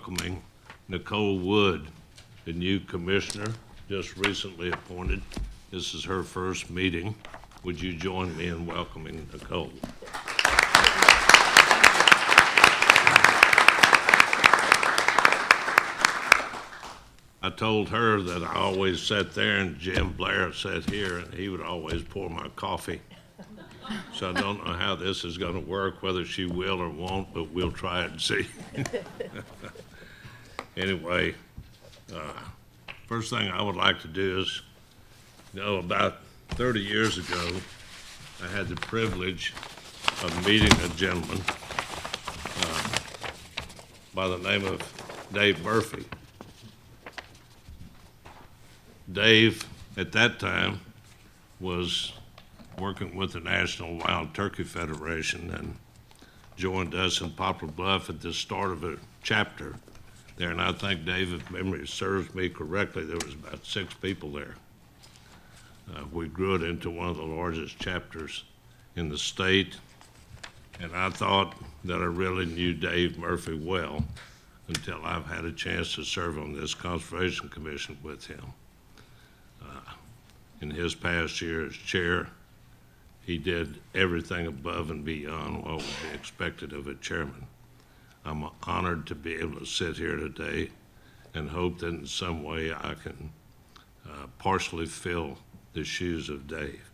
welcoming Nicole Wood, the new commissioner, just recently appointed. This is her first meeting. Would you join me in welcoming Nicole? I told her that I always sat there and Jim Blair sat here and he would always pour my coffee. So I don't know how this is going to work, whether she will or won't, but we'll try it and see. Anyway, first thing I would like to do is, about 30 years ago, I had the privilege of meeting a gentleman by the name of Dave Murphy. Dave, at that time, was working with the National Wild Turkey Federation and joined us in Poplar Bluff at the start of a chapter there. And I think, Dave, if memory serves me correctly, there was about 6 people there. We grew it into one of the largest chapters in the state. And I thought that I really knew Dave Murphy well until I've had a chance to serve on this Conservation Commission with him. In his past year as chair, he did everything above and beyond what would be expected of a chairman. I'm honored to be able to sit here today and hope that in some way I can partially fill the shoes of Dave.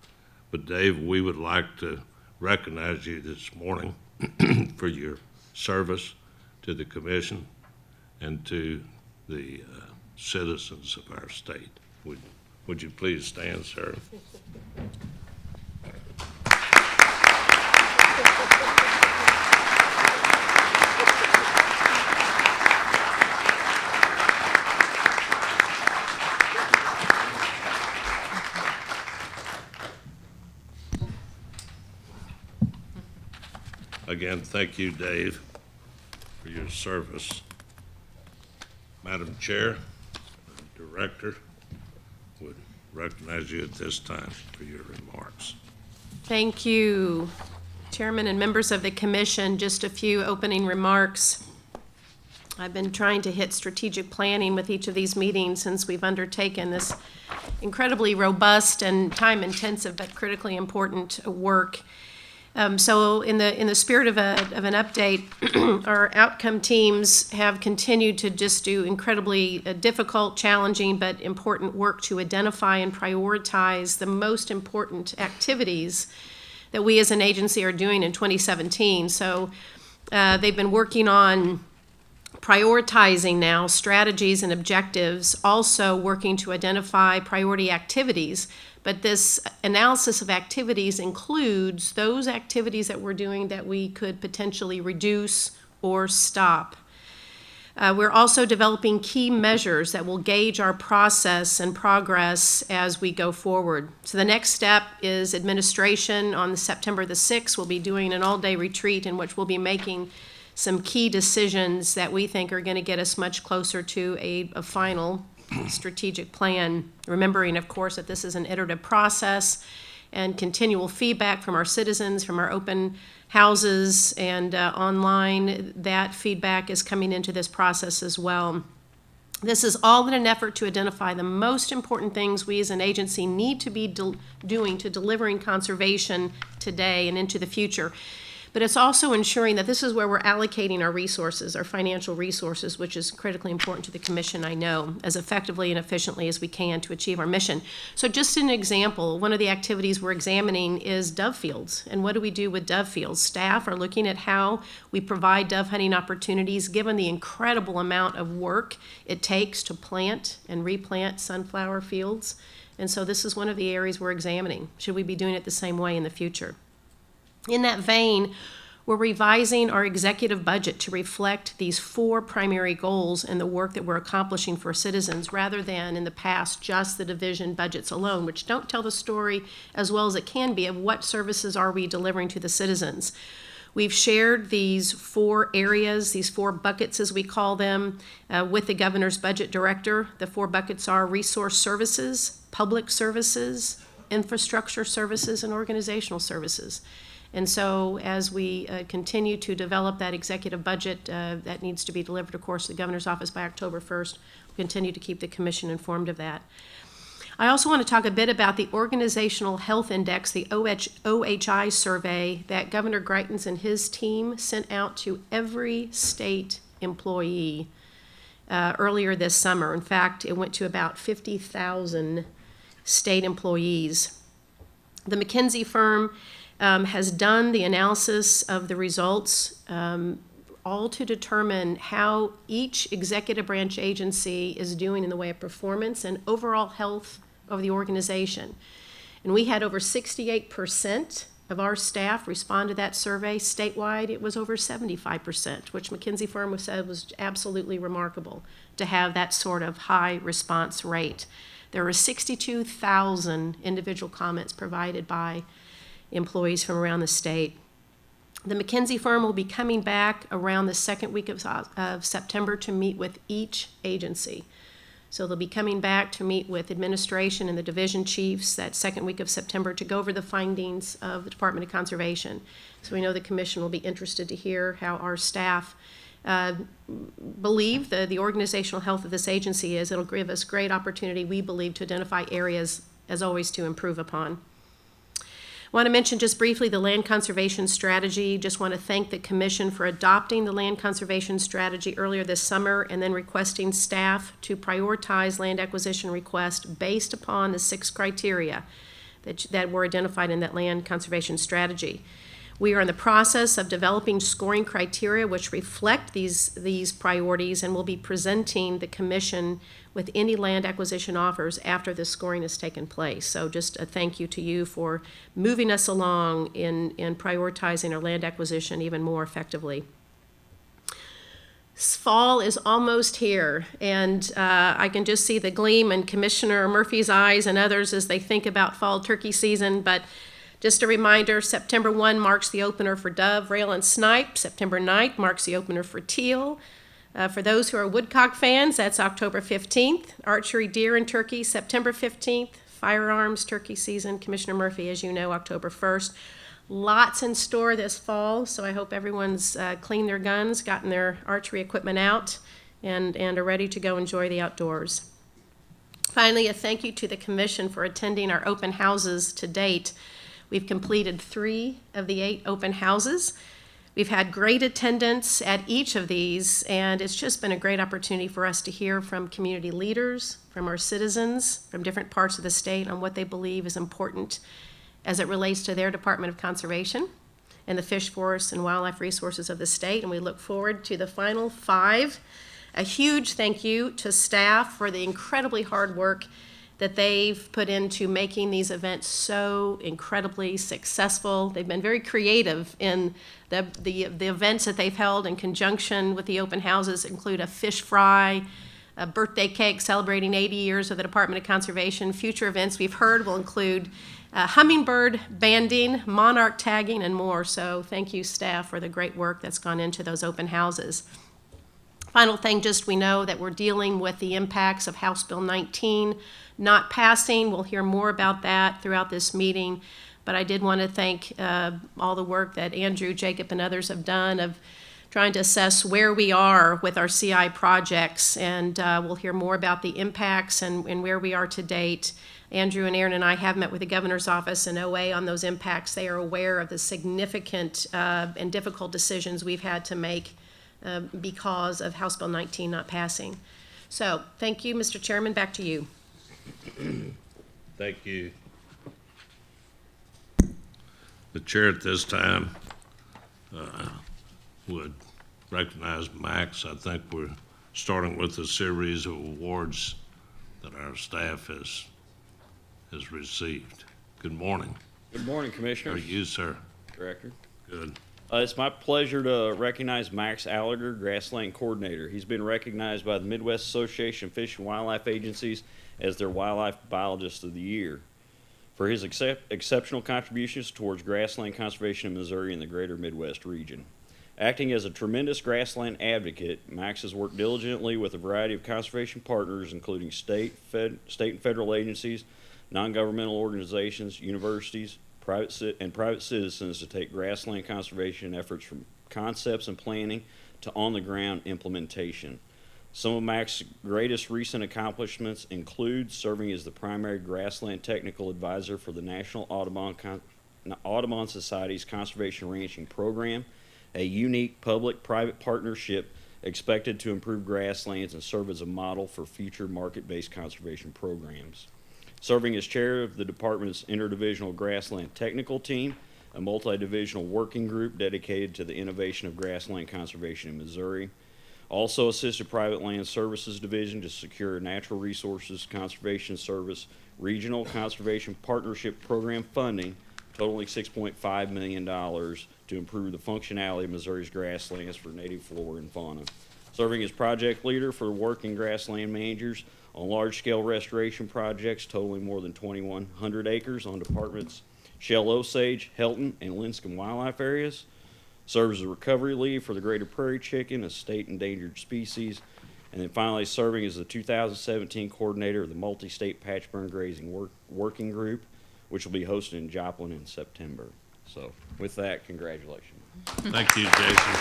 But Dave, we would like to recognize you this morning for your service to the commission and to the citizens of our state. Would you please stand, sir? Again, thank you, Dave, for your service. Madam Chair, Director, would recognize you at this time for your remarks. Thank you, Chairman and members of the Commission. Just a few opening remarks. I've been trying to hit strategic planning with each of these meetings since we've undertaken this incredibly robust and time-intensive but critically important work. So in the spirit of an update, our outcome teams have continued to just do incredibly difficult, challenging, but important work to identify and prioritize the most important activities that we as an agency are doing in 2017. So they've been working on prioritizing now strategies and objectives, also working to identify priority activities. But this analysis of activities includes those activities that we're doing that we could potentially reduce or stop. We're also developing key measures that will gauge our process and progress as we go forward. So the next step is administration. On September the 6th, we'll be doing an all-day retreat in which we'll be making some key decisions that we think are going to get us much closer to a final strategic plan, remembering, of course, that this is an iterative process and continual feedback from our citizens, from our open houses and online. That feedback is coming into this process as well. This is all in an effort to identify the most important things we as an agency need to be doing to delivering conservation today and into the future. But it's also ensuring that this is where we're allocating our resources, our financial resources, which is critically important to the Commission, I know, as effectively and efficiently as we can to achieve our mission. So just an example, one of the activities we're examining is dove fields. And what do we do with dove fields? Staff are looking at how we provide dove hunting opportunities given the incredible amount of work it takes to plant and replant sunflower fields. And so this is one of the areas we're examining. Should we be doing it the same way in the future? In that vein, we're revising our executive budget to reflect these 4 primary goals and the work that we're accomplishing for citizens, rather than in the past just the division budgets alone, which don't tell the story as well as it can be of what services are we delivering to the citizens. We've shared these 4 areas, these 4 buckets as we call them, with the governor's budget director. The 4 buckets are resource services, public services, infrastructure services, and organizational services. And so as we continue to develop that executive budget that needs to be delivered, of course, to the governor's office by October 1st, we'll continue to keep the commission informed of that. I also want to talk a bit about the Organizational Health Index, the OHI survey that Governor Greitens and his team sent out to every state employee earlier this summer. In fact, it went to about 50,000 state employees. The McKinsey firm has done the analysis of the results, all to determine how each executive branch agency is doing in the way of performance and overall health of the organization. And we had over 68% of our staff respond to that survey. Statewide, it was over 75%, which McKinsey firm said was absolutely remarkable to have that sort of high response rate. There were 62,000 individual comments provided by employees from around the state. The McKinsey firm will be coming back around the second week of September to meet with each agency. So they'll be coming back to meet with administration and the division chiefs that second week of September to go over the findings of the Department of Conservation. So we know the commission will be interested to hear how our staff believe the organizational health of this agency is. It'll give us great opportunity, we believe, to identify areas, as always, to improve upon. I want to mention just briefly the land conservation strategy. Just want to thank the commission for adopting the land conservation strategy earlier this summer and then requesting staff to prioritize land acquisition requests based upon the 6 criteria that were identified in that land conservation strategy. We are in the process of developing scoring criteria which reflect these priorities, and will be presenting the commission with any land acquisition offers after the scoring has taken place. So just a thank you to you for moving us along in prioritizing our land acquisition even more effectively. Fall is almost here, and I can just see the gleam in Commissioner Murphy's eyes and others as they think about fall turkey season. But just a reminder, September 1 marks the opener for dove, rail, and snipe. September 9th marks the opener for teal. For those who are woodcock fans, that's October 15th. Archery, deer, and turkey, September 15th. Firearms, turkey season, Commissioner Murphy, as you know, October 1st. Lots in store this fall, so I hope everyone's cleaned their guns, gotten their archery equipment out, and are ready to go enjoy the outdoors. Finally, a thank you to the commission for attending our open houses to date. We've completed 3 of the 8 open houses. We've had great attendance at each of these, and it's just been a great opportunity for us to hear from community leaders, from our citizens, from different parts of the state on what they believe is important as it relates to their Department of Conservation and the fish forests and wildlife resources of the state. And we look forward to the final 5. A huge thank you to staff for the incredibly hard work that they've put into making these events so incredibly successful. They've been very creative in the events that they've held in conjunction with the open houses. Include a fish fry, a birthday cake celebrating 80 years of the Department of Conservation. Future events we've heard will include hummingbird banding, monarch tagging, and more. So thank you, staff, for the great work that's gone into those open houses. Final thing, just we know that we're dealing with the impacts of House Bill 19 not passing. We'll hear more about that throughout this meeting, but I did want to thank all the work that Andrew, Jacob, and others have done of trying to assess where we are with our CI projects, and we'll hear more about the impacts and where we are to date. Andrew and Aaron and I have met with the governor's office and OA on those impacts. They are aware of the significant and difficult decisions we've had to make because of House Bill 19 not passing. So thank you, Mr. Chairman. Back to you. Thank you. The chair at this time would recognize Max. I think we're starting with a series of awards that our staff has received. Good morning. Good morning, How Commissioner. are you, sir? Director. Good. It's my pleasure to recognize Max Allerger, Grassland Coordinator. He's been recognized by the Midwest Association of Fish and Wildlife Agencies as their Wildlife Biologist of the Year for his exceptional contributions towards grassland conservation in Missouri and the greater Midwest region. Acting as a tremendous grassland advocate, Max has worked diligently with a variety of conservation partners, including state and federal agencies, non-governmental organizations, universities, private citizens to take grassland conservation efforts from concepts and planning to on-the-ground implementation. Some of Mac's greatest recent accomplishments include serving as the primary grassland technical advisor for the National Audubon Society's Conservation Ranching Program, a unique public-private partnership expected to improve grasslands and serve as a model for future market-based conservation programs. Serving as chair of the department's interdivisional grassland technical team, a multi-divisional working group dedicated to the innovation of grassland conservation in Missouri. Also assisted Private Land Services Division to secure Natural Resources Conservation Service Regional Conservation Partnership Program funding totaling $6.5 million to improve the functionality of Missouri's grasslands for native flora and fauna. Serving as project leader for working grassland managers on large-scale restoration projects totaling more than 2,100 acres on departments Shell Osage, Helton, and Linscomb wildlife areas. Serves as a recovery lead for the greater prairie chicken, a state endangered species. And then finally serving as the 2017 coordinator of the multi-state patch burn grazing working group, which will be hosted in Joplin in September. So with that, congratulations. Thank you, Jason.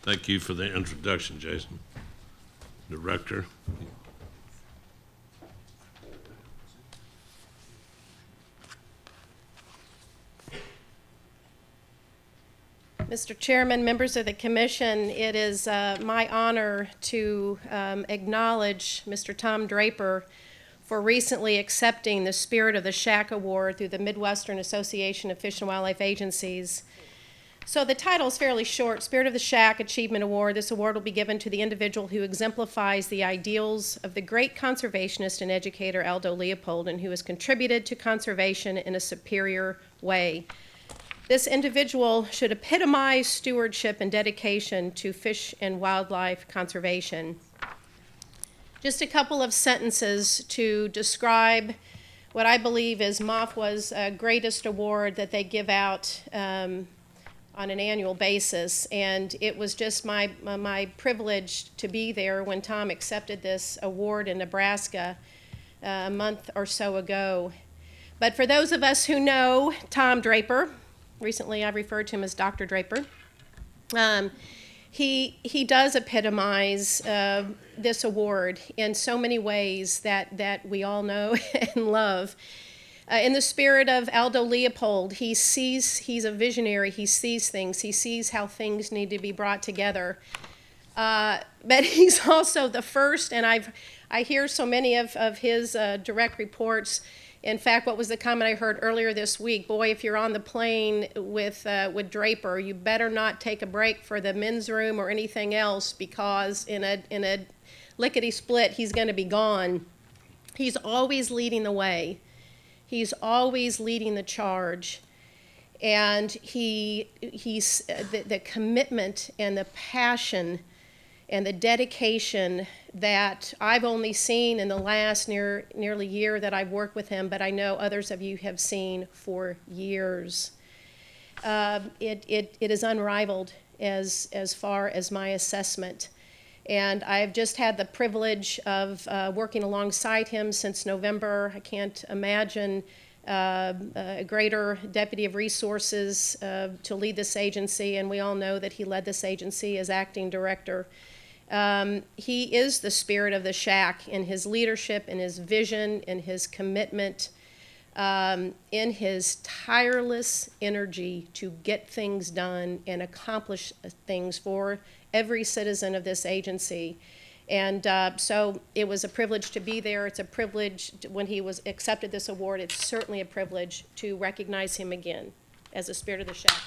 Thank you for the introduction, Jason. Director. Mr. Chairman, members of the commission, it is my honor to acknowledge Mr. Tom Draper for recently accepting the Spirit of the Shack Award through the Midwestern Association of Fish and Wildlife Agencies. So the title is fairly short, Spirit of the Shack Achievement Award. This award will be given to the individual who exemplifies the ideals of the great conservationist and educator Aldo Leopold and who has contributed to conservation in a superior way. This individual should epitomize stewardship and dedication to fish and wildlife conservation. Just a couple of sentences to describe what I believe is MAFWA's greatest award that they give out on an annual basis, and it was just my privilege to be there when Tom accepted this award in Nebraska a month or so ago. But for those of us who know Tom Draper, recently I've referred to him as Dr. Draper, he does epitomize this award in so many ways that we all know and love. In the spirit of Aldo Leopold, he's a visionary, he sees things, he sees how things need to be brought together. But he's also the first, and I hear so many of his direct reports. In fact, what was the comment I heard earlier this week? Boy, if you're on the plane with Draper, you better not take a break for the men's room or anything else, because in a lickety-split, he's going to be gone. He's always leading the way. He's always leading the charge, and he's the commitment and the passion and the dedication that I've only seen in the last nearly year that I've worked with him, but I know others of you have seen for years. It is unrivaled as far as my assessment. And I've just had the privilege of working alongside him since November. I can't imagine a greater deputy of resources to lead this agency, and we all know that he led this agency as acting director. He is the spirit of the Shack in his leadership, in his vision, in his commitment, in his tireless energy to get things done and accomplish things for every citizen of this agency. And so it was a privilege to be there. It's a privilege when he was accepted this award. It's certainly a privilege to recognize him again as the Spirit of the Shack.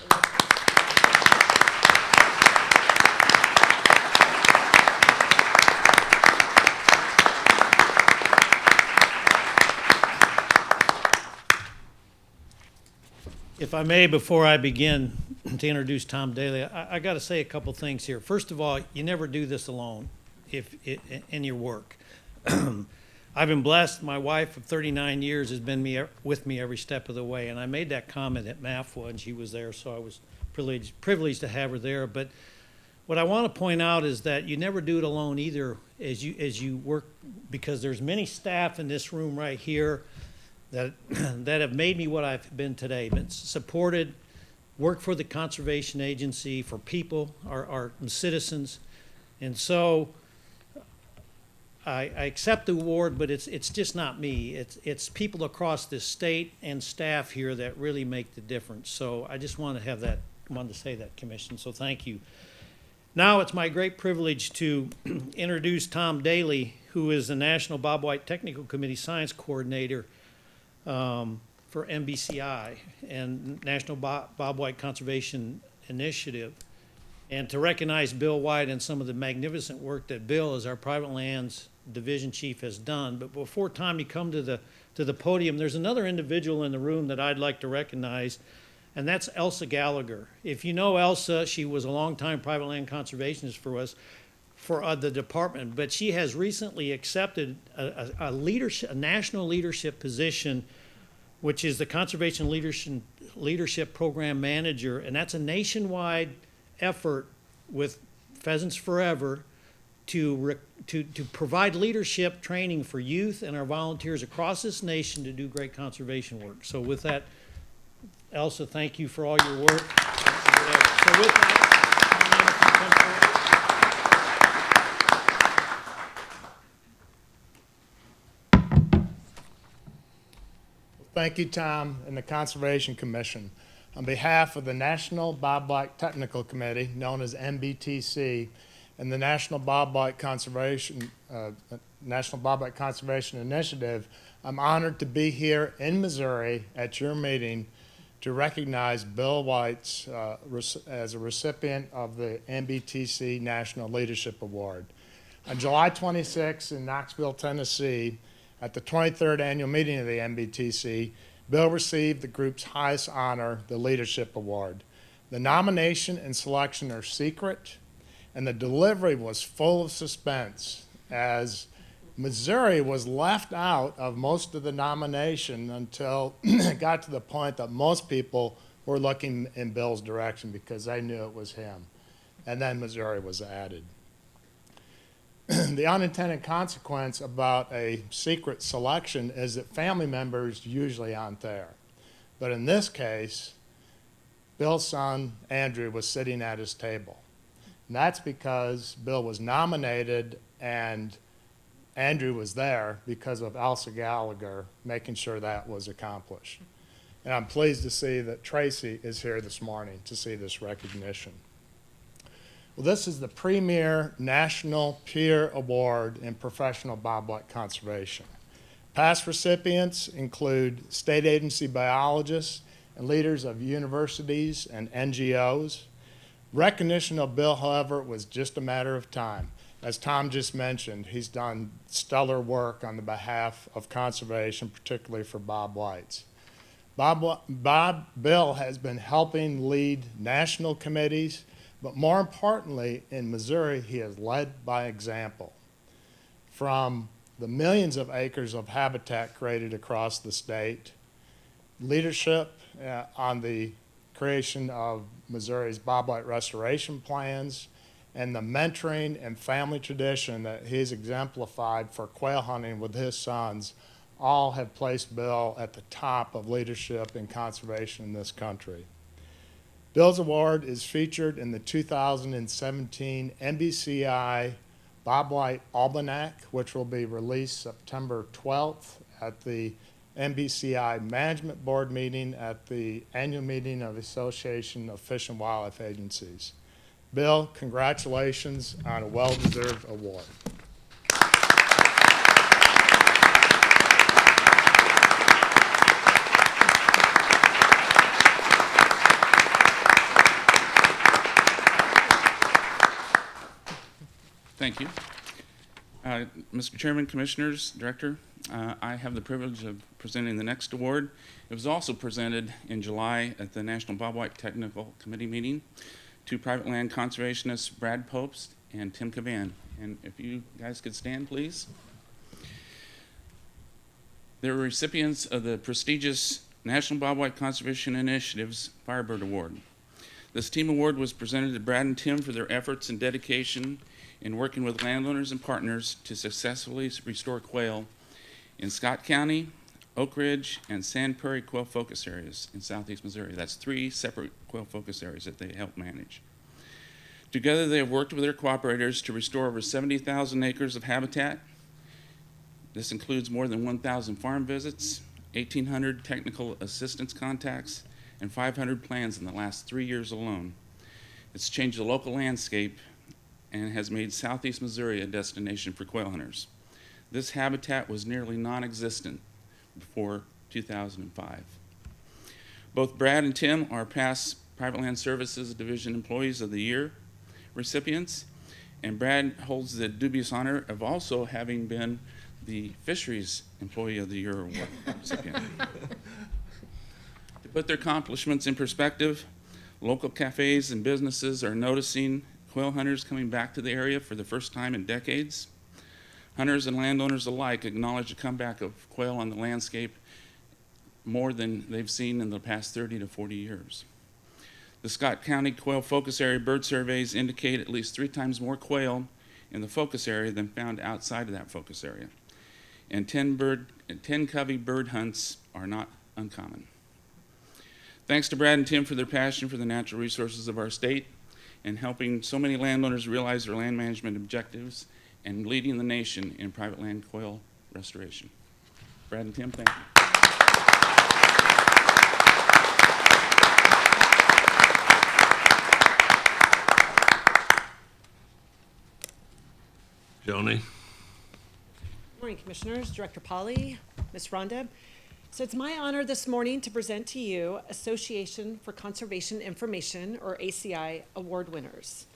If I may, before I begin to introduce Tom Daly, I got to say a couple things here. First of all, you never do this alone in your work. I've been blessed. My wife of 39 years has been with me every step of the way, and I made that comment at MAFWA, and she was there, so I was privileged to have her there. But What I want to point out is that you never do it alone either as you work, because there's many staff in this room right here that that have made me what I've been today, been supported, worked for the Conservation Agency, for people, our citizens. And so I accept the award, but it's just not me. It's people across this state and staff here that really make the difference. So I just wanted to say that, Commission, so thank you. Now it's my great privilege to introduce Tom Daly, who is the National Bob White Technical Committee Science Coordinator for NBCI and National Bob White Conservation Initiative, and to recognize Bill White and some of the magnificent work that Bill, as our private lands division chief, has done. But before Tom, you come to the podium, there's another individual in the room that I'd like to recognize, and that's Elsa Gallagher. If you know Elsa, she was a longtime private land conservationist for us, for the department, but she has recently accepted a national leadership position, which is the Conservation Leadership Program Manager, and that's a nationwide effort with Pheasants Forever to provide leadership training for youth and our volunteers across this nation to do great conservation work. So with that, Elsa, thank you for all your work. So with that, thank you, Tom, and the Conservation Commission. On behalf of the National Bob White Technical Committee, known as NBTC, and the National Bob White Conservation Initiative, I'm honored to be here in Missouri at your meeting to recognize Bill White as a recipient of the NBTC National Leadership Award. On July 26 in Knoxville, Tennessee, at the 23rd annual meeting of the NBTC, Bill received the group's highest honor, the Leadership Award. The nomination and selection are secret, and the delivery was full of suspense, as Missouri was left out of most of the nomination until it got to the point that most people were looking in Bill's direction because they knew it was him. And then Missouri was added. The unintended consequence about a secret selection is that family members usually aren't there. But in this case, Bill's son, Andrew, was sitting at his table. And that's because Bill was nominated and Andrew was there because of Elsa Gallagher making sure that was accomplished. And I'm pleased to see that Tracy is here this morning to see this recognition. Well, this is the premier national peer award in professional Bob White conservation. Past recipients include state agency biologists and leaders of universities and NGOs. Recognition of Bill, however, was just a matter of time. As Tom just mentioned, he's done stellar work on the behalf of conservation, particularly for Bob Whites. Bill has been helping lead national committees, but more importantly, in Missouri, he has led by example. From the millions of acres of habitat created across the state, leadership on the creation of Missouri's Bob White restoration plans, and the mentoring and family tradition that he's exemplified for quail hunting with his sons, all have placed Bill at the top of leadership in conservation in this country. Bill's award is featured in the 2017 NBCI Bob White Almanac, which will be released September 12th at the NBCI Management Board meeting at the annual meeting of the Association of Fish and Wildlife Agencies. Bill, congratulations on a well-deserved award. Thank you. Mr. Chairman, Commissioners, Director, I have the privilege of presenting the next award. It was also presented in July at the National Bob White Technical Committee meeting to private land conservationists Brad Popes and Tim Cavan. And if you guys could stand, please. They're recipients of the prestigious National Bob White Conservation Initiative's Firebird Award. This team award was presented to Brad and Tim for their efforts and dedication in working with landowners and partners to successfully restore quail in Scott County, Oak Ridge, and Sand Prairie quail focus areas in southeast Missouri. That's 3 separate quail focus areas that they help manage. Together, they have worked with their cooperators to restore over 70,000 acres of habitat. This includes more than 1,000 farm visits, 1,800 technical assistance contacts, and 500 plans in the last 3 years alone. It's changed the local landscape and has made southeast Missouri a destination for quail hunters. This habitat was nearly non-existent before 2005. Both Brad and Tim are past Private Land Services Division Employees of the Year recipients, and Brad holds the dubious honor of also having been the Fisheries Employee of the Year award recipient. To put their accomplishments in perspective, local cafes and businesses are noticing quail hunters coming back to the area for the first time in decades. Hunters and landowners alike acknowledge the comeback of quail on the landscape more than they've seen in the past 30 to 40 years. The Scott County Quail Focus Area bird surveys indicate at least 3 times more quail in the focus area than found outside of that focus area. And 10 covey bird hunts are not uncommon. Thanks to Brad and Tim for their passion for the natural resources of our state and helping so many landowners realize their land management objectives and leading the nation in private land quail restoration. Brad and Tim, thank you. Joni? Morning, Commissioners, Director Polly, Ms. Rhonda. So it's my honor this morning to present to you Association for Conservation Information, or ACI, award winners.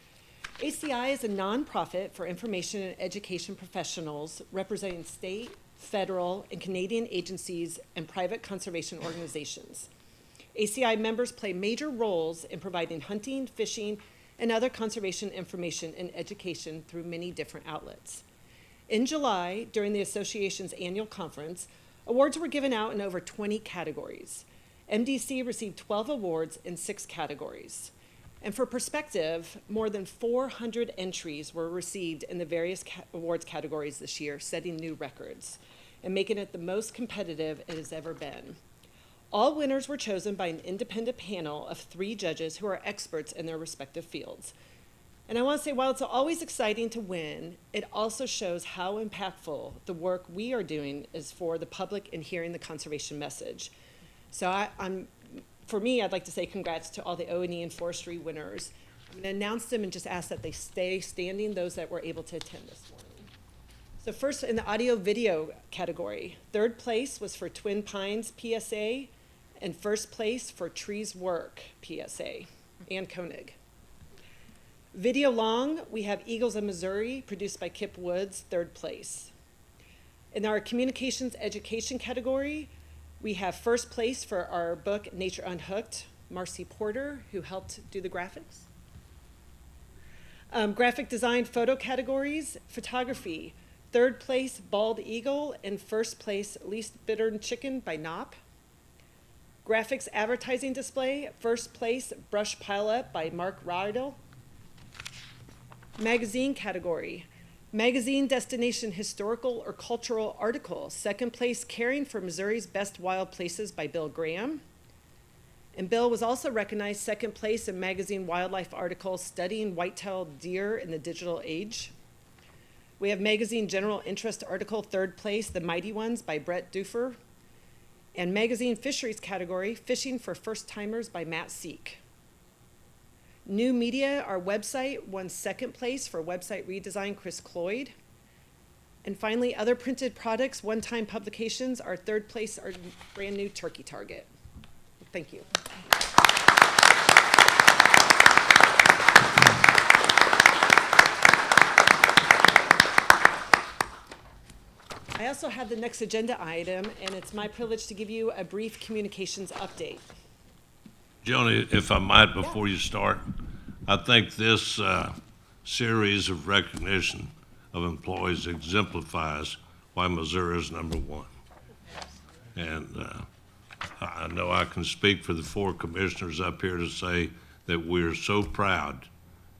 ACI is a nonprofit for information and education professionals representing state, federal, and Canadian agencies and private conservation organizations. ACI members play major roles in providing hunting, fishing, and other conservation information and education through many different outlets. In July, during the association's annual conference, awards were given out in over 20 categories. MDC received 12 awards in 6 categories. And for perspective, more than 400 entries were received in the various awards categories this year, setting new records and making it the most competitive it has ever been. All winners were chosen by an independent panel of 3 judges who are experts in their respective fields. And I want to say, while it's always exciting to win, it also shows how impactful the work we are doing is for the public in hearing the conservation message. So for me, I'd like to say congrats to all the O&E and forestry winners. I'm going to announce them and just ask that they stay standing, those that were able to attend this morning. So first, in the audio-video category, 3rd place was for Twin Pines PSA, and 1st place for Trees Work PSA, and Koenig. Video long, we have Eagles of Missouri, produced by Kip Woods, 3rd place. In our communications education category, we have 1st place for our book, Nature Unhooked, Marcy Porter, who helped do the graphics. Graphic design photo categories, photography, 3rd place, Bald Eagle, and 1st place, Least Bittern Chicken by Knopp. Graphics advertising display, 1st place, Brush Pile Up by Mark Rydell. Magazine category, magazine destination historical or cultural article, 2nd place, Caring for Missouri's Best Wild Places by Bill Graham. And Bill was also recognized 2nd place in magazine wildlife article, Studying White-tailed Deer in the Digital Age. We have magazine general interest article, 3rd place, The Mighty Ones by Brett Dufer. And magazine fisheries category, Fishing for First Timers by Matt Seek. New media, our website won 2nd place for website redesign, Chris Cloyd. And finally, other printed products, one-time publications, our 3rd place, our brand new Turkey Target. Thank you. I also have the next agenda item, and it's my privilege to give you a brief communications update. Joni, if I might, before you start, I think this series of recognition of employees exemplifies why Missouri is #1. And I know I can speak for the 4 commissioners up here to say that we're so proud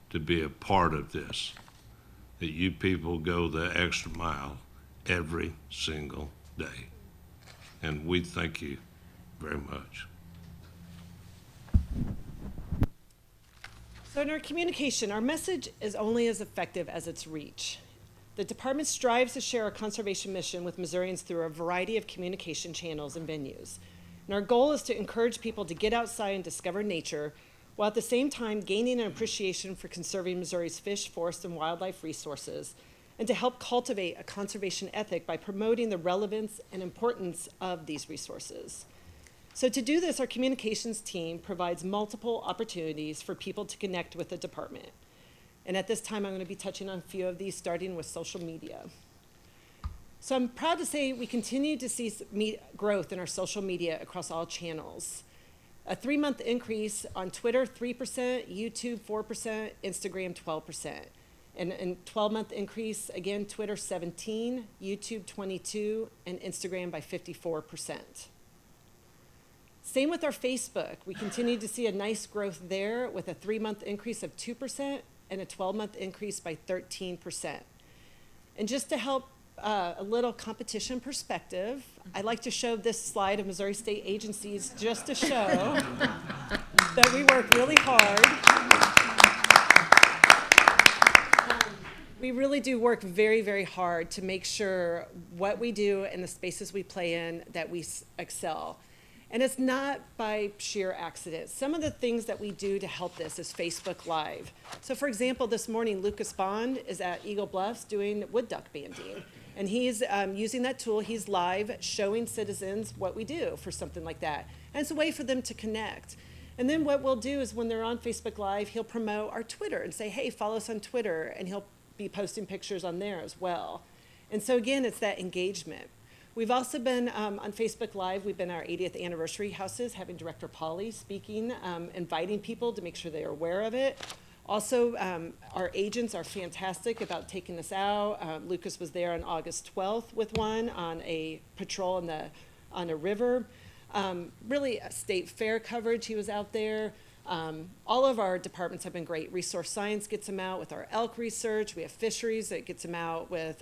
to be a part of this, that you people go the extra mile every single day. And we thank you very much. So in our communication, our message is only as effective as its reach. The department strives to share our conservation mission with Missourians through a variety of communication channels and venues. And our goal is to encourage people to get outside and discover nature, while at the same time gaining an appreciation for conserving Missouri's fish, forest, and wildlife resources, and to help cultivate a conservation ethic by promoting the relevance and importance of these resources. So to do this, our communications team provides multiple opportunities for people to connect with the department. And at this time, I'm going to be touching on a few of these, starting with social media. So I'm proud to say we continue to see growth in our social media across all channels. A 3-month increase on Twitter, 3%, YouTube, 4%, Instagram, 12%. And a 12-month increase, again, Twitter, 17%, YouTube, 22%, and Instagram by 54%. Same with our Facebook. We continue to see a nice growth there with a 3-month increase of 2% and a 12-month increase by 13%. And just to help a little competition perspective, I'd like to show this slide of Missouri State agencies just to show that we work really hard. We really do work very, very hard to make sure what we do and the spaces we play in, that we excel. And it's not by sheer accident. Some of the things that we do to help this is Facebook Live. So for example, this morning, Lucas Bond is at Eagle Bluffs doing wood duck banding. And he's using that tool, he's live showing citizens what we do for something like that. And it's a way for them to connect. And then what we'll do is when they're on Facebook Live, he'll promote our Twitter and say, hey, follow us on Twitter, and he'll be posting pictures on there as well. And so again, it's that engagement. We've also been on Facebook Live, we've been our 80th anniversary houses, having Director Polly speaking, inviting people to make sure they're aware of it. Also, our agents are fantastic about taking us out. Lucas was there on August 12th with one on a patrol on a river. Really a state fair coverage, he was out there. All of our departments have been great. Resource Science gets them out with our elk research. We have Fisheries that gets them out with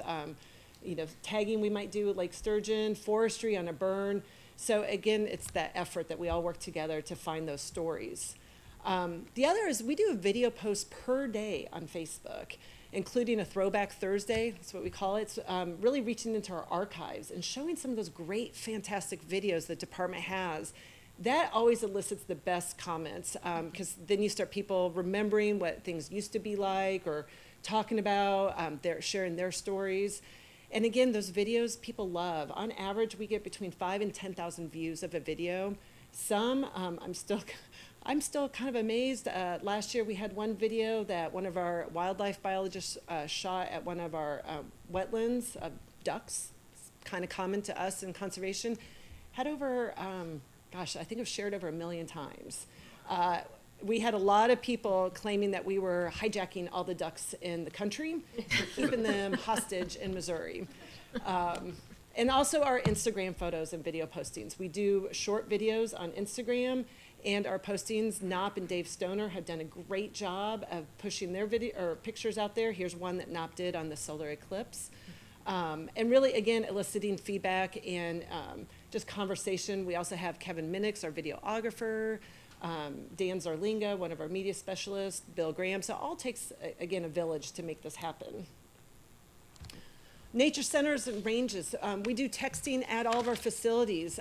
tagging we might do with Lake Sturgeon, forestry on a burn. So again, it's that effort that we all work together to find those stories. The other is we do a video post per day on Facebook, including a Throwback Thursday, that's what we call it. It's really reaching into our archives and showing some of those great, fantastic videos the department has. That always elicits the best comments, because then you start people remembering what things used to be like or talking about, sharing their stories. And again, those videos people love. On average, we get between 5,000 and 10,000 views of a video. Some, I'm still kind of amazed. Last year we had one video that one of our wildlife biologists shot at one of our wetlands of ducks, kind of common to us in conservation. Had over, I think it was shared over 1 million times. We had a lot of people claiming that we were hijacking all the ducks in the country, keeping them hostage in Missouri. And also our Instagram photos and video postings. We do short videos on Instagram, and our postings, Knopp and Dave Stoner have done a great job of pushing their video or pictures out there. Here's one that Knopp did on the solar eclipse. And really, again, eliciting feedback and just conversation. We also have Kevin Minix, our videographer, Dan Zarlinga, one of our media specialists, Bill Graham. So it all takes, again, a village to make this happen. Nature centers and ranges. We do texting at all of our facilities.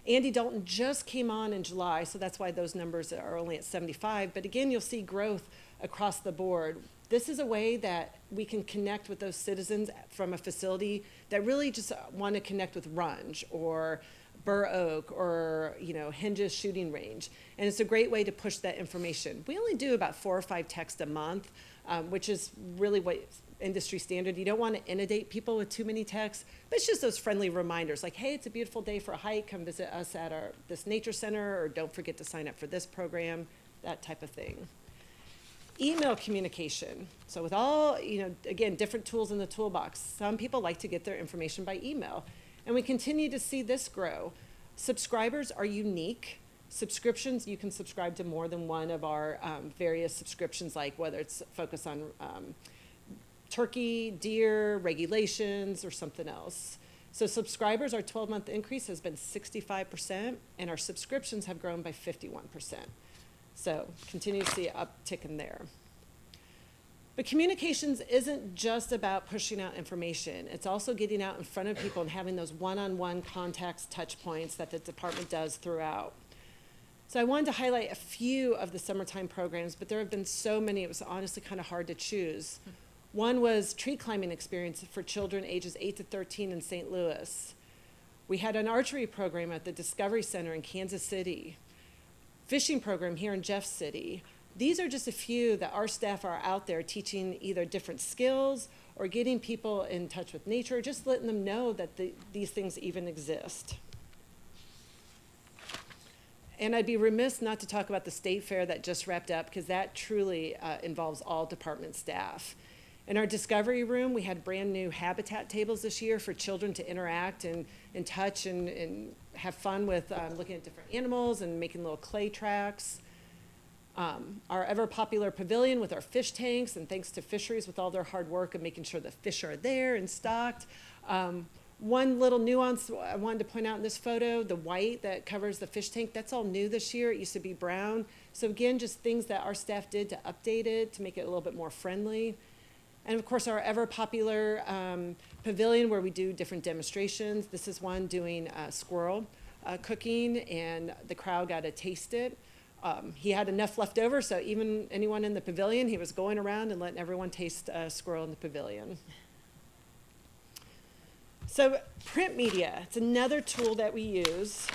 Andy Dalton just came on in July, so that's why those numbers are only at 75. But again, you'll see growth across the board. This is a way that we can connect with those citizens from a facility that really just want to connect with Runge or Burr Oak or Hinges shooting range. And it's a great way to push that information. We only do about 4 or 5 texts a month, which is really what industry standard. You don't want to inundate people with too many texts, but it's just those friendly reminders like, hey, it's a beautiful day for a hike, come visit us at this nature center, or don't forget to sign up for this program, that type of thing. Email communication. So with all, again, different tools in the toolbox, some people like to get their information by email, and we continue to see this grow. Subscribers are unique, Subscriptions, you can subscribe to more than one of our various subscriptions, like whether it's focused on turkey, deer, regulations, or something else. So subscribers, our 12-month increase has been 65%, and our subscriptions have grown by 51%. So continue to see an uptick in there. But communications isn't just about pushing out information. It's also getting out in front of people and having those one-on-one contacts, touch points that the department does throughout. So I wanted to highlight a few of the summertime programs, but there have been so many, it was honestly kind of hard to choose. One was tree climbing experience for children ages 8 to 13 in St. Louis. We had an archery program at the Discovery Center in Kansas City. Fishing program here in Jeff City. These are just a few that our staff are out there teaching either different skills or getting people in touch with nature, just letting them know that these things even exist. And I'd be remiss not to talk about the state fair that just wrapped up, because that truly involves all department staff. In our discovery room, we had brand new habitat tables this year for children to interact and touch and have fun with looking at different animals and making little clay tracks. Our ever popular pavilion with our fish tanks, and thanks to fisheries with all their hard work of making sure the fish are there and stocked. One little nuance I wanted to point out in this photo, the white that covers the fish tank, that's all new this year. It used to be brown. So again, just things that our staff did to update it, to make it a little bit more friendly. And of course, our ever popular pavilion where we do different demonstrations. This is one doing squirrel cooking, and the crowd got to taste it. He had enough left over, so even anyone in the pavilion, he was going around and letting everyone taste squirrel in the pavilion. So print media, it's another tool that we use.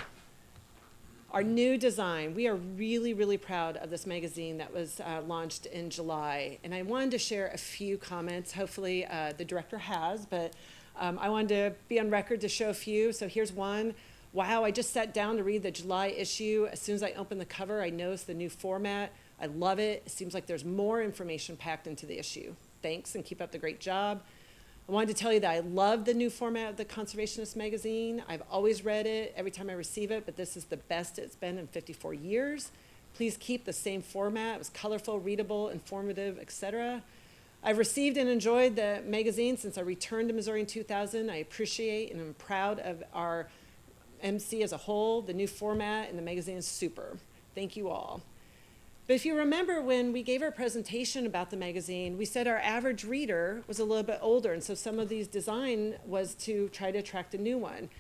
Our new design, we are really, really proud of this magazine that was launched in July. And I wanted to share a few comments. Hopefully the director has, but I wanted to be on record to show a few. So here's one. Wow, I just sat down to read the July issue. As soon as I opened the cover, I noticed the new format. I love it. It seems like there's more information packed into the issue. Thanks, and keep up the great job. I wanted to tell you that I love the new format of the Conservationist magazine. I've always read it every time I receive it, but this is the best it's been in 54 years. Please keep the same format. It was colorful, readable, informative, etc. I've received and enjoyed the magazine since I returned to Missouri in 2000. I appreciate and I'm proud of our MC as a whole. The new format and the magazine is super. Thank you all. But if you remember when we gave our presentation about the magazine, we said our average reader was a little bit older, and so some of these design was to try to attract a new one.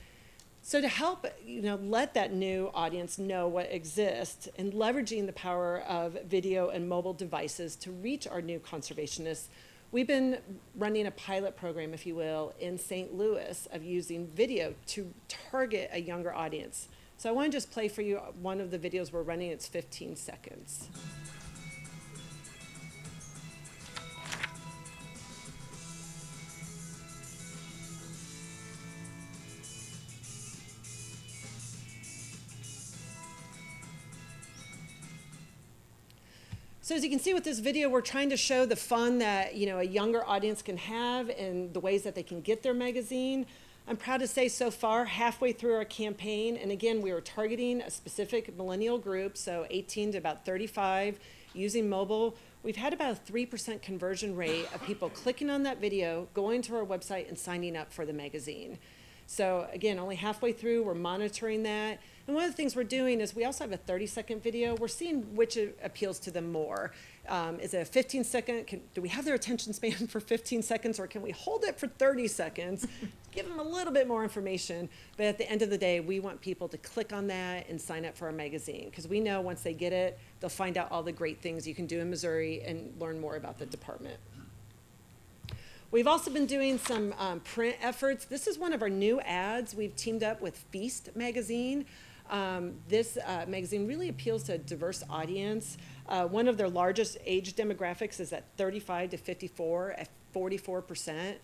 So to help, let that new audience know what exists and leveraging the power of video and mobile devices to reach our new conservationists, we've been running a pilot program, if you will, in St. Louis of using video to target a younger audience. So I want to just play for you one of the videos we're running. It's 15 seconds. So as you can see with this video, we're trying to show the fun that a younger audience can have and the ways that they can get their magazine. I'm proud to say so far, halfway through our campaign, and again, we were targeting a specific millennial group, so 18 to about 35, using mobile. We've had about a 3% conversion rate of people clicking on that video, going to our website, and signing up for the magazine. So again, only halfway through, we're monitoring that. And one of the things we're doing is we also have a 30-second video. We're seeing which appeals to them more. Is it a 15-second? Do we have their attention span for 15 seconds, or can we hold it for 30 seconds? Give them a little bit more information. But at the end of the day, we want people to click on that and sign up for our magazine, because we know once they get it, they'll find out all the great things you can do in Missouri and learn more about the department. We've also been doing some print efforts. This is one of our new ads. We've teamed up with Feast magazine. This magazine really appeals to a diverse audience. One of their largest age demographics is at 35 to 54 at 44%.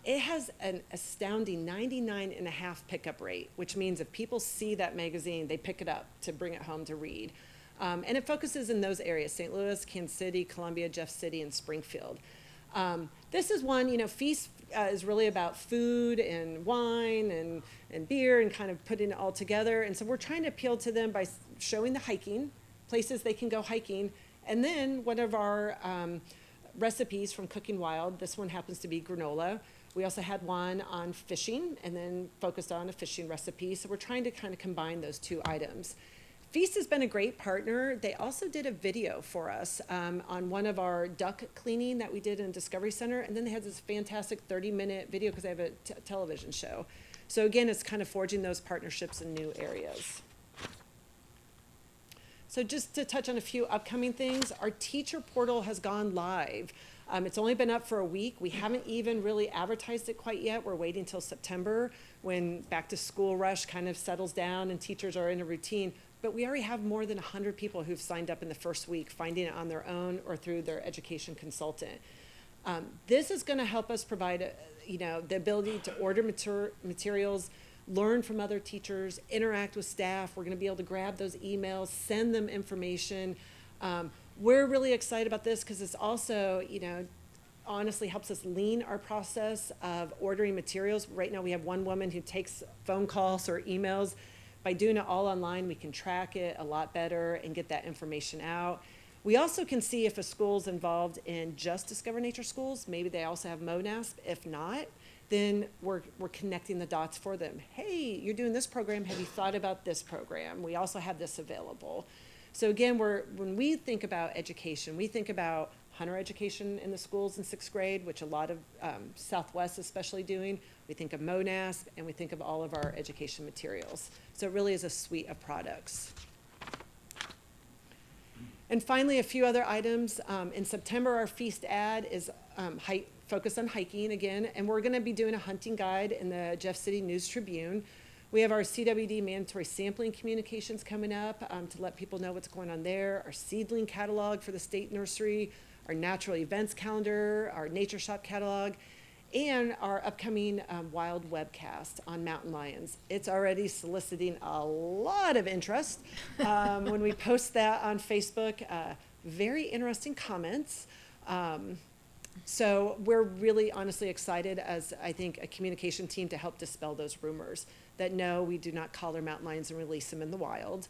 It has an astounding 99.5% pickup rate, which means if people see that magazine, they pick it up to bring it home to read. And it focuses in those areas: St. Louis, Kansas City, Columbia, Jeff City, and Springfield. This is one, Feast is really about food and wine and beer and kind of putting it all together. And so we're trying to appeal to them by showing the hiking, places they can go hiking, and then one of our recipes from Cooking Wild, this one happens to be granola. We also had one on fishing and then focused on a fishing recipe. So we're trying to kind of combine those two items. Feast has been a great partner. They also did a video for us on one of our duck cleaning that we did in Discovery Center. And then they had this fantastic 30-minute video because they have a television show. So again, it's kind of forging those partnerships in new areas. So just to touch on a few upcoming things, our teacher portal has gone live. It's only been up for a week. We haven't even really advertised it quite yet. We're waiting till September when back to school rush kind of settles down and teachers are in a routine. But we already have more than 100 people who've signed up in the first week, finding it on their own or through their education consultant. This is going to help us provide, the ability to order materials, learn from other teachers, interact with staff. We're going to be able to grab those emails, send them information. We're really excited about this because it's also, honestly helps us lean our process of ordering materials. Right now we have one woman who takes phone calls or emails. By doing it all online, we can track it a lot better and get that information out. We also can see if a school's involved in just Discover Nature Schools. Maybe they also have MONASP. If not, then we're connecting the dots for them. Hey, you're doing this program. Have you thought about this program? We also have this available. So again, when we think about education, we think about hunter education in the schools in 6th grade, which a lot of Southwest especially doing. We think of MONASP, and we think of all of our education materials. So it really is a suite of products. And finally, a few other items. In September, our Feast ad is focused on hiking again, and we're going to be doing a hunting guide in the Jeff City News Tribune. We have our CWD mandatory sampling communications coming up to let people know what's going on there, our seedling catalog for the state nursery, our natural events calendar, our nature shop catalog, and our upcoming wild webcast on mountain lions. It's already soliciting a lot of interest when we post that on Facebook. Very interesting comments. So we're really honestly excited as, I think, a communication team to help dispel those rumors that no, we do not collar mountain lions and release them in the wild,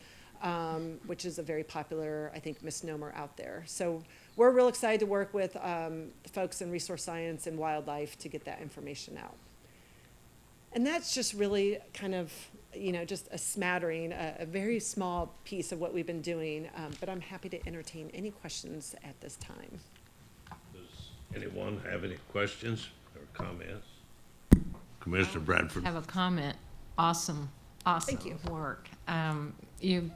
which is a very popular, I think, misnomer out there. So we're real excited to work with folks in resource science and wildlife to get that information out. And that's just really kind of, just a smattering, a very small piece of what we've been doing, but I'm happy to entertain any questions at this time. Does anyone have any questions or comments? Commissioner Bradford? I have a comment. Awesome Thank you. work. You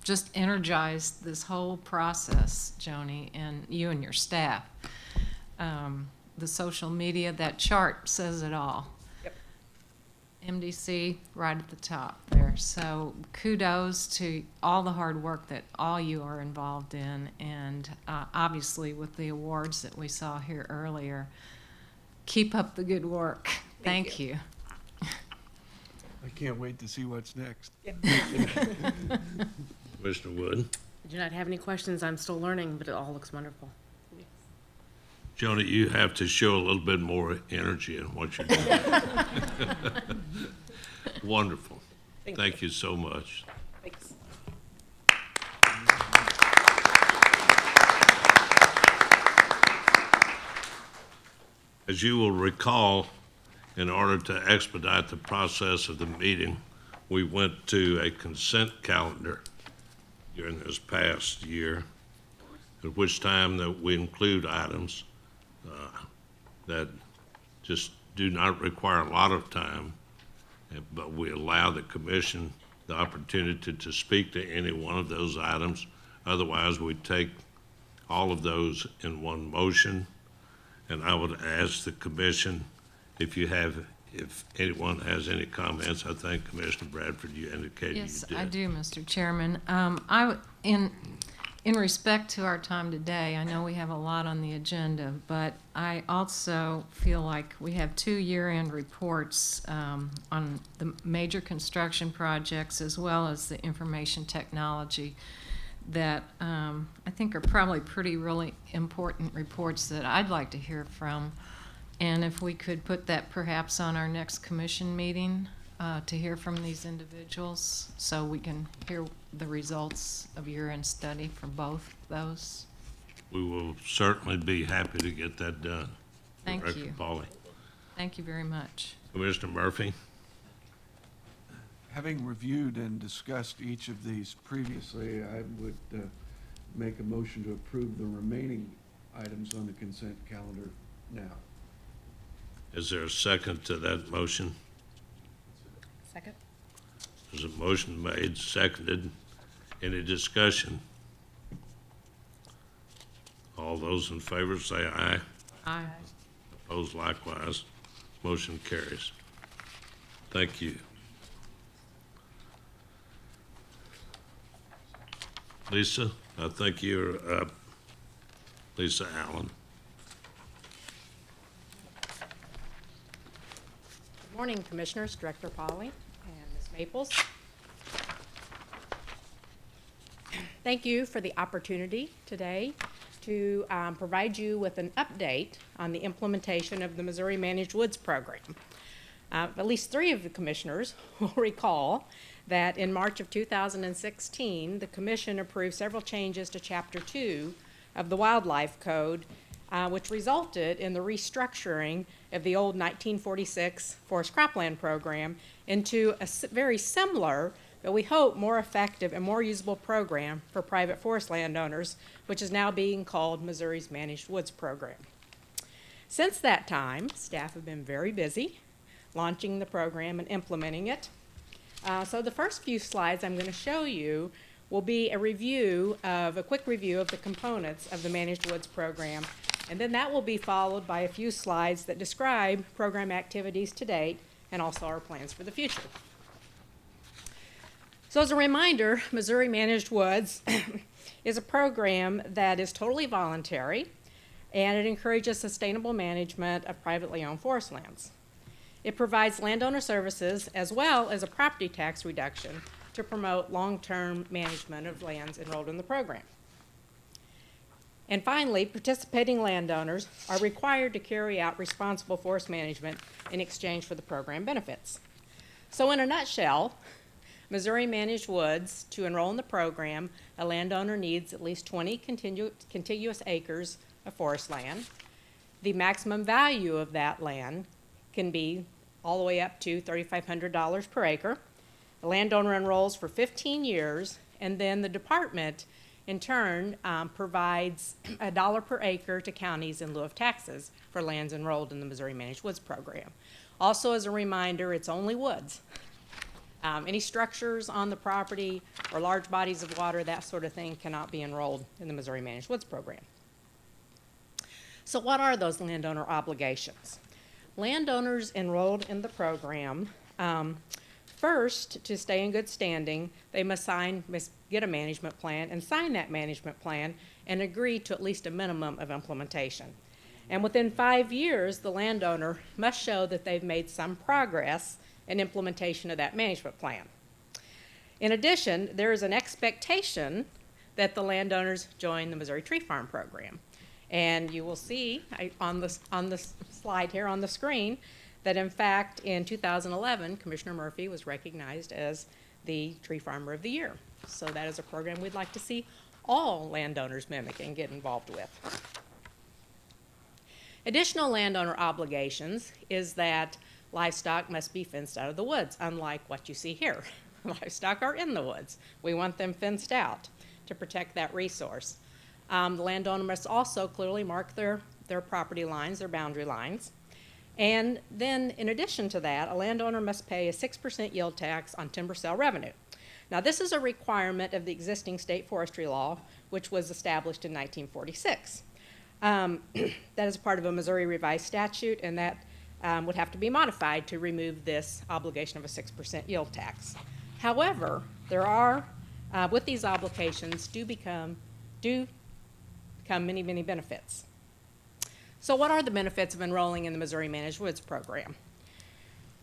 just energized this whole process, Joni, and you and your staff. The social media, that chart says it all. Yep. MDC right at the top there. So kudos to all the hard work that all you are involved in, and obviously with the awards that we saw here earlier. Keep up the good work. Thank you. I can't wait to see what's next. Commissioner Wood? I do not have any questions. I'm still learning, but it all looks wonderful. Joni, you have to show a little bit more energy in what you're doing. Wonderful. Thank you so much. Thanks. As you will recall, in order to expedite the process of the meeting, we went to a consent calendar during this past year, at which time that we include items that just do not require a lot of time, but we allow the commission the opportunity to speak to any one of those items. Otherwise, we take all of those in one motion. And I would ask the commission if anyone has any comments. I think Commissioner Bradford, you indicated you did. Yes, I do, Mr. Chairman. In respect to our time today, I know we have a lot on the agenda, but I also feel like we have 2 year-end reports on the major construction projects as well as the information technology that I think are probably really important reports that I'd like to hear from. And if we could put that perhaps on our next commission meeting, to hear from these individuals so we can hear the results of year-end study for both those? We will certainly be happy to get that done. Thank Director you. Pauley. Thank you very much. Commissioner Murphy? Having reviewed and discussed each of these previously, I would make a motion to approve the remaining items on the consent calendar now. Is there a second to that motion? Second? There's a motion made, seconded. Any discussion? All those in favor say aye. Aye. Opposed likewise. Motion carries. Thank you. Lisa, I think you're up. Lisa Allen. Good morning, Commissioners, Director Polly, and Ms. Maples. Thank you for the opportunity today to provide you with an update on the implementation of the Missouri Managed Woods Program. At least 3 of the commissioners will recall that in March of 2016, the Commission approved several changes to Chapter 2 of the Wildlife Code, which resulted in the restructuring of the old 1946 Forest Cropland Program into a very similar, but we hope more effective and more usable program for private forest landowners, which is now being called Missouri's Managed Woods Program. Since that time, staff have been very busy launching the program and implementing it. So the first few slides I'm going to show you will be a quick review of the components of the Managed Woods Program, and then that will be followed by a few slides that describe program activities to date and also our plans for the future. So as a reminder, Missouri Managed Woods is a program that is totally voluntary, and it encourages sustainable management of privately owned forest lands. It provides landowner services as well as a property tax reduction to promote long-term management of lands enrolled in the program. And finally, participating landowners are required to carry out responsible forest management in exchange for the program benefits. So in a nutshell, Missouri Managed Woods, to enroll in the program, a landowner needs at least 20 contiguous acres of forest land. The maximum value of that land can be all the way up to $3,500 per acre. The landowner enrolls for 15 years, and then the department, in turn, provides $1 per acre to counties in lieu of taxes for lands enrolled in the Missouri Managed Woods Program. Also, as a reminder, it's only woods. Any structures on the property or large bodies of water, that sort of thing, cannot be enrolled in the Missouri Managed Woods Program. So what are those landowner obligations? Landowners enrolled in the program, first, to stay in good standing, they must get a management plan and sign that management plan and agree to at least a minimum of implementation. And within 5 years, the landowner must show that they've made some progress in implementation of that management plan. In addition, there is an expectation that the landowners join the Missouri Tree Farm Program. And you will see on the slide here on the screen that in fact in 2011, Commissioner Murphy was recognized as the Tree Farmer of the Year. So that is a program we'd like to see all landowners mimic and get involved with. Additional landowner obligations is that livestock must be fenced out of the woods, unlike what you see here. Livestock are in the woods. We want them fenced out to protect that resource. The landowner must also clearly mark their property lines, their boundary lines. And then in addition to that, a landowner must pay a 6% yield tax on timber sale revenue. Now this is a requirement of the existing state forestry law, which was established in 1946. That is part of a Missouri revised statute, and that would have to be modified to remove this obligation of a 6% yield tax. However, there are, with these obligations, do become many, many benefits. So what are the benefits of enrolling in the Missouri Managed Woods Program?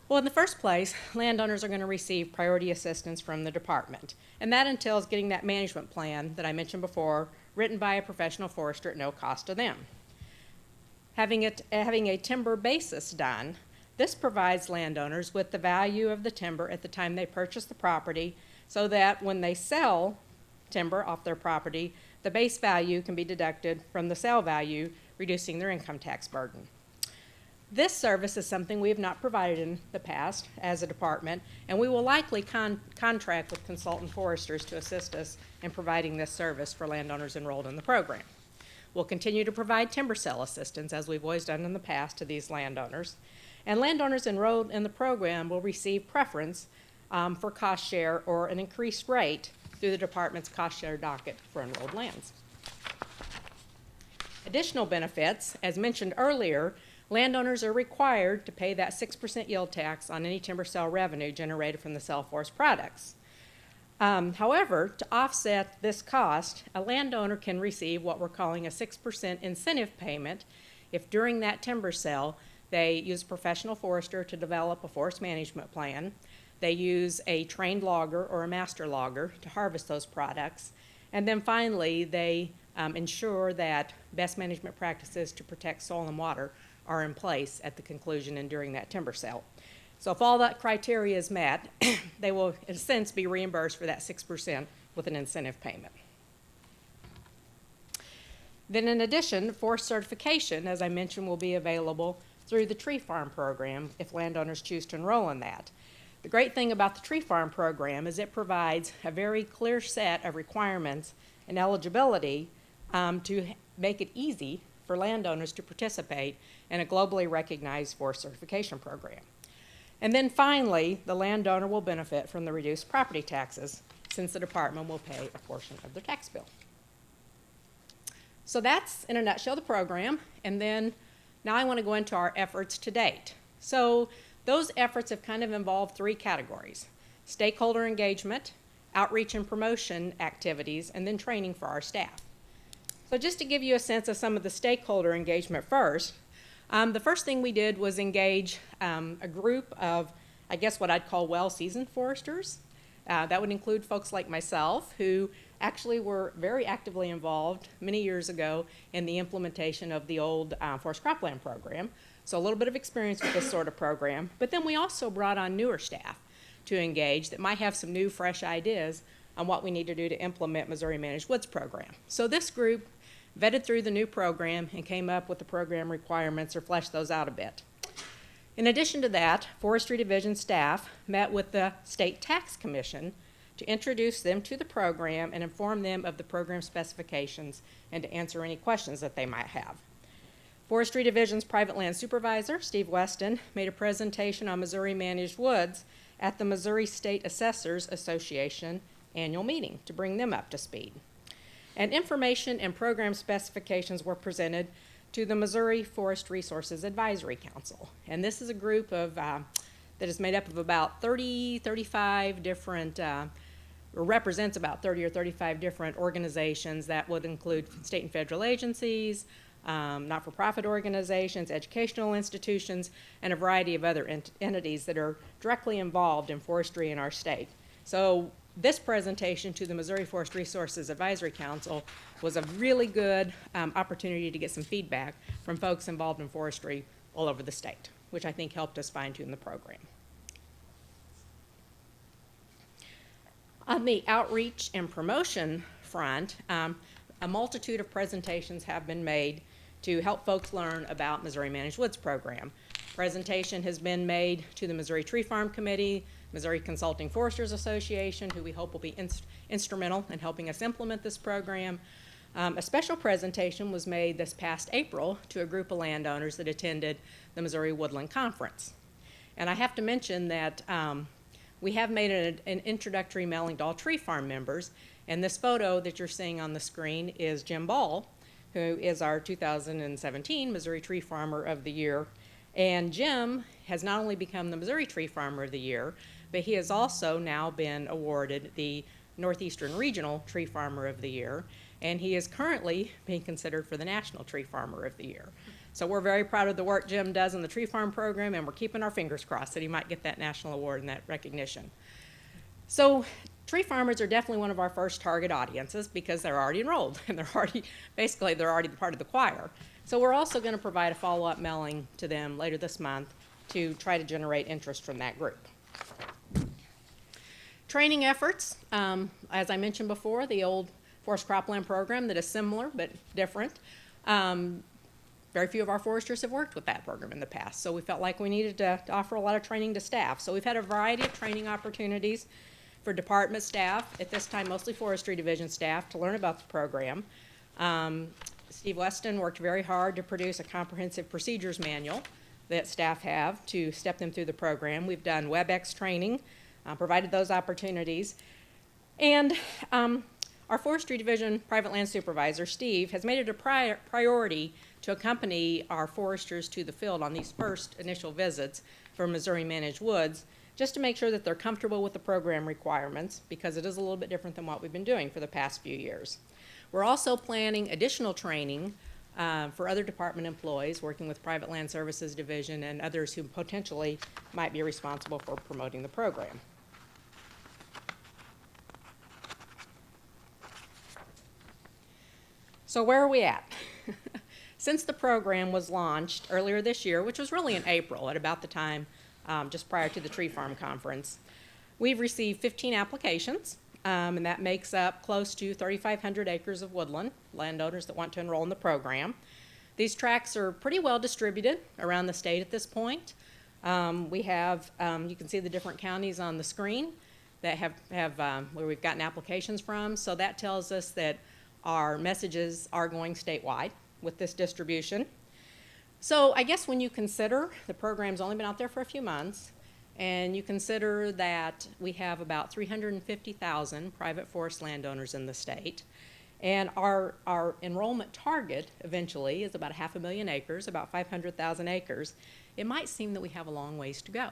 Well, in the first place, landowners are going to receive priority assistance from the department, and that entails getting that management plan that I mentioned before, written by a professional forester at no cost to them. Having a timber basis done This provides landowners with the value of the timber at the time they purchase the property, so that when they sell timber off their property, the base value can be deducted from the sale value, reducing their income tax burden. This service is something we have not provided in the past as a department, and we will likely contract with consultant foresters to assist us in providing this service for landowners enrolled in the program. We'll continue to provide timber sale assistance, as we've always done in the past, to these landowners. And landowners enrolled in the program will receive preference for cost share or an increased rate through the department's cost share docket for enrolled lands. Additional benefits, as mentioned earlier, landowners are required to pay that 6% yield tax on any timber sale revenue generated from the sale of forest products. However, to offset this cost, a landowner can receive what we're calling a 6% incentive payment if during that timber sale they use a professional forester to develop a forest management plan, they use a trained logger or a master logger to harvest those products, and then finally they ensure that best management practices to protect soil and water are in place at the conclusion and during that timber sale. So if all that criteria is met, they will in a sense be reimbursed for that 6% with an incentive payment. Then in addition, forest certification, as I mentioned, will be available through the Tree Farm program if landowners choose to enroll in that. The great thing about the Tree Farm program is it provides a very clear set of requirements and eligibility to make it easy for landowners to participate in a globally recognized forest certification program. And then finally, the landowner will benefit from the reduced property taxes since the department will pay a portion of their tax bill. So that's, in a nutshell, the program. And then now I want to go into our efforts to date. So those efforts have kind of involved three categories: stakeholder engagement, outreach and promotion activities, and then training for our staff. So just to give you a sense of some of the stakeholder engagement first, the first thing we did was engage a group of, I guess what I'd call well-seasoned foresters. That would include folks like myself who actually were very actively involved many years ago in the implementation of the old forest cropland program. So a little bit of experience with this sort of program. But then we also brought on newer staff to engage that might have some new, fresh ideas on what we need to do to implement Missouri Managed Woods program. So this group vetted through the new program and came up with the program requirements or fleshed those out a bit. In addition to that, Forestry Division staff met with the State Tax Commission to introduce them to the program and inform them of the program specifications and to answer any questions that they might have. Forestry Division's private land supervisor, Steve Weston, made a presentation on Missouri Managed Woods at the Missouri State Assessors Association annual meeting to bring them up to speed. And information and program specifications were presented to the Missouri Forest Resources Advisory Council. And this is a group of, that is made up of about 35 different, or represents about 30 or 35 different organizations that would include state and federal agencies, not-for-profit organizations, educational institutions, and a variety of other entities that are directly involved in forestry in our state. So this presentation to the Missouri Forest Resources Advisory Council was a really good opportunity to get some feedback from folks involved in forestry all over the state, which I think helped us fine-tune the program. On the outreach and promotion front, a multitude of presentations have been made to help folks learn about Missouri Managed Woods program. Presentation has been made to the Missouri Tree Farm Committee, Missouri Consulting Foresters Association, who we hope will be instrumental in helping us implement this program. A special presentation was made this past April to a group of landowners that attended the Missouri Woodland Conference. And I have to mention that we have made an introductory mailing to all Tree Farm members, and this photo that you're seeing on the screen is Jim Ball, who is our 2017 Missouri Tree Farmer of the Year. And Jim has not only become the Missouri Tree Farmer of the Year, but he has also now been awarded the Northeastern Regional Tree Farmer of the Year, and he is currently being considered for the National Tree Farmer of the Year. So we're very proud of the work Jim does in the Tree Farm program, and we're keeping our fingers crossed that he might get that national award and that recognition. So tree farmers are definitely one of our first target audiences because they're already enrolled and they're already part of the choir. So we're also going to provide a follow-up mailing to them later this month to try to generate interest from that group. Training efforts, as I mentioned before, the old forest cropland program that is similar but different. Very few of our foresters have worked with that program in the past, so we felt like we needed to offer a lot of training to staff. So we've had a variety of training opportunities for department staff, at this time mostly forestry division staff, to learn about the program. Steve Weston worked very hard to produce a comprehensive procedures manual that staff have to step them through the program. We've done WebEx training, provided those opportunities. And our forestry division private land supervisor, Steve, has made it a priority to accompany our foresters to the field on these first initial visits for Missouri Managed Woods, just to make sure that they're comfortable with the program requirements, because it is a little bit different than what we've been doing for the past few years. We're also planning additional training for other department employees working with Private Land Services Division and others who potentially might be responsible for promoting the program. So where are we at? Since the program was launched earlier this year, which was really in April, at about the time just prior to the Tree Farm Conference, we've received 15 applications, and that makes up close to 3,500 acres of woodland, landowners that want to enroll in the program. These tracts are pretty well distributed around the state at this point. We have, you can see the different counties on the screen that have where we've gotten applications from, so that tells us that our messages are going statewide with this distribution. So I guess when you consider the program's only been out there for a few months, and you consider that we have about 350,000 private forest landowners in the state, and our enrollment target eventually is about 500,000 acres, about 500,000 acres, it might seem that we have a long ways to go.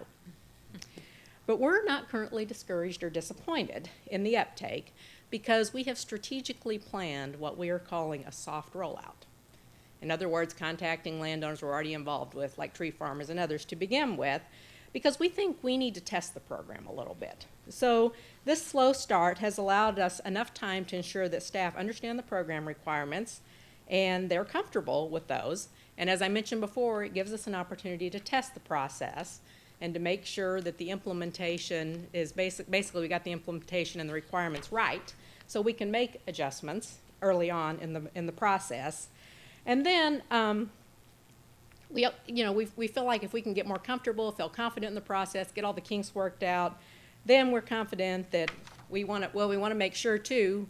But we're not currently discouraged or disappointed in the uptake, because we have strategically planned what we are calling a soft rollout. In other words, contacting landowners we're already involved with, like tree farmers and others, to begin with, because we think we need to test the program a little bit. So this slow start has allowed us enough time to ensure that staff understand the program requirements and they're comfortable with those. And as I mentioned before, it gives us an opportunity to test the process and to make sure that the implementation is basically we got the implementation and the requirements right, so we can make adjustments early on in the process. And then we feel like if we can get more comfortable, feel confident in the process, get all the kinks worked out, then we're confident that we want to make sure too,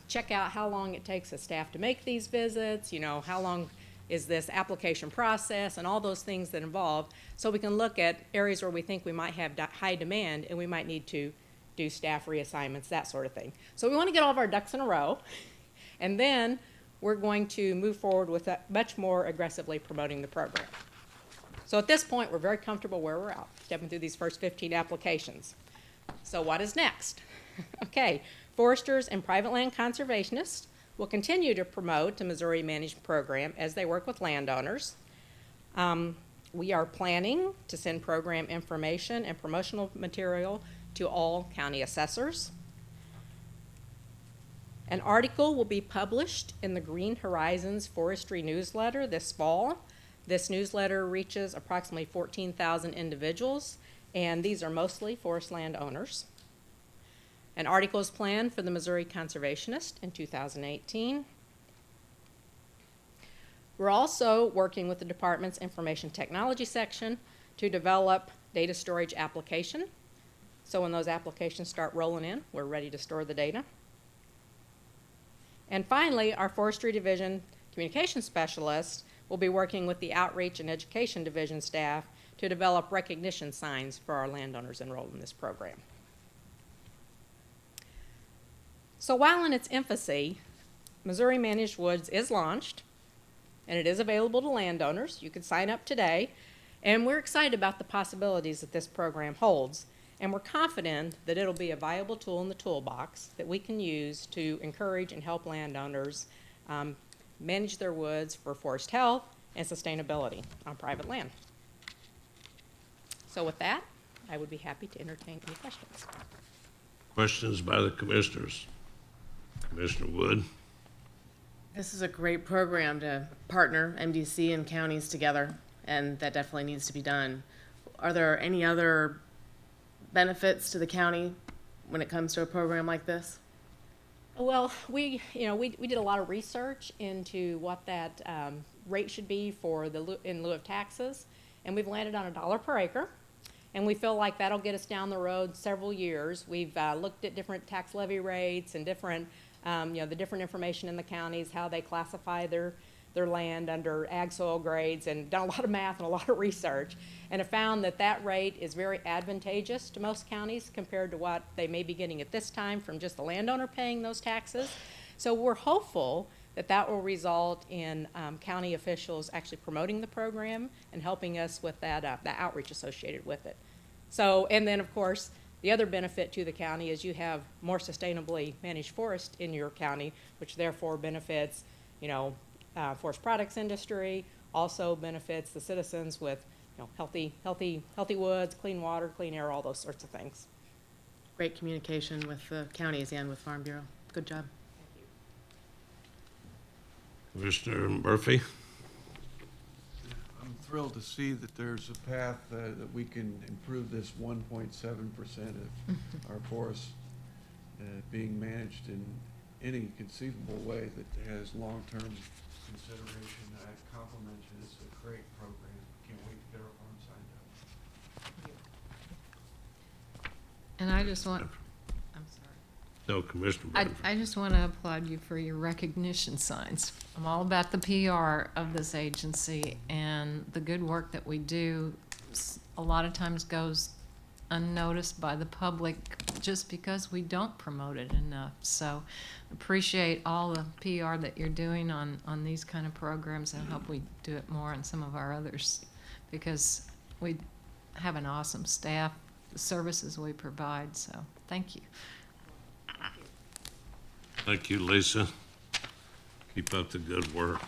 check out how long it takes a staff to make these visits, how long is this application process, and all those things that involve, so we can look at areas where we think we might have high demand and we might need to do staff reassignments, that sort of thing. So we want to get all of our ducks in a row, and then we're going to move forward with much more aggressively promoting the program. So at this point, we're very comfortable where we're at, stepping through these first 15 applications. So what is next? Okay, foresters and private land conservationists will continue to promote the Missouri Managed Program as they work with landowners. We are planning to send program information and promotional material to all county assessors. An article will be published in the Green Horizons Forestry newsletter this fall. This newsletter reaches approximately 14,000 individuals, and these are mostly forest land owners. An article is planned for the Missouri Conservationist in 2018. We're also working with the department's information technology section to develop data storage application. So when those applications start rolling in, we're ready to store the data. And finally, our forestry division communication specialist will be working with the outreach and education division staff to develop recognition signs for our landowners enrolled in this program. So while in its infancy, Missouri Managed Woods is launched, and it is available to landowners. You can sign up today, and we're excited about the possibilities that this program holds, and we're confident that it'll be a viable tool in the toolbox that we can use to encourage and help landowners manage their woods for forest health and sustainability on private land. So with that, I would be happy to entertain any questions. Questions by the commissioners? Commissioner Wood? This is a great program to partner MDC and counties together and that definitely needs to be done. Are there any other benefits to the county when it comes to a program like this? Well, we did a lot of research into what that rate should be for in lieu of taxes, and we've landed on $1 per acre, and we feel like that'll get us down the road several years. We've looked at different tax levy rates and different, the different information in the counties, how they classify their land under ag soil grades, and done a lot of math and a lot of research, and have found that that rate is very advantageous to most counties compared to what they may be getting at this time from just the landowner paying those taxes. So we're hopeful that that will result in county officials actually promoting the program and helping us with that the outreach associated with it. So, and then of course, the other benefit to the county is you have more sustainably managed forest in your county, which therefore benefits, forest products industry, also benefits the citizens with, healthy woods, clean water, clean air, all those sorts of things. Great communication with the counties and with Farm Bureau. Good job. Commissioner Murphy? I'm thrilled to see that there's a path that we can improve this 1.7% of our forests being managed in any conceivable way that has long-term consideration. I compliment you. It's a great program. Can't wait to get our farm signed up. And I just want, I'm sorry. No, Commissioner I, Murphy. I just want to applaud you for your recognition signs. I'm all about the PR of this agency, and the good work that we do a lot of times goes unnoticed by the public just because we don't promote it enough. So appreciate all the PR that you're doing on these kind of programs, and hope we do it more on some of our others, because we have an awesome staff, the services we provide, so thank you. Thank you, Lisa. Keep up the good work.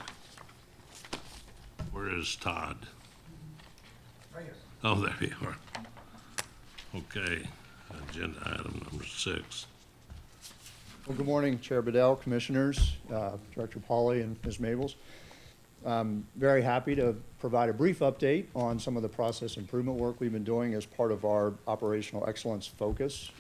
Where is Todd? Oh, there you are. Okay, agenda item number 6. Well, good morning, Chair Bedell, Commissioners, Director Pauly, and Ms. Mabels. I'm very happy to provide a brief update on some of the process improvement work we've been doing as part of our operational excellence focus.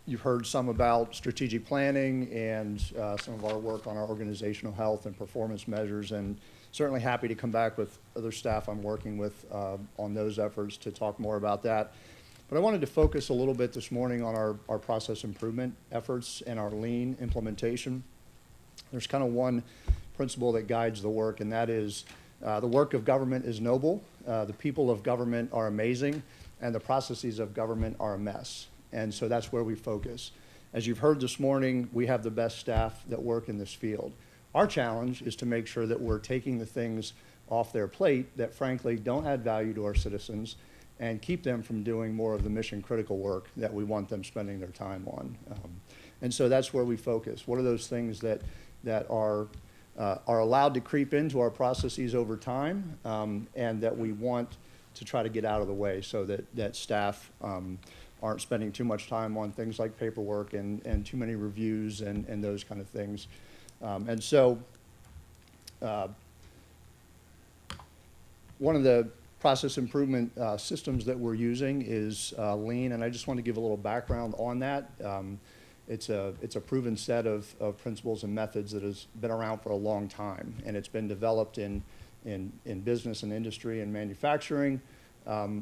You've heard some about strategic planning and some of our work on our organizational health and performance measures, and certainly happy to come back with other staff I'm working with on those efforts to talk more about that. But I wanted to focus a little bit this morning on our process improvement efforts and our lean implementation. There's kind of one principle that guides the work, and that is the work of government is noble, the people of government are amazing, and the processes of government are a mess. And so that's where we focus. As you've heard this morning, we have the best staff that work in this field. Our challenge is to make sure that we're taking the things off their plate that frankly don't add value to our citizens and keep them from doing more of the mission critical work that we want them spending their time on. And so that's where we focus. What are those things that are allowed to creep into our processes over time and that we want to try to get out of the way so that staff aren't spending too much time on things like paperwork and too many reviews and those kind of things. And so one of the process improvement systems that we're using is Lean, and I just want to give a little background on that. It's a proven set of principles and methods that has been around for a long time, and it's been developed in business and industry and manufacturing.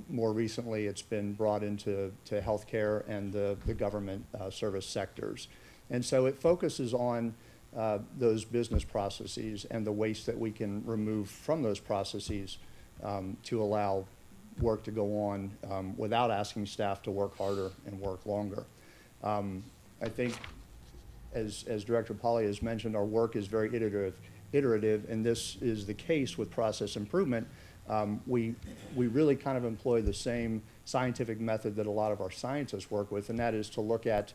More recently, it's been brought into healthcare and the government service sectors. And so it focuses on those business processes and the waste that we can remove from those processes to allow work to go on without asking staff to work harder and work longer. I think, as Director Pauly has mentioned, our work is very iterative, and this is the case with process improvement. We really kind of employ the same scientific method that a lot of our scientists work with, and that is to look at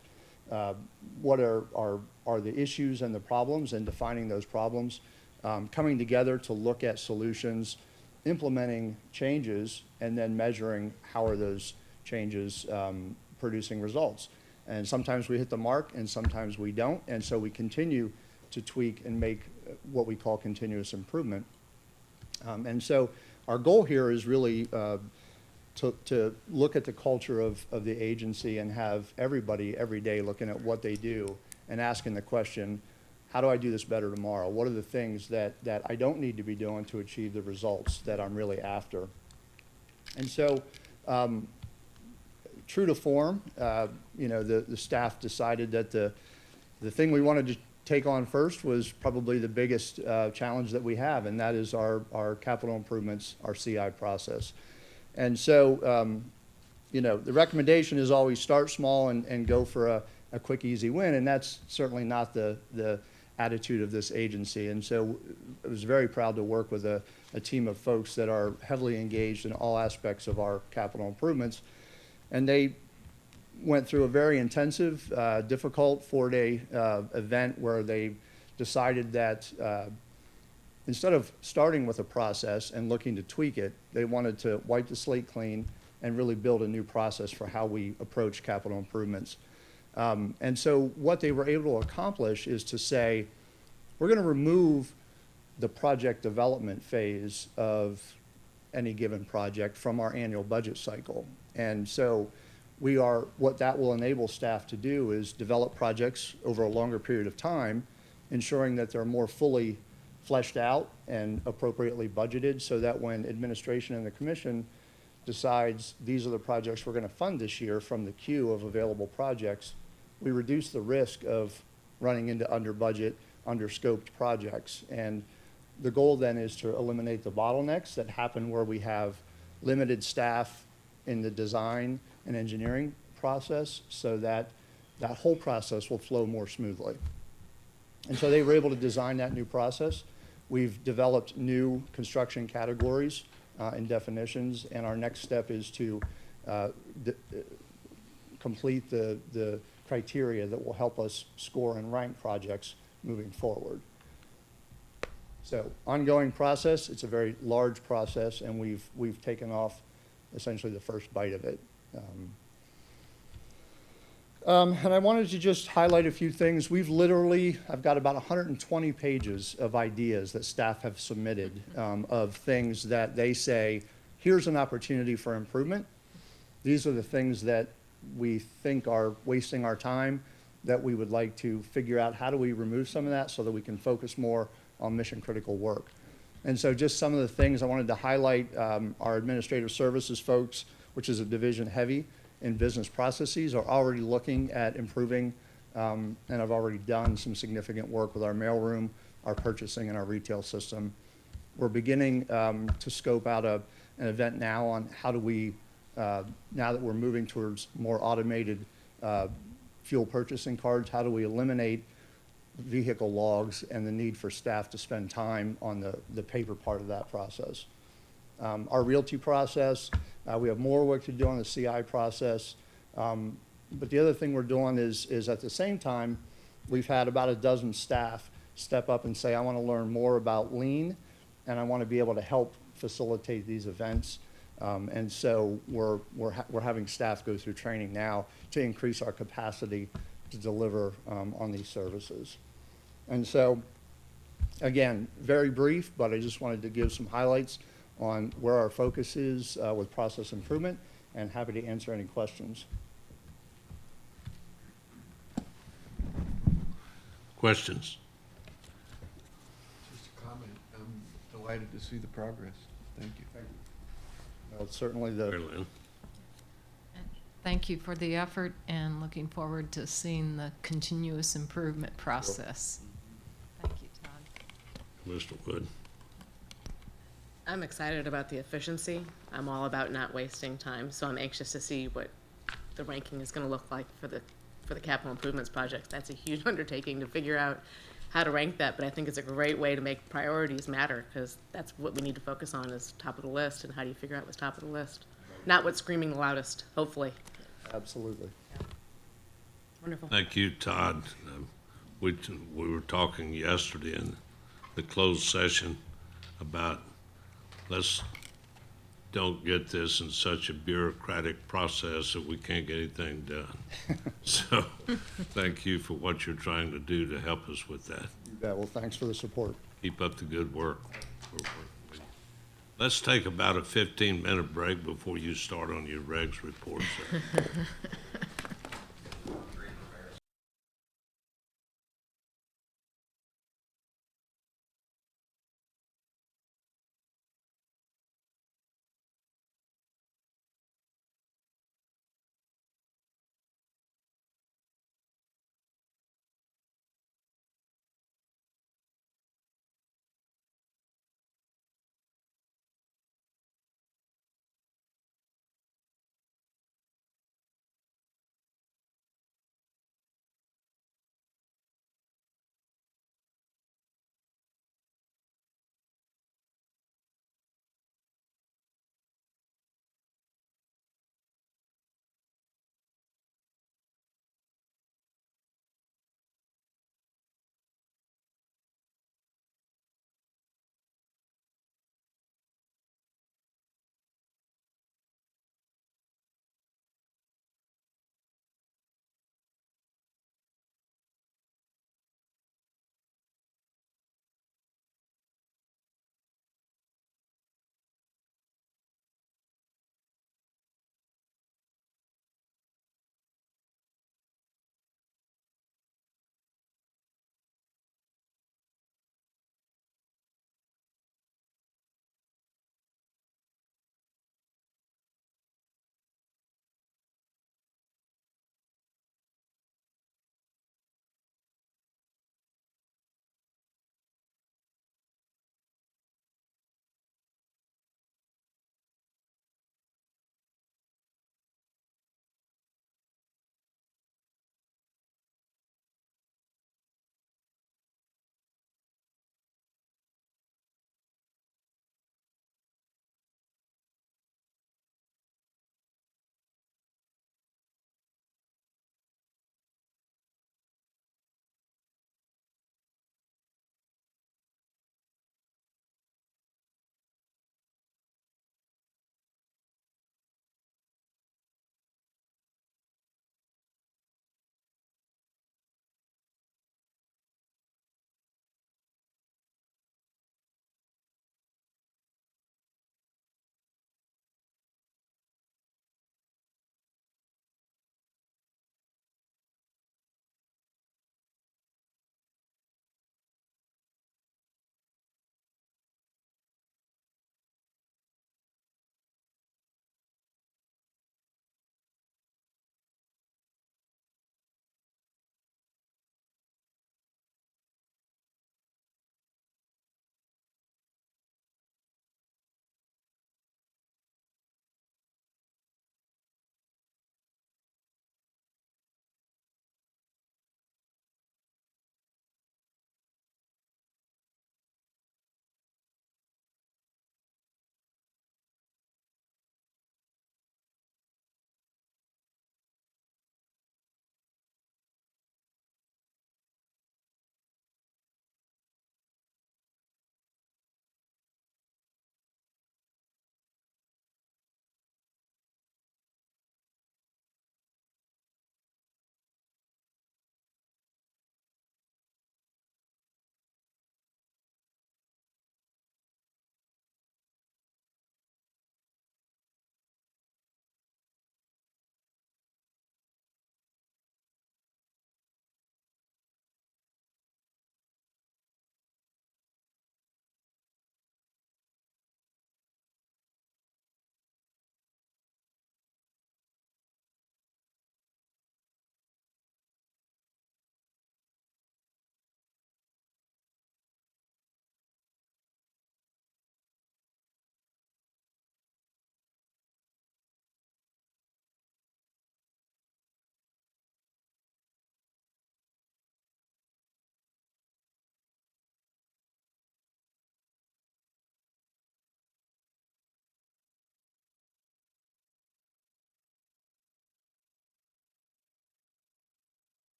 what are the issues and the problems, and defining those problems, coming together to look at solutions, implementing changes, and then measuring how are those changes producing results. And sometimes we hit the mark, and sometimes we don't, and so we continue to tweak and make what we call continuous improvement. And so our goal here is really to look at the culture of the agency and have everybody every day looking at what they do and asking the question, how do I do this better tomorrow? What are the things that I don't need to be doing to achieve the results that I'm really after? And so, true to form, the staff decided that the thing we wanted to take on first was probably the biggest challenge that we have, and that is our capital improvements, our CI process. And so, the recommendation is always start small and go for a quick, easy win, and that's certainly not the attitude of this agency. And so I was very proud to work with a team of folks that are heavily engaged in all aspects of our capital improvements. And they went through a very intensive, difficult 4-day event where they decided that instead of starting with a process and looking to tweak it, they wanted to wipe the slate clean and really build a new process for how we approach capital improvements. And so what they were able to accomplish is to say, we're going to remove the project development phase of any given project from our annual budget cycle. And so what that will enable staff to do is develop projects over a longer period of time, ensuring that they're more fully fleshed out and appropriately budgeted, so that when administration and the commission decides these are the projects we're going to fund this year from the queue of available projects, we reduce the risk of running into under budget, under scoped projects. And the goal then is to eliminate the bottlenecks that happen where we have limited staff in the design and engineering process, so that that whole process will flow more smoothly. And so they were able to design that new process. We've developed new construction categories and definitions, and our next step is to complete the criteria that will help us score and rank projects moving forward. So ongoing process, it's a very large process, and we've taken off essentially the first bite of it. And I wanted to just highlight a few things. I've got about 120 pages of ideas that staff have submitted of things that they say, here's an opportunity for improvement. These are the things that we think are wasting our time, that we would like to figure out how do we remove some of that so that we can focus more on mission critical work. And so just some of the things I wanted to highlight, our administrative services folks, which is a division heavy in business processes, are already looking at improving and have already done some significant work with our mailroom, our purchasing, and our retail system. We're beginning to scope out an event now on how do we, now that we're moving towards more automated fuel purchasing cards, how do we eliminate vehicle logs and the need for staff to spend time on the paper part of that process. Our realty process, we have more work to do on the CI process. But the other thing we're doing is at the same time, we've had about a dozen staff step up and say, I want to learn more about lean, and I want to be able to help facilitate these events. And so we're having staff go through training now to increase our capacity to deliver on these services. And so, again, very brief, but I just wanted to give some highlights on where our focus is with process improvement, and happy to answer any questions. Questions? Just a comment. I'm delighted to see the progress. Thank you. Certainly Marilyn? Thank you for the effort, and looking forward to seeing the continuous improvement process. Thank you, Todd. Mr. Wood? I'm excited about the efficiency. I'm all about not wasting time, so I'm anxious to see what the ranking is going to look like for the capital improvements project. That's a huge undertaking to figure out how to rank that, but I think it's a great way to make priorities matter, because that's what we need to focus on, is top of the list, and how do you figure out what's top of the list? Not what's screaming the loudest, hopefully. Absolutely. Wonderful. Thank you, Todd. We were talking yesterday in the closed session about let's don't get this in such a bureaucratic process that we can't get anything done. So thank you for what you're trying to do to help us with that. You bet. Well, thanks for the support. Keep up the good work. Let's take about a 15-minute break before you start on your regs report, sir.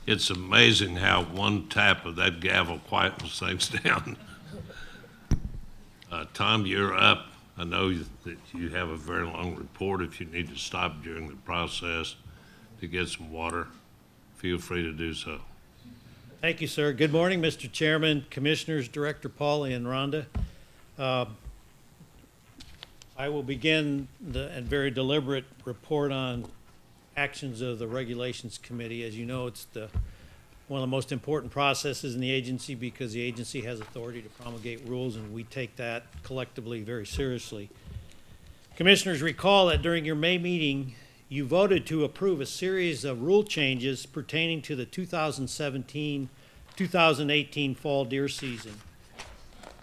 It's amazing how one tap of that gavel quietens things down. Tom, you're up. I know that you have a very long report. If you need to stop during the process to get some water, feel free to do so. Thank you, sir. Good morning, Mr. Chairman, Commissioners, Director Pauly, and Rhonda. I will begin a very deliberate report on actions of the Regulations Committee. As you know, it's one of the most important processes in the agency because the agency has authority to promulgate rules, and we take that collectively very seriously. Commissioners, recall that during your May meeting, you voted to approve a series of rule changes pertaining to the 2017-2018 fall deer season.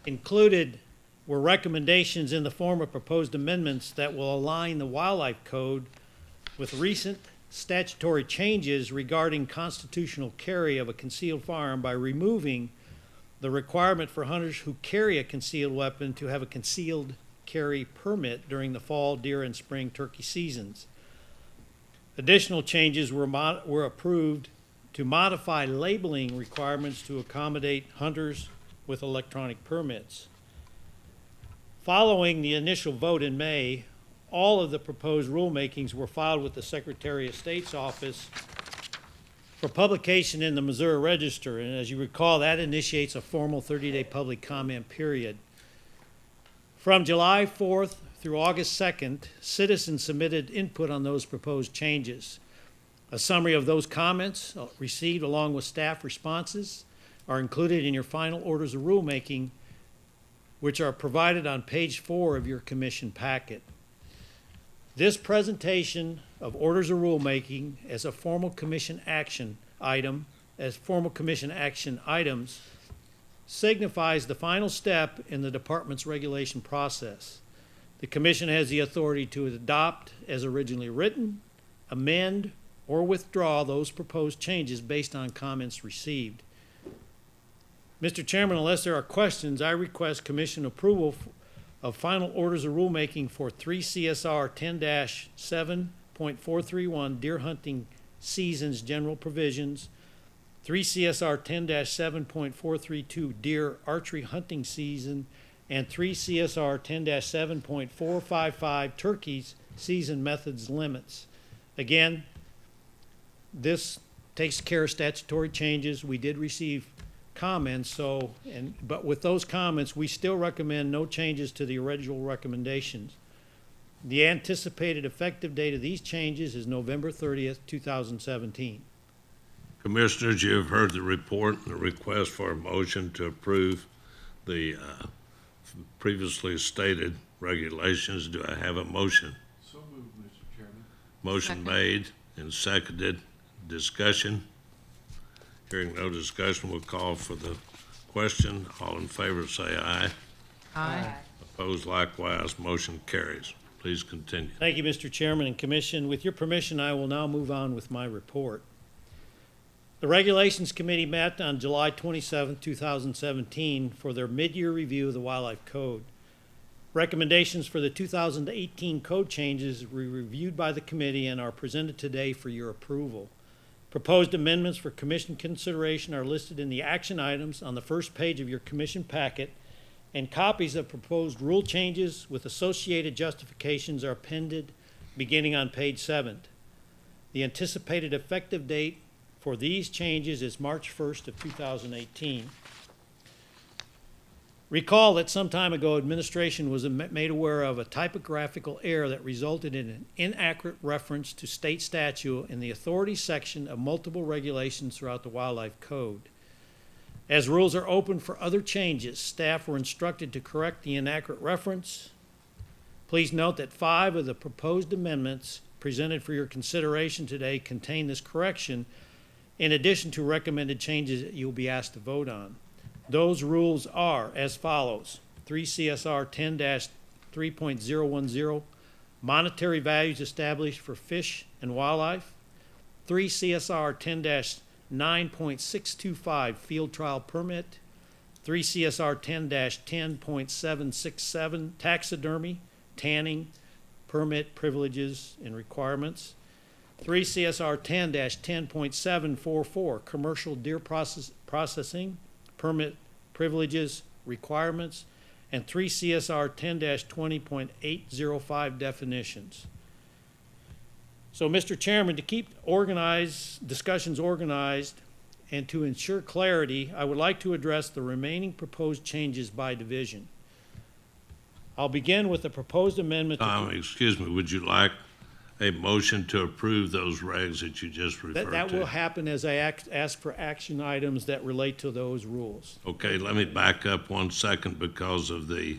Included were recommendations in the form of proposed amendments that will align the wildlife code with recent statutory changes regarding constitutional carry of a concealed firearm by removing the requirement for hunters who carry a concealed weapon to have a concealed carry permit during the fall deer and spring turkey seasons. Additional changes were approved to modify labeling requirements to accommodate hunters with electronic permits. Following the initial vote in May, all of the proposed rulemakings were filed with the Secretary of State's office for publication in the Missouri Register, and as you recall, that initiates a formal 30-day public comment period. From July 4th through August 2nd, citizens submitted input on those proposed changes. A summary of those comments received along with staff responses are included in your final orders of rulemaking, which are provided on page 4 of your commission packet. This presentation of orders of rulemaking as a formal commission action item, signifies the final step in the department's regulation process. The commission has the authority to adopt as originally written, amend, or withdraw those proposed changes based on comments received. Mr. Chairman, unless there are questions, I request commission approval of final orders of rulemaking for 3 CSR 10-7.431 deer hunting seasons general provisions, 3 CSR 10-7.432 deer archery hunting season, and 3 CSR 10-7.455 turkeys season methods limits. Again, this takes care of statutory changes. We did receive comments, but with those comments, we still recommend no changes to the original recommendations. The anticipated effective date of these changes is November 30th, 2017. Commissioners, you have heard the report and the request for a motion to approve the previously stated regulations. Do I have a motion? So moved, Mr. Chairman. Motion made and seconded. Discussion. Hearing no discussion, we'll call for the question. All in favor say aye. Aye. Opposed likewise. Motion carries. Please continue. Thank you, Mr. Chairman and Commission. With your permission, I will now move on with my report. The Regulations Committee met on July 27, 2017 for their mid-year review of the Wildlife Code. Recommendations for the 2018 code changes were reviewed by the committee and are presented today for your approval. Proposed amendments for commission consideration are listed in the action items on the first page of your commission packet, and copies of proposed rule changes with associated justifications are appended beginning on page 7. The anticipated effective date for these changes is March 1st of 2018. Recall that some time ago, administration was made aware of a typographical error that resulted in an inaccurate reference to state statute in the authority section of multiple regulations throughout the Wildlife Code. As rules are open for other changes, staff were instructed to correct the inaccurate reference. Please note that 5 of the proposed amendments presented for your consideration today contain this correction, in addition to recommended changes that you'll be asked to vote on. Those rules are as follows: 3 CSR 10-3.010, monetary values established for fish and wildlife; 3 CSR 10-9.625, field trial permit; 3 CSR 10-10.767, taxidermy, tanning, permit privileges and requirements; 3 CSR 10-10.744, commercial deer processing, permit privileges, requirements, and 3 CSR 10-20.805, definitions. So, Mr. Chairman, to keep discussions organized, and to ensure clarity, I would like to address the remaining proposed changes by division. I'll begin with the proposed amendment. Tom, excuse me, would you like a motion to approve those regs that you just referred to? That will happen as I ask for action items that relate to those rules. Okay, let me back up 1 second because of the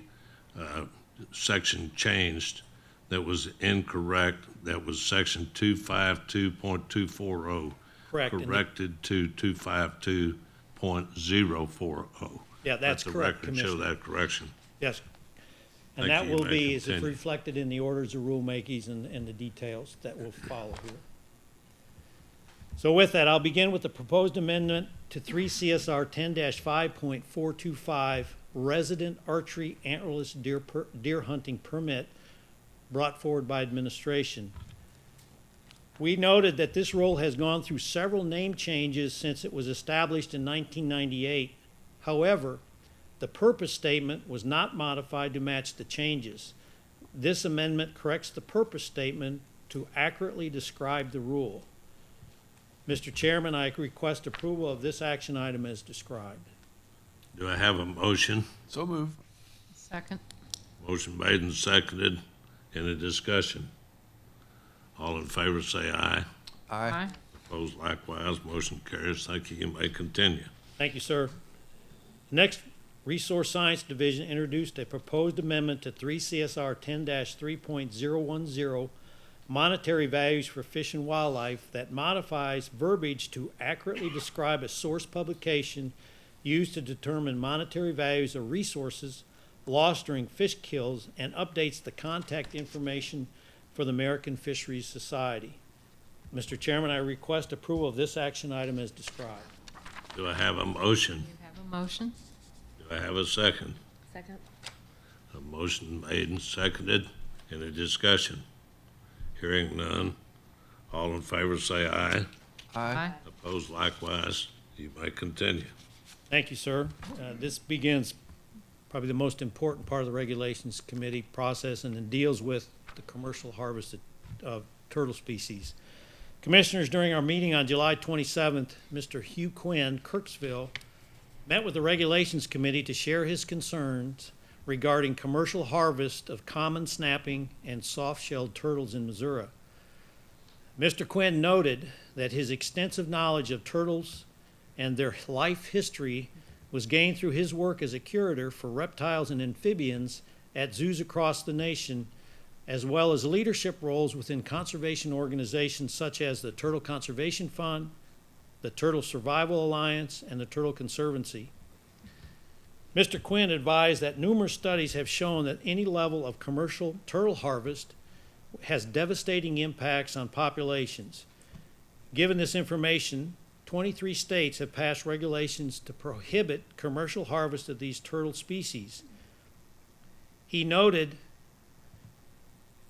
section changed that was incorrect. That was section 252.240. Correct. Corrected to 252.040. Yeah, that's correct, Let the record show Commissioner. that correction. Yes. And Thank that you. will You may be, as it's continue. reflected in the orders of rulemakings and the details that will follow here. So with that, I'll begin with the proposed amendment to 3 CSR 10-5.425, resident archery antlerless deer hunting permit brought forward by administration. We noted that this rule has gone through several name changes since it was established in 1998. However, the purpose statement was not modified to match the changes. This amendment corrects the purpose statement to accurately describe the rule. Mr. Chairman, I request approval of this action item as described. Do I have a motion? So move. Second. Motion made and seconded. Any discussion? All in favor say aye. Aye. Opposed likewise. Motion carries. Thank you. You may continue. Thank you, sir. Next, Resource Science Division introduced a proposed amendment to 3 CSR 10-3.010, monetary values for fish and wildlife, that modifies verbiage to accurately describe a source publication used to determine monetary values of resources lost during fish kills, and updates the contact information for the American Fisheries Society. Mr. Chairman, I request approval of this action item as described. Do I have a motion? You have a motion? Do I have a second? Second. A motion made and seconded. Any discussion? Hearing none. All in favor say aye. Aye. Opposed likewise. You may continue. Thank you, sir. This begins probably the most important part of the Regulations Committee process, and it deals with the commercial harvest of turtle species. Commissioners, during our meeting on July 27th, Mr. Hugh Quinn, Kirksville, met with the Regulations Committee to share his concerns regarding commercial harvest of common snapping and soft-shelled turtles in Missouri. Mr. Quinn noted that his extensive knowledge of turtles and their life history was gained through his work as a curator for reptiles and amphibians at zoos across the nation, as well as leadership roles within conservation organizations such as the Turtle Conservation Fund, the Turtle Survival Alliance, and the Turtle Conservancy. Mr. Quinn advised that numerous studies have shown that any level of commercial turtle harvest has devastating impacts on populations. Given this information, 23 states have passed regulations to prohibit commercial harvest of these turtle species. He noted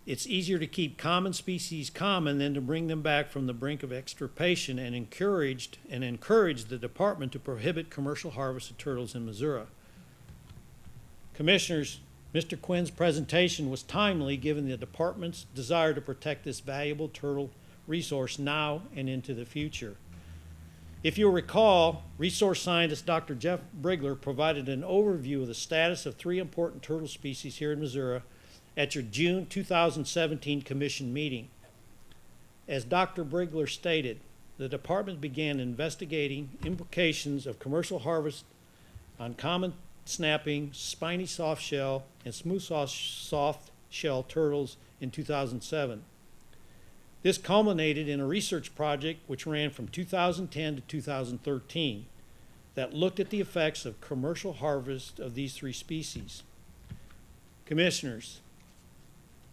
it's easier to keep common species common than to bring them back from the brink of extirpation, and encouraged the department to prohibit commercial harvest of turtles in Missouri. Commissioners, Mr. Quinn's presentation was timely given the department's desire to protect this valuable turtle resource now and into the future. If you'll recall, resource scientist Dr. Jeff Brigler provided an overview of the status of 3 important turtle species here in Missouri at your June 2017 commission meeting. As Dr. Brigler stated, the department began investigating implications of commercial harvest on common snapping, spiny softshell, and smooth softshell turtles in 2007. This culminated in a research project which ran from 2010 to 2013 that looked at the effects of commercial harvest of these 3 species. Commissioners,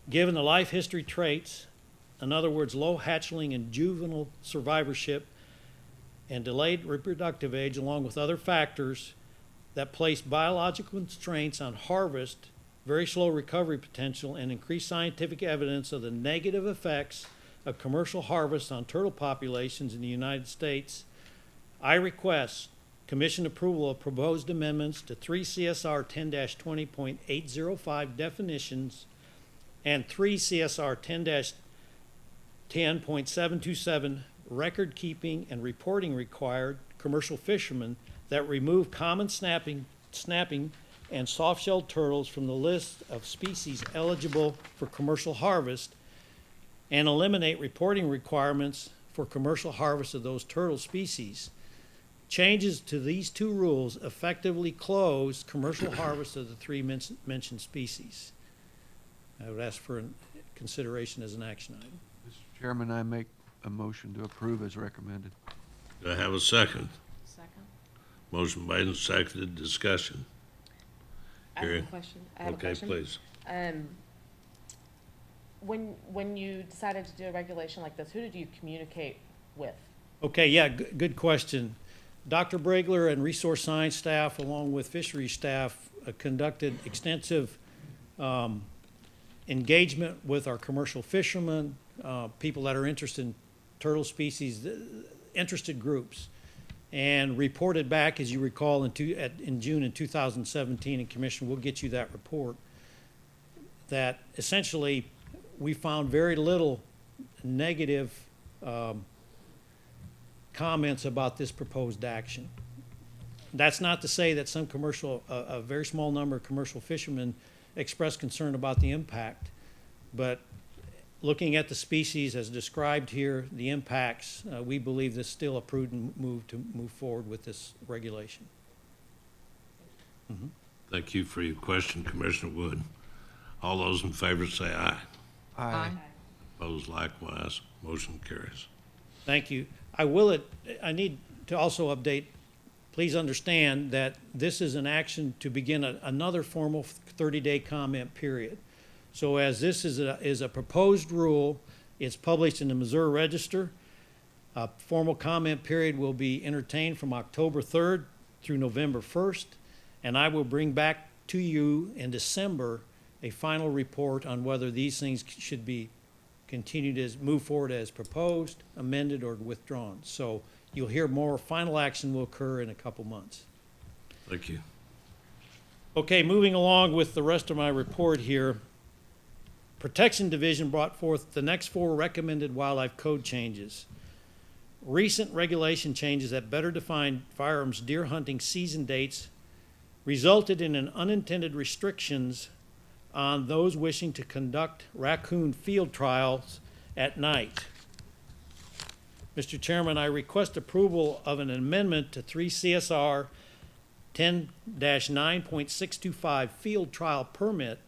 given the life history traits, in other words, low hatchling and juvenile survivorship and delayed reproductive age, along with other factors that place biological constraints on harvest, very slow recovery potential, and increased scientific evidence of the negative effects of commercial harvest on turtle populations in the United States, I request Commission approval of proposed amendments to 3 CSR 10-20.805 definitions and 3 CSR 10-10.727 record keeping and reporting required commercial fishermen that remove common snapping and soft-shelled turtles from the list of species eligible for commercial harvest and eliminate reporting requirements for commercial harvest of those turtle species. Changes to these two rules effectively close commercial harvest of the three mentioned species. I would ask for consideration as an action item. Mr. Chairman, I make a motion to approve as recommended. Do I have a second? Second. Motion made and seconded, discussion. I have a Hearing. question. Okay, please. When you decided to do a regulation like this, who did you communicate with? Okay, yeah, good question. Dr. Bragler and resource science staff, along with fisheries staff, conducted extensive engagement with our commercial fishermen, people that are interested in turtle species, interested groups, and reported back, as you recall, in June in 2017, and Commissioner, we'll get you that report, that essentially we found very little negative comments about this proposed action. That's not to say that some commercial, a very small number of commercial fishermen expressed concern about the impact, but looking at the species as described here, the impacts, we believe this is still a prudent move to move forward with this regulation. Thank you for your question, Commissioner Wood. All those in favor say aye. Aye. Opposed likewise, motion carries. Thank you. I need to also update, please understand that this is an action to begin another formal 30-day comment period. So as this is a proposed rule, it's published in the Missouri Register. A formal comment period will be entertained from October 3rd through November 1st, and I will bring back to you in December a final report on whether these things should be continued as move forward as proposed, amended, or withdrawn. So you'll hear more. Final action will occur in a couple months. Thank you. Okay, moving along with the rest of my report here. Protection Division brought forth the next 4 recommended wildlife code changes. Recent regulation changes that better define firearms deer hunting season dates resulted in an unintended restrictions on those wishing to conduct raccoon field trials at night. Mr. Chairman, I request approval of an amendment to 3 CSR 10-9.625 field trial permit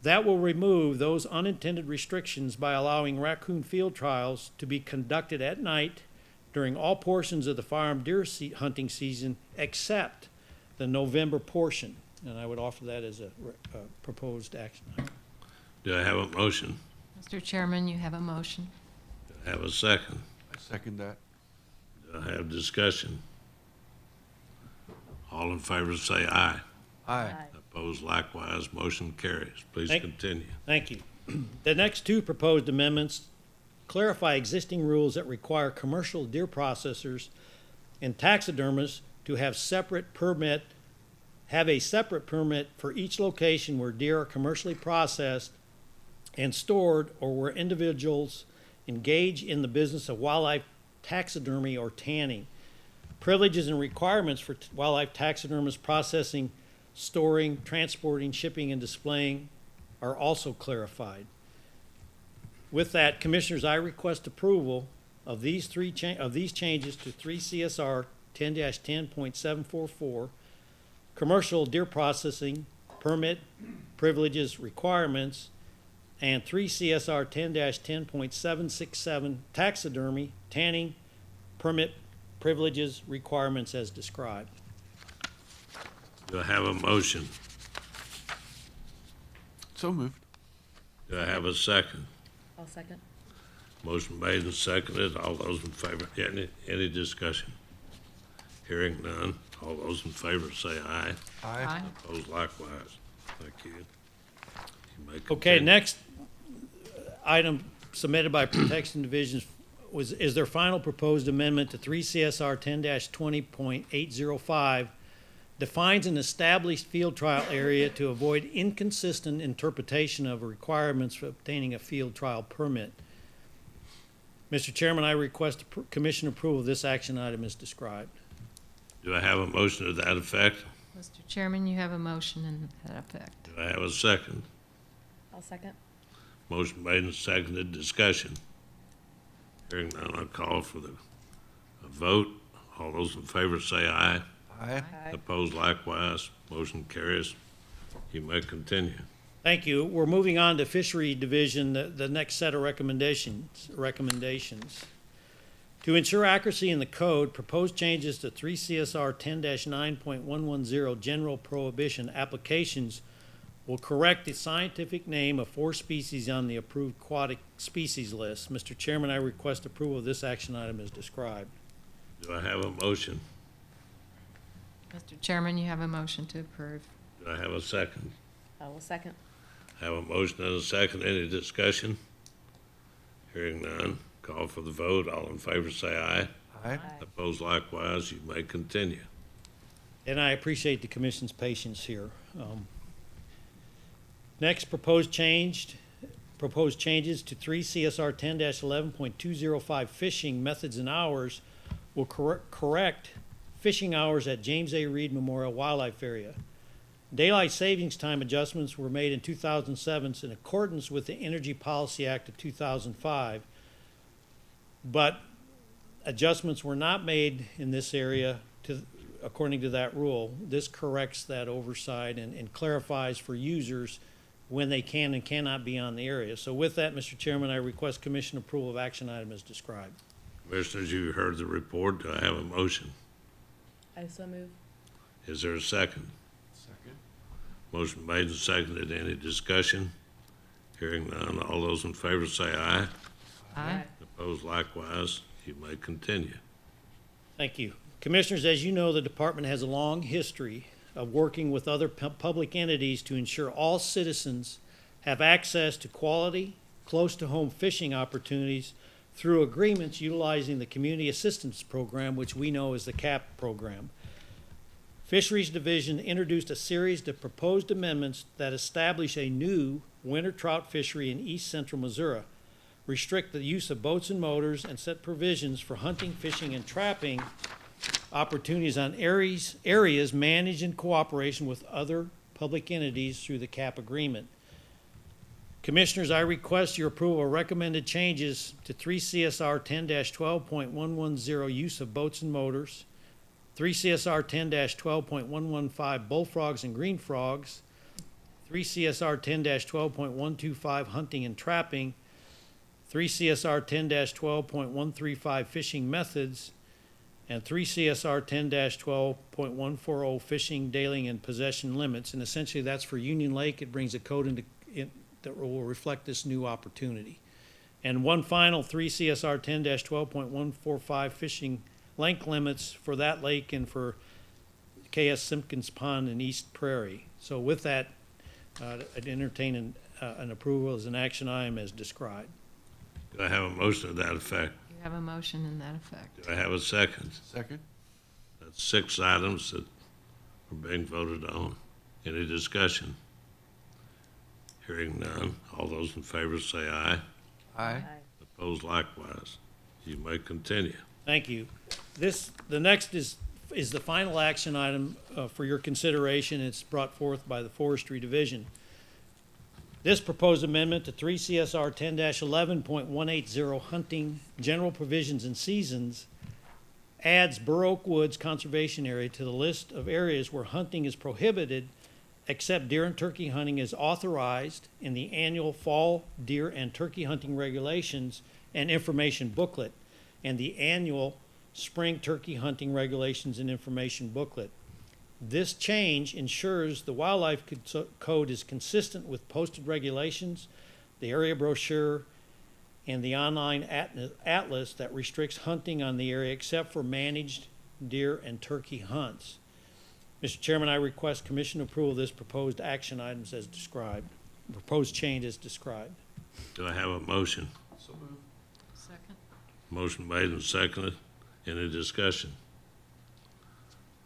that will remove those unintended restrictions by allowing raccoon field trials to be conducted at night during all portions of the firearm deer hunting season except the November portion. And I would offer that as a proposed action item. Do I have a motion? Mr. Chairman, you have a motion. Do I have a second? I second that. Do I have discussion? All in favor say aye. Aye. Opposed likewise, motion carries. Please continue. Thank you. The next 2 proposed amendments clarify existing rules that require commercial deer processors and taxidermists to have a separate permit for each location where deer are commercially processed and stored, or where individuals engage in the business of wildlife taxidermy or tanning. Privileges and requirements for wildlife taxidermists processing, storing, transporting, shipping, and displaying are also clarified. With that, Commissioners, I request approval of these changes to 3 CSR 10-10.744, commercial deer processing, permit, privileges, requirements, and 3 CSR 10-10.767, taxidermy, tanning, permit, privileges, requirements as described. Do I have a motion? So moved. Do I have a second? I'll second. Motion made and seconded. All those in favor, any discussion? Hearing none. All those in favor say aye. Aye. Opposed likewise. Thank you. You may Okay, continue. next item submitted by Protection Divisions is their final proposed amendment to 3 CSR 10-20.805, defines an established field trial area to avoid inconsistent interpretation of requirements for obtaining a field trial permit. Mr. Chairman, I request commission approval of this action item as described. Do I have a motion to that effect? Mr. Chairman, you have a motion in that effect. Do I have a second? I'll second. Motion made and seconded, discussion. Hearing none, I'll call for a vote. All those in favor say aye. Aye. Opposed likewise, motion carries. You may continue. Thank you. We're moving on to Fishery Division, the next set of recommendations. To ensure accuracy in the code, proposed changes to 3 CSR 10-9.110 general prohibition applications will correct the scientific name of 4 species on the approved aquatic species list. Mr. Chairman, I request approval of this action item as described. Do I have a motion? Mr. Chairman, you have a motion to approve. Do I have a second? I will second. Have a motion and a second. Any discussion? Hearing none, call for the vote. All in favor say aye. Aye. Opposed likewise, you may continue. And I appreciate the commission's patience here. Next, proposed changes to 3 CSR 10-11.205 fishing methods and hours will correct fishing hours at James A. Reed Memorial Wildlife Area. Daylight savings time adjustments were made in 2007 in accordance with the Energy Policy Act of 2005, but adjustments were not made in this area according to that rule. This corrects that oversight and clarifies for users when they can and cannot be on the area. So with that, Mr. Chairman, I request commission approval of action item as described. Commissioners, you heard the report. Do I have a motion? I so move. Is there a second? Second. Motion made and seconded. Any discussion? Hearing none, all those in favor say aye. Aye. Opposed likewise, you may continue. Thank you. Commissioners, as you know, the department has a long history of working with other public entities to ensure all citizens have access to quality, close-to-home fishing opportunities through agreements utilizing the Community Assistance Program, which we know as the CAP program. Fisheries Division introduced a series of proposed amendments that establish a new winter trout fishery in east central Missouri, restrict the use of boats and motors, and set provisions for hunting, fishing, and trapping opportunities on areas managed in cooperation with other public entities through the CAP agreement. Commissioners, I request your approval of recommended changes to 3 CSR 10-12.110 use of boats and motors, 3 CSR 10-12.115 bullfrogs and green frogs, 3 CSR 10-12.125 hunting and trapping, 3 CSR 10-12.135 fishing methods, and 3 CSR 10-12.140 fishing, dailying, and possession limits. And essentially that's for Union Lake. It brings a code that will reflect this new opportunity. And one final 3 CSR 10-12.145 fishing length limits for that lake and for KS Simpkins Pond and East Prairie. So with that, I'd entertain an approval as an action item as described. Do I have a motion to that effect? You have a motion in that effect. Do I have a second? Second. That's 6 items that are being voted on. Any discussion? Hearing none, all those in favor say aye. Aye. Opposed likewise. You may continue. Thank you. The next is the final action item for your consideration. It's brought forth by the Forestry Division. This proposed amendment to 3 CSR 10-11.180 hunting general provisions and seasons adds Burr Oak Woods Conservation Area to the list of areas where hunting is prohibited except deer and turkey hunting is authorized in the annual fall deer and turkey hunting regulations and information booklet and the annual spring turkey hunting regulations and information booklet. This change ensures the wildlife code is consistent with posted regulations, the area brochure, and the online atlas that restricts hunting on the area except for managed deer and turkey hunts. Mr. Chairman, I request commission approval of this proposed action items as described, proposed change as described. Do I have a motion? So Motion made and seconded. Any discussion?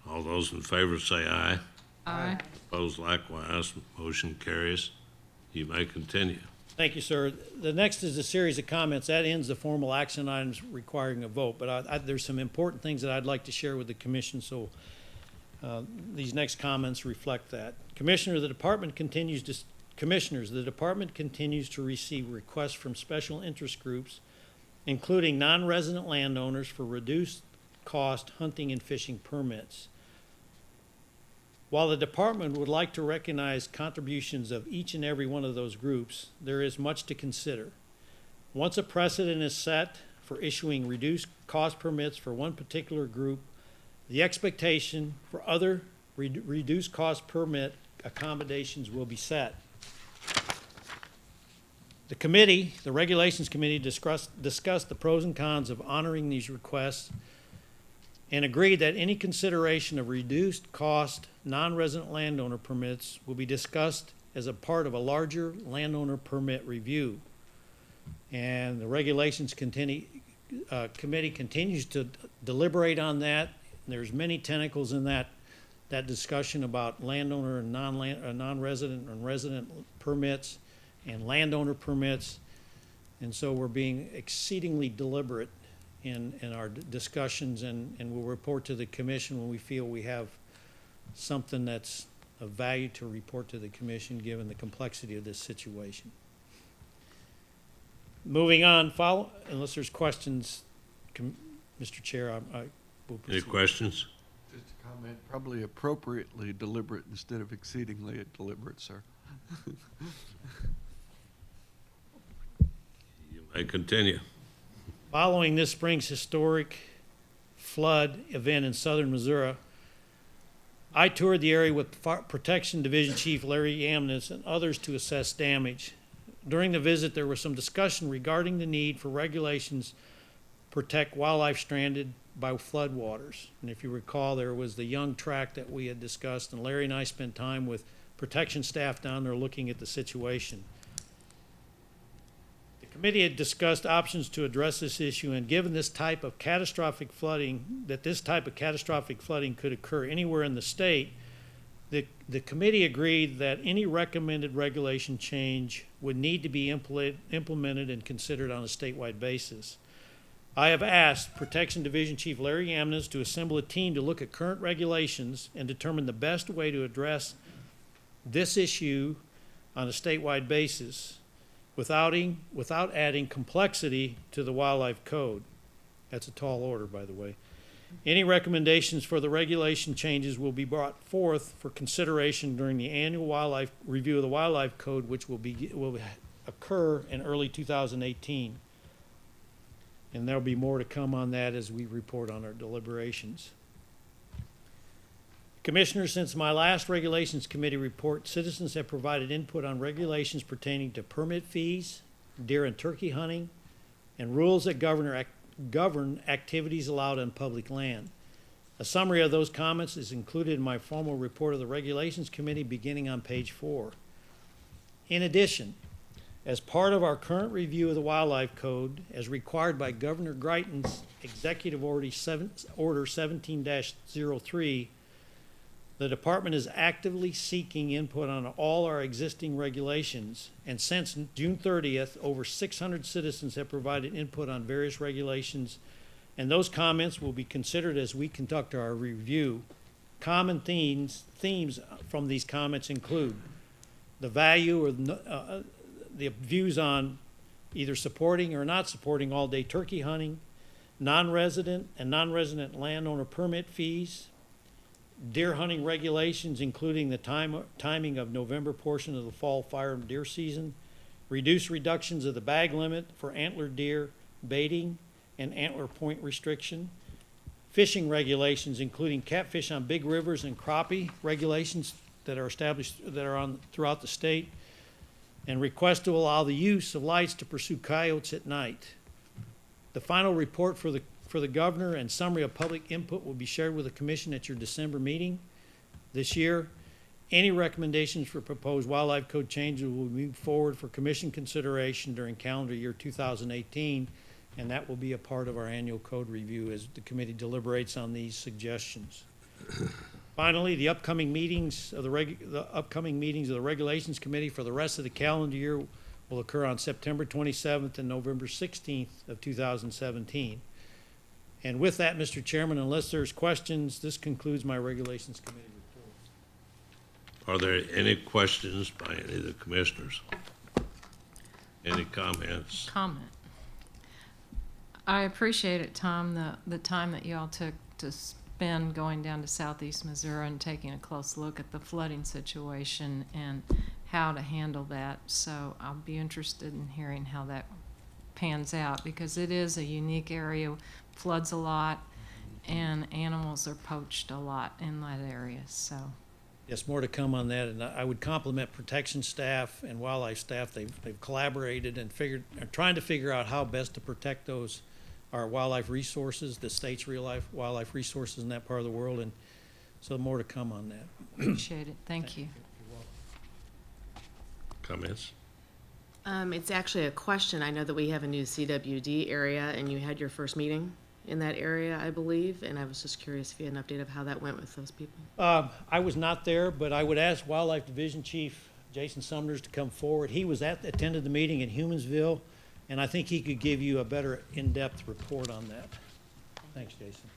All those in favor say aye. Aye. Opposed likewise. Motion carries. You may continue. Thank you, sir. The next is a series of comments. That ends the formal action items requiring a vote, but there's some important things that I'd like to share with the commission, so these next comments reflect that. Commissioners, the department continues to receive requests from special interest groups, including non-resident landowners, for reduced cost hunting and fishing permits. While the department would like to recognize contributions of each and every one of those groups, there is much to consider. Once a precedent is set for issuing reduced cost permits for one particular group, the expectation for other reduced cost permit accommodations will be set. The Regulations Committee discussed the pros and cons of honoring these requests and agreed that any consideration of reduced cost non-resident landowner permits will be discussed as a part of a larger landowner permit review. And the Regulations Committee continues to deliberate on that. There's many tentacles in that discussion about landowner and non-resident and resident permits and landowner permits. And so we're being exceedingly deliberate in our discussions, and we'll report to the commission when we feel we have something that's of value to report to the commission, given the complexity of this situation. Moving on, unless there's questions, Mr. Chair, I will proceed. Any questions? Just a comment, probably appropriately deliberate instead of exceedingly deliberate, sir. You may continue. Following this spring's historic flood event in southern Missouri, I toured the area with Protection Division Chief Larry Yamnes and others to assess damage. During the visit, there was some discussion regarding the need for regulations to protect wildlife stranded by floodwaters. And if you recall, there was the Young tract that we had discussed, and Larry and I spent time with protection staff down there looking at the situation. The committee had discussed options to address this issue, and given this type of catastrophic flooding, could occur anywhere in the state, the committee agreed that any recommended regulation change would need to be implemented and considered on a statewide basis. I have asked Protection Division Chief Larry Yamnes to assemble a team to look at current regulations and determine the best way to address this issue on a statewide basis without adding complexity to the wildlife code. That's a tall order, by the way. Any recommendations for the regulation changes will be brought forth for consideration during the annual wildlife review of the wildlife code, which will occur in early 2018. And there'll be more to come on that as we report on our deliberations. Commissioners, since my last Regulations Committee report, citizens have provided input on regulations pertaining to permit fees, deer and turkey hunting, and rules that govern activities allowed on public land. A summary of those comments is included in my formal report of the Regulations Committee beginning on page 4. In addition, as part of our current review of the Wildlife Code, as required by Governor Greitens' Executive Order 17-03, the department is actively seeking input on all our existing regulations, and since June 30th, over 600 citizens have provided input on various regulations, and those comments will be considered as we conduct our review. Common themes from these comments include the value or the views on either supporting or not supporting all-day turkey hunting, non-resident and non-resident landowner permit fees, deer hunting regulations, including the timing of November portion of the fall fire and deer season, reductions of the bag limit for antler deer, baiting, and antler point restriction, fishing regulations, including catfish on big rivers and crappie regulations that are throughout the state, and request to allow the use of lights to pursue coyotes at night. The final report for the governor and summary of public input will be shared with the commission at your December meeting this year. Any recommendations for proposed wildlife code changes will move forward for commission consideration during calendar year 2018, and that will be a part of our annual code review as the committee deliberates on these suggestions. Finally, the upcoming meetings of the Regulations Committee for the rest of the calendar year will occur on September 27th and November 16th of 2017. And with that, Mr. Chairman, unless there's questions, this concludes my Regulations Committee report. Are there any questions by any of the commissioners? Any comments? Comment. I appreciate it, Tom, the time that you all took to spend going down to southeast Missouri and taking a close look at the flooding situation and how to handle that. So I'll be interested in hearing how that pans out, because it is a unique area, floods a lot, and animals are poached a lot in that area, so. Yes, more to come on that, and I would compliment protection staff and wildlife staff. They've collaborated and are trying to figure out how best to protect our wildlife resources, the state's wildlife resources in that part of the world, and so more to come on that. Appreciate it, thank you. Comments? It's actually a question. I know that we have a new CWD area, and you had your first meeting in that area, I believe, and I was just curious if you had an update of how that went with those people. I was not there, but I would ask Wildlife Division Chief Jason Sumners to come forward. He attended the meeting in Humansville, and I think he could give you a better in-depth report on that. Thanks, Jason.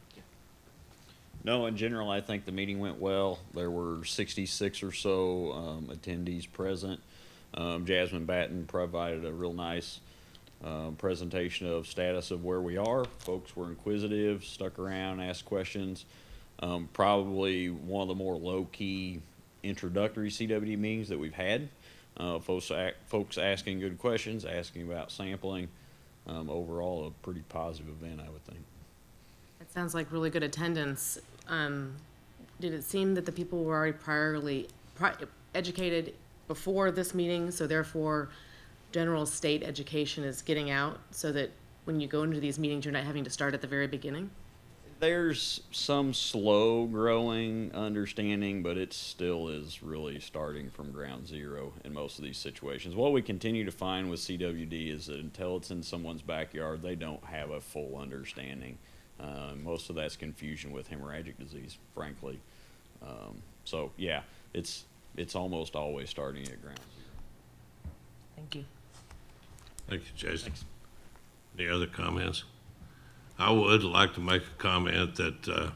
No, in general, I think the meeting went well. There were 66 or so attendees present. Jasmine Batten provided a real nice presentation of status of where we are. Folks were inquisitive, stuck around, asked questions. Probably one of the more low-key introductory CWD meetings that we've had. Folks asking good questions, asking about sampling. Overall, a pretty positive event, I would think. It sounds like really good attendance. Did it seem that the people were already educated before this meeting, so therefore general state education is getting out, so that when you go into these meetings, you're not having to start at the very beginning? There's some slow growing understanding, but it still is really starting from ground zero in most of these situations. What we continue to find with CWD is that until it's in someone's backyard, they don't have a full understanding. Most of that's confusion with hemorrhagic disease, frankly. So yeah, it's almost always starting at ground zero. Thank you. Thank you, Jason. Any other comments? I would like to make a comment that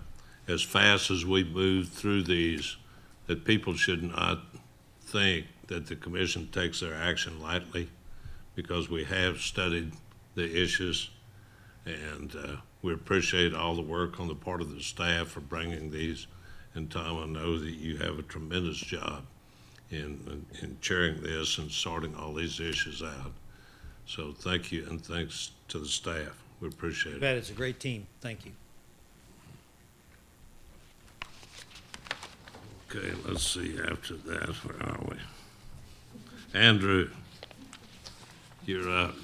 as fast as we move through these, that people should not think that the commission takes their action lightly, because we have studied the issues, and we appreciate all the work on the part of the staff for bringing these. And Tom, I know that you have a tremendous job in chairing this and sorting all these issues out. So thank you, and thanks to the staff. We appreciate it. Bet it's a great team. Thank you. Okay, let's see after that, where are we? Andrew, you're up.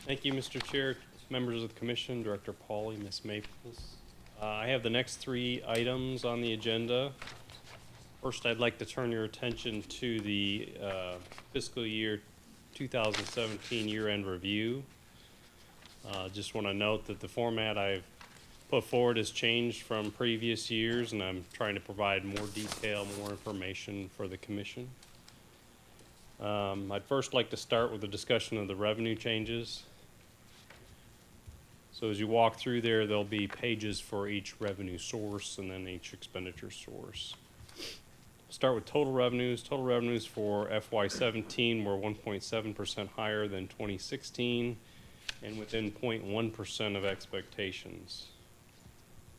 Thank you, Mr. Chair, members of the commission, Director Pauly, Ms. Maples. I have the next 3 items on the agenda. First, I'd like to turn your attention to the fiscal year 2017 year-end review. Just want to note that the format I've put forward has changed from previous years, and I'm trying to provide more detail, more information for the commission. I'd first like to start with a discussion of the revenue changes. So as you walk through there, there'll be pages for each revenue source and then each expenditure source. Start with total revenues. Total revenues for FY17 were 1.7% higher than 2016 and within 0.1% of expectations.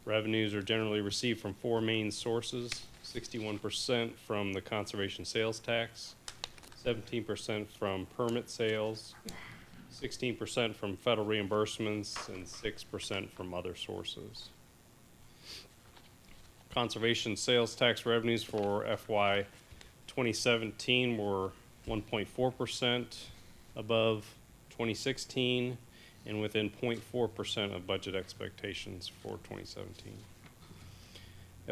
Revenues are generally received from 4 main sources: 61% from the conservation sales tax, 17% from permit sales, 16% from federal reimbursements, and 6% from other sources. Conservation sales tax revenues for FY 2017 were 1.4% above 2016 and within 0.4% of budget expectations for 2017.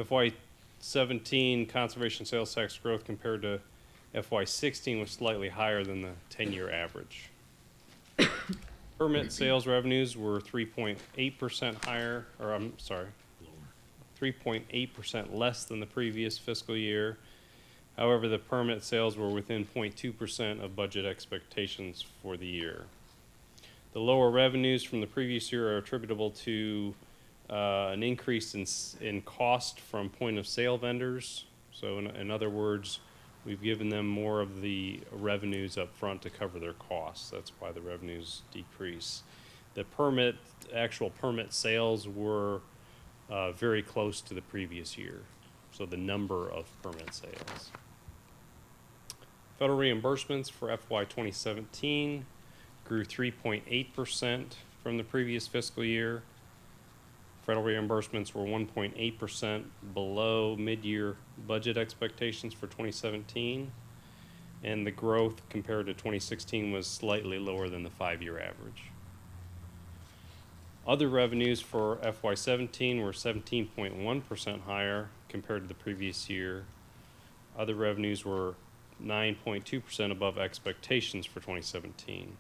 FY 17 conservation sales tax growth compared to FY 16 was slightly higher than the 10-year average. Permit sales revenues were 3.8% higher, or I'm sorry, 3.8% less than the previous fiscal year. However, the permit sales were within 0.2% of budget expectations for the year. The lower revenues from the previous year are attributable to an increase in cost from point-of-sale vendors. So in other words, we've given them more of the revenues up front to cover their costs. That's why the revenues decrease. The actual permit sales were very close to the previous year, so the number of permit sales. Federal reimbursements for FY 2017 grew 3.8% from the previous fiscal year. Federal reimbursements were 1.8% below mid-year budget expectations for 2017, and the growth compared to 2016 was slightly lower than the 5-year average. Other revenues for FY 17 were 17.1% higher compared to the previous year. Other revenues were 9.2% above expectations for 2017.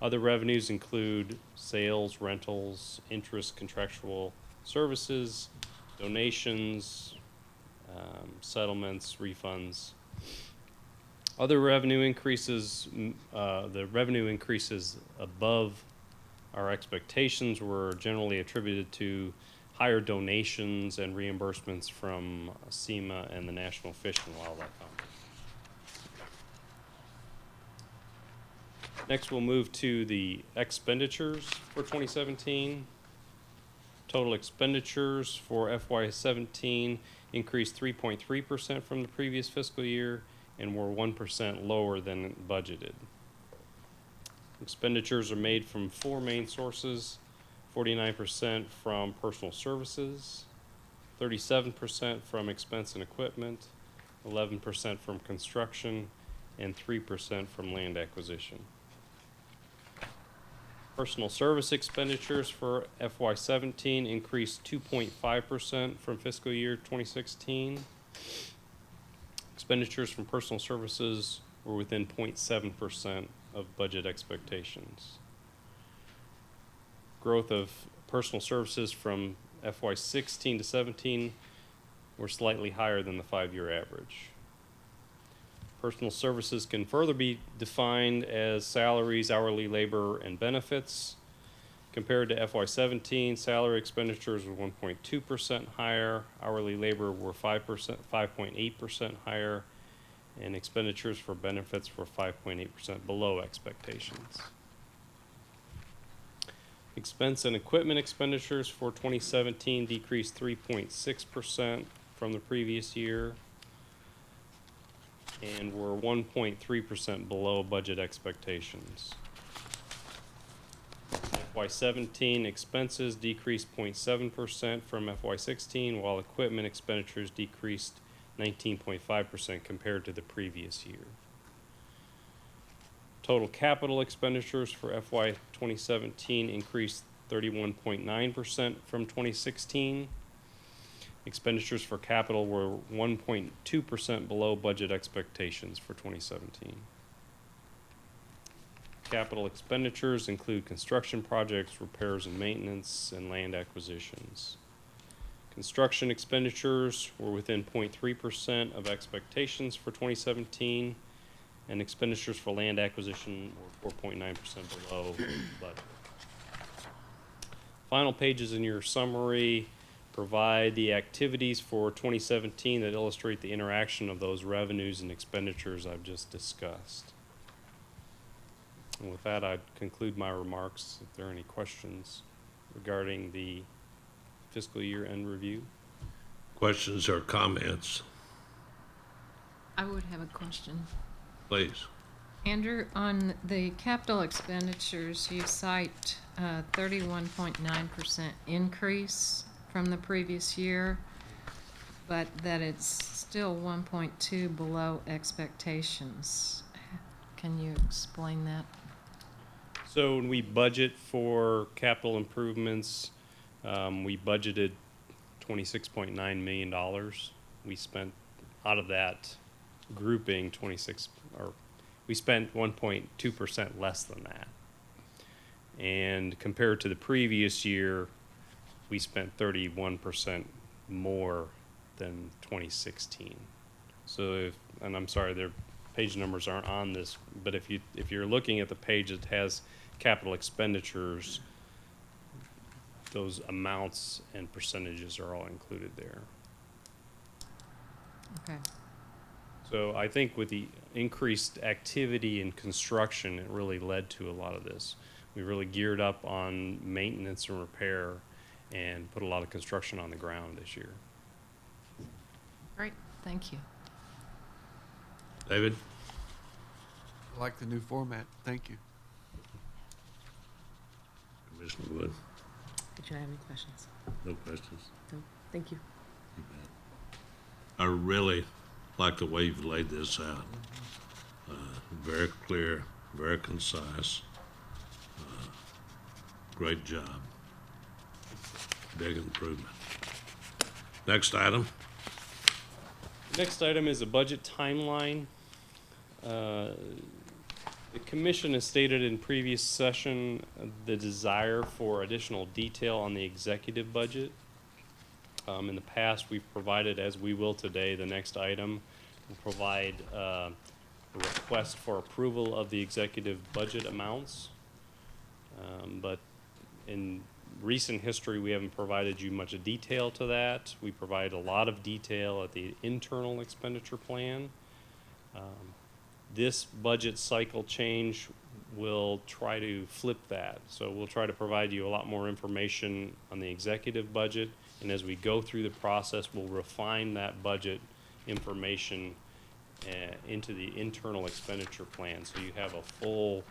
Other revenues include sales, rentals, interest, contractual services, donations, settlements, refunds. Other revenue increases, the revenue increases above our expectations were generally attributed to higher donations and reimbursements from SEMA and the National Fish and Wildlife Foundation. Next, we'll move to the expenditures for 2017. Total expenditures for FY17 increased 3.3% from the previous fiscal year and were 1% lower than budgeted. Expenditures are made from 4 main sources: 49% from personal services, 37% from expense and equipment, 11% from construction, and 3% from land acquisition. Personal service expenditures for FY17 increased 2.5% from fiscal year 2016. Expenditures from personal services were within 0.7% of budget expectations. Growth of personal services from FY16 to 17 were slightly higher than the 5-year average. Personal services can further be defined as salaries, hourly labor, and benefits. Compared to FY17, salary expenditures were 1.2% higher, hourly labor were 5.8% higher, and expenditures for benefits were 5.8% below expectations. Expense and equipment expenditures for 2017 decreased 3.6% from the previous year and were 1.3% below budget expectations. FY17 expenses decreased 0.7% from FY16, while equipment expenditures decreased 19.5% compared to the previous year. Total capital expenditures for FY 2017 increased 31.9% from 2016. Expenditures for capital were 1.2% below budget expectations for 2017. Capital expenditures include construction projects, repairs and maintenance, and land acquisitions. Construction expenditures were within 0.3% of expectations for 2017, and expenditures for land acquisition were 4.9% below budget. Final pages in your summary provide the activities for 2017 that illustrate the interaction of those revenues and expenditures I've just discussed. And with that, I'd conclude my remarks. If there are any questions regarding the fiscal year end review. Questions or comments, I would have a question. please? Andrew, on the capital expenditures, you cite 31.9% increase from the previous year, but that it's still 1.2 below expectations. Can you explain that? So when we budget for capital improvements, we budgeted $26.9 million. We spent out of that grouping we spent 1.2% less than that. And compared to the previous year, we spent 31% more than 2016. So and I'm sorry, their page numbers aren't on this, but if you're looking at the page that has capital expenditures, those amounts and percentages are all included there. Okay. So I think with the increased activity in construction, it really led to a lot of this. We really geared up on maintenance and repair and put a lot of construction on the ground this year. Great, thank you. David? I like the new format. Thank you. Commissioner Wood? Did you have any questions? No questions? No, thank you. I really like the way you've laid this out. Very clear, very concise. Great job. Big improvement. Next item. Next item is a budget timeline. The commission has stated in previous session the desire for additional detail on the executive budget. In the past, we've provided, as we will today, the next item, will provide a request for approval of the executive budget amounts. But in recent history, we haven't provided you much detail to that. We provide a lot of detail at the internal expenditure plan. This budget cycle change will try to flip that. So we'll try to provide you a lot more information on the executive budget, and as we go through the process, we'll refine that budget information into the internal expenditure plan, so you have a full, you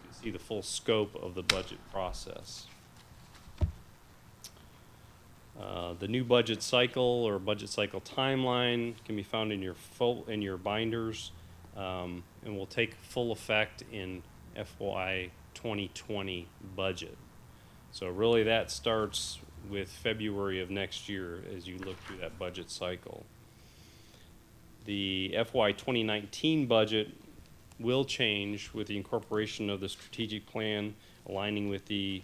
can see the full scope of the budget process. The new budget cycle or budget cycle timeline can be found in your binders, and will take full effect in FY 2020 budget. So really that starts with February of next year as you look through that budget cycle. The FY 2019 budget will change with the incorporation of the strategic plan, aligning with the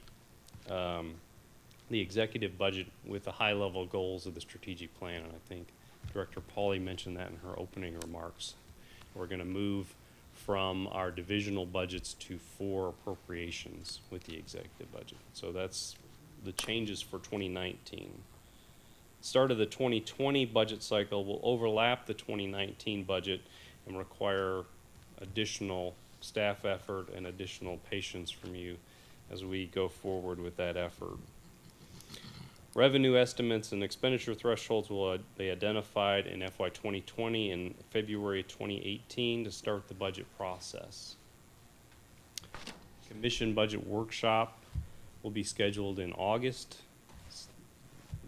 executive budget with the high-level goals of the strategic plan, and I think Director Pauly mentioned that in her opening remarks. We're going to move from our divisional budgets to 4 appropriations with the executive budget. So that's the changes for 2019. Start of the 2020 budget cycle will overlap the 2019 budget and require additional staff effort and additional patience from you as we go forward with that effort. Revenue estimates and expenditure thresholds will be identified in FY 2020 and February 2018 to start the budget process. Commission budget workshop will be scheduled in August,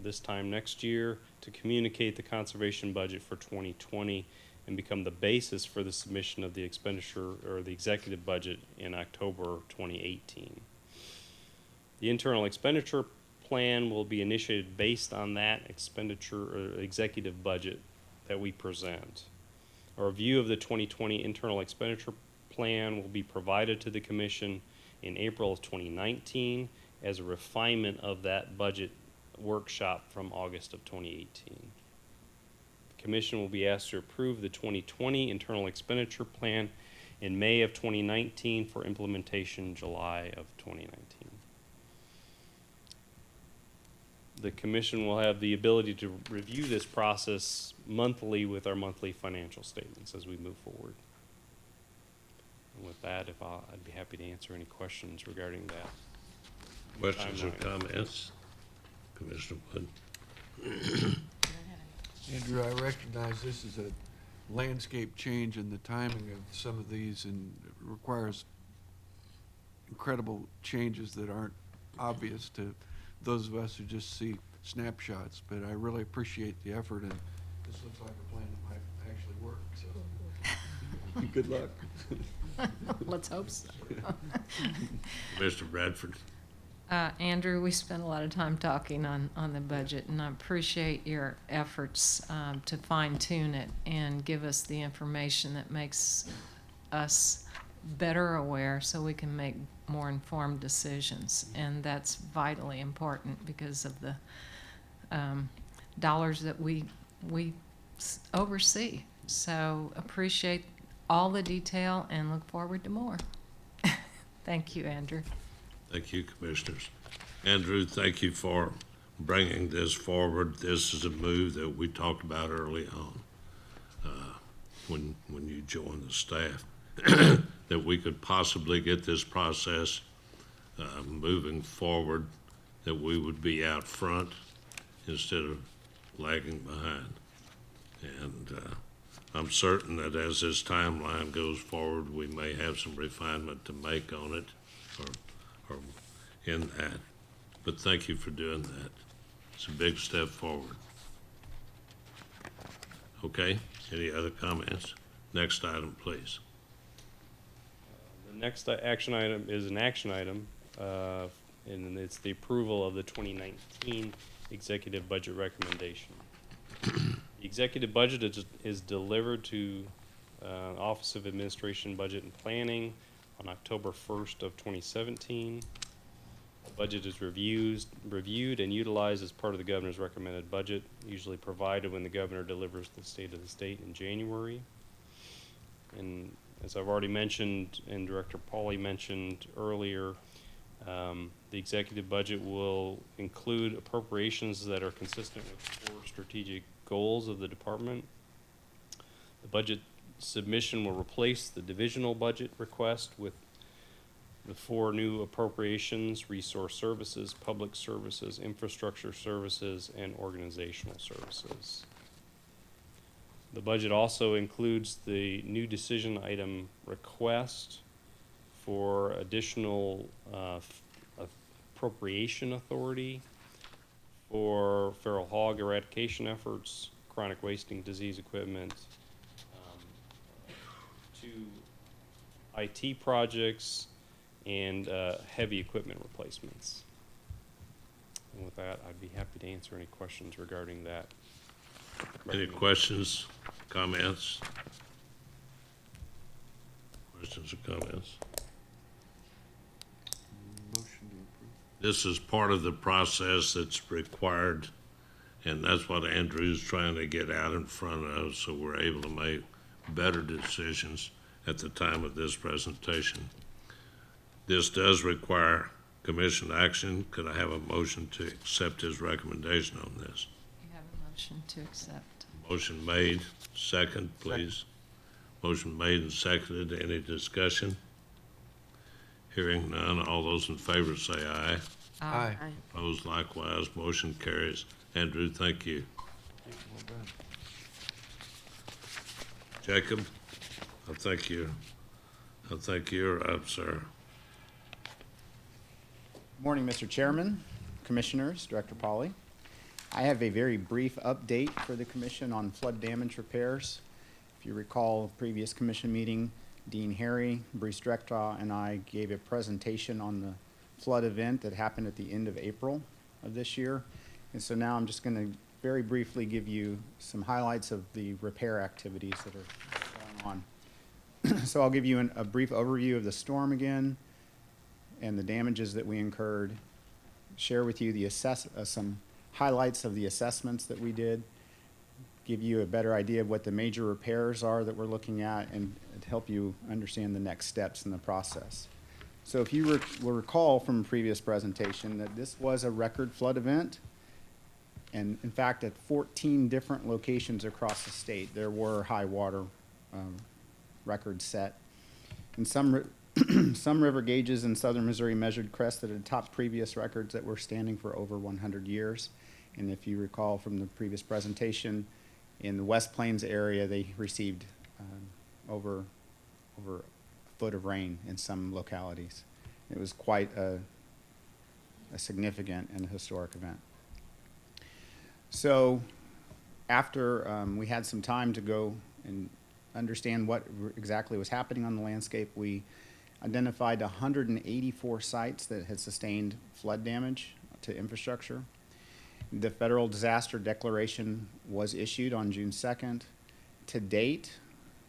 this time next year, to communicate the conservation budget for 2020 and become the basis for the submission of the expenditure or the executive budget in October 2018. The internal expenditure plan will be initiated based on that expenditure or executive budget that we present. A review of the 2020 internal expenditure plan will be provided to the Commission in April of 2019 as a refinement of that budget workshop from August of 2018. The Commission will be asked to approve the 2020 internal expenditure plan in May of 2019 for implementation July of 2019. The Commission will have the ability to review this process monthly with our monthly financial statements as we move forward. And with that, I'd be happy to answer any questions regarding that. Questions or timeline. comments? Commissioner Wood? Andrew, I recognize this is a landscape change in the timing of some of these, and it requires incredible changes that aren't obvious to those of us who just see snapshots, but I really appreciate the effort, and this looks like a plan that might actually work, so good luck. Let's hope so. Mr. Bradford? Andrew, we spent a lot of time talking on the budget, and I appreciate your efforts to fine tune it and give us the information that makes us better aware so we can make more informed decisions. And that's vitally important because of the dollars that we oversee. So appreciate all the detail and look forward to more. Thank you, Andrew. Thank you, Commissioners. Andrew, thank you for bringing this forward. This is a move that we talked about early on, when you joined the staff, that we could possibly get this process moving forward, that we would be out front instead of lagging behind. And I'm certain that as this timeline goes forward, we may have some refinement to make on it or in that. But thank you for doing that. It's a big step forward. Okay, any other comments? Next item, please. The next action item is an action item, and it's the approval of the 2019 executive budget recommendation. The executive budget is delivered to Office of Administration, Budget and Planning on October 1st of 2017. The budget is reviewed and utilized as part of the governor's recommended budget, usually provided when the governor delivers the state of the state in January. And as I've already mentioned, and Director Pauly mentioned earlier, the executive budget will include appropriations that are consistent with core strategic goals of the department. The budget submission will replace the divisional budget request with the 4 new appropriations: resource services, public services, infrastructure services, and organizational services. The budget also includes the new decision item request for additional appropriation authority for feral hog eradication efforts, chronic wasting disease equipment, 2 IT projects, and heavy equipment replacements. And with that, I'd be happy to answer any questions regarding that. Any questions, comments? Questions or comments? Motion to approve. This is part of the process that's required, and that's what Andrew's trying to get out in front of, so we're able to make better decisions at the time of this presentation. This does require commission action. Could I have a motion to accept his recommendation on this? You have a motion to accept. Motion made, second, please. Motion made and seconded. Any discussion? Hearing none, all those in favor say aye. Aye. Opposed likewise, motion carries. Andrew, thank you. Well done. Jacob, I think you're up, sir. Morning, Mr. Chairman, Commissioners, Director Pauly. I have a very brief update for the Commission on flood damage repairs. If you recall, previous Commission meeting, Dean Harry, Bruce Drecktaw, and I gave a presentation on the flood event that happened at the end of April of this year. And so now I'm just going to very briefly give you some highlights of the repair activities that are going on. So I'll give you a brief overview of the storm again and the damages that we incurred, share with you some highlights of the assessments that we did, give you a better idea of what the major repairs are that we're looking at, and to help you understand the next steps in the process. So if you will recall from a previous presentation that this was a record flood event, and in fact at 14 different locations across the state there were high water records set. And some river gauges in southern Missouri measured crests that had topped previous records that were standing for over 100 years. And if you recall from the previous presentation, in the West Plains area, they received over a foot of rain in some localities. It was quite a significant and historic event. So after we had some time to go and understand what exactly was happening on the landscape, we identified 184 sites that had sustained flood damage to infrastructure. The federal disaster declaration was issued on June 2nd. To date,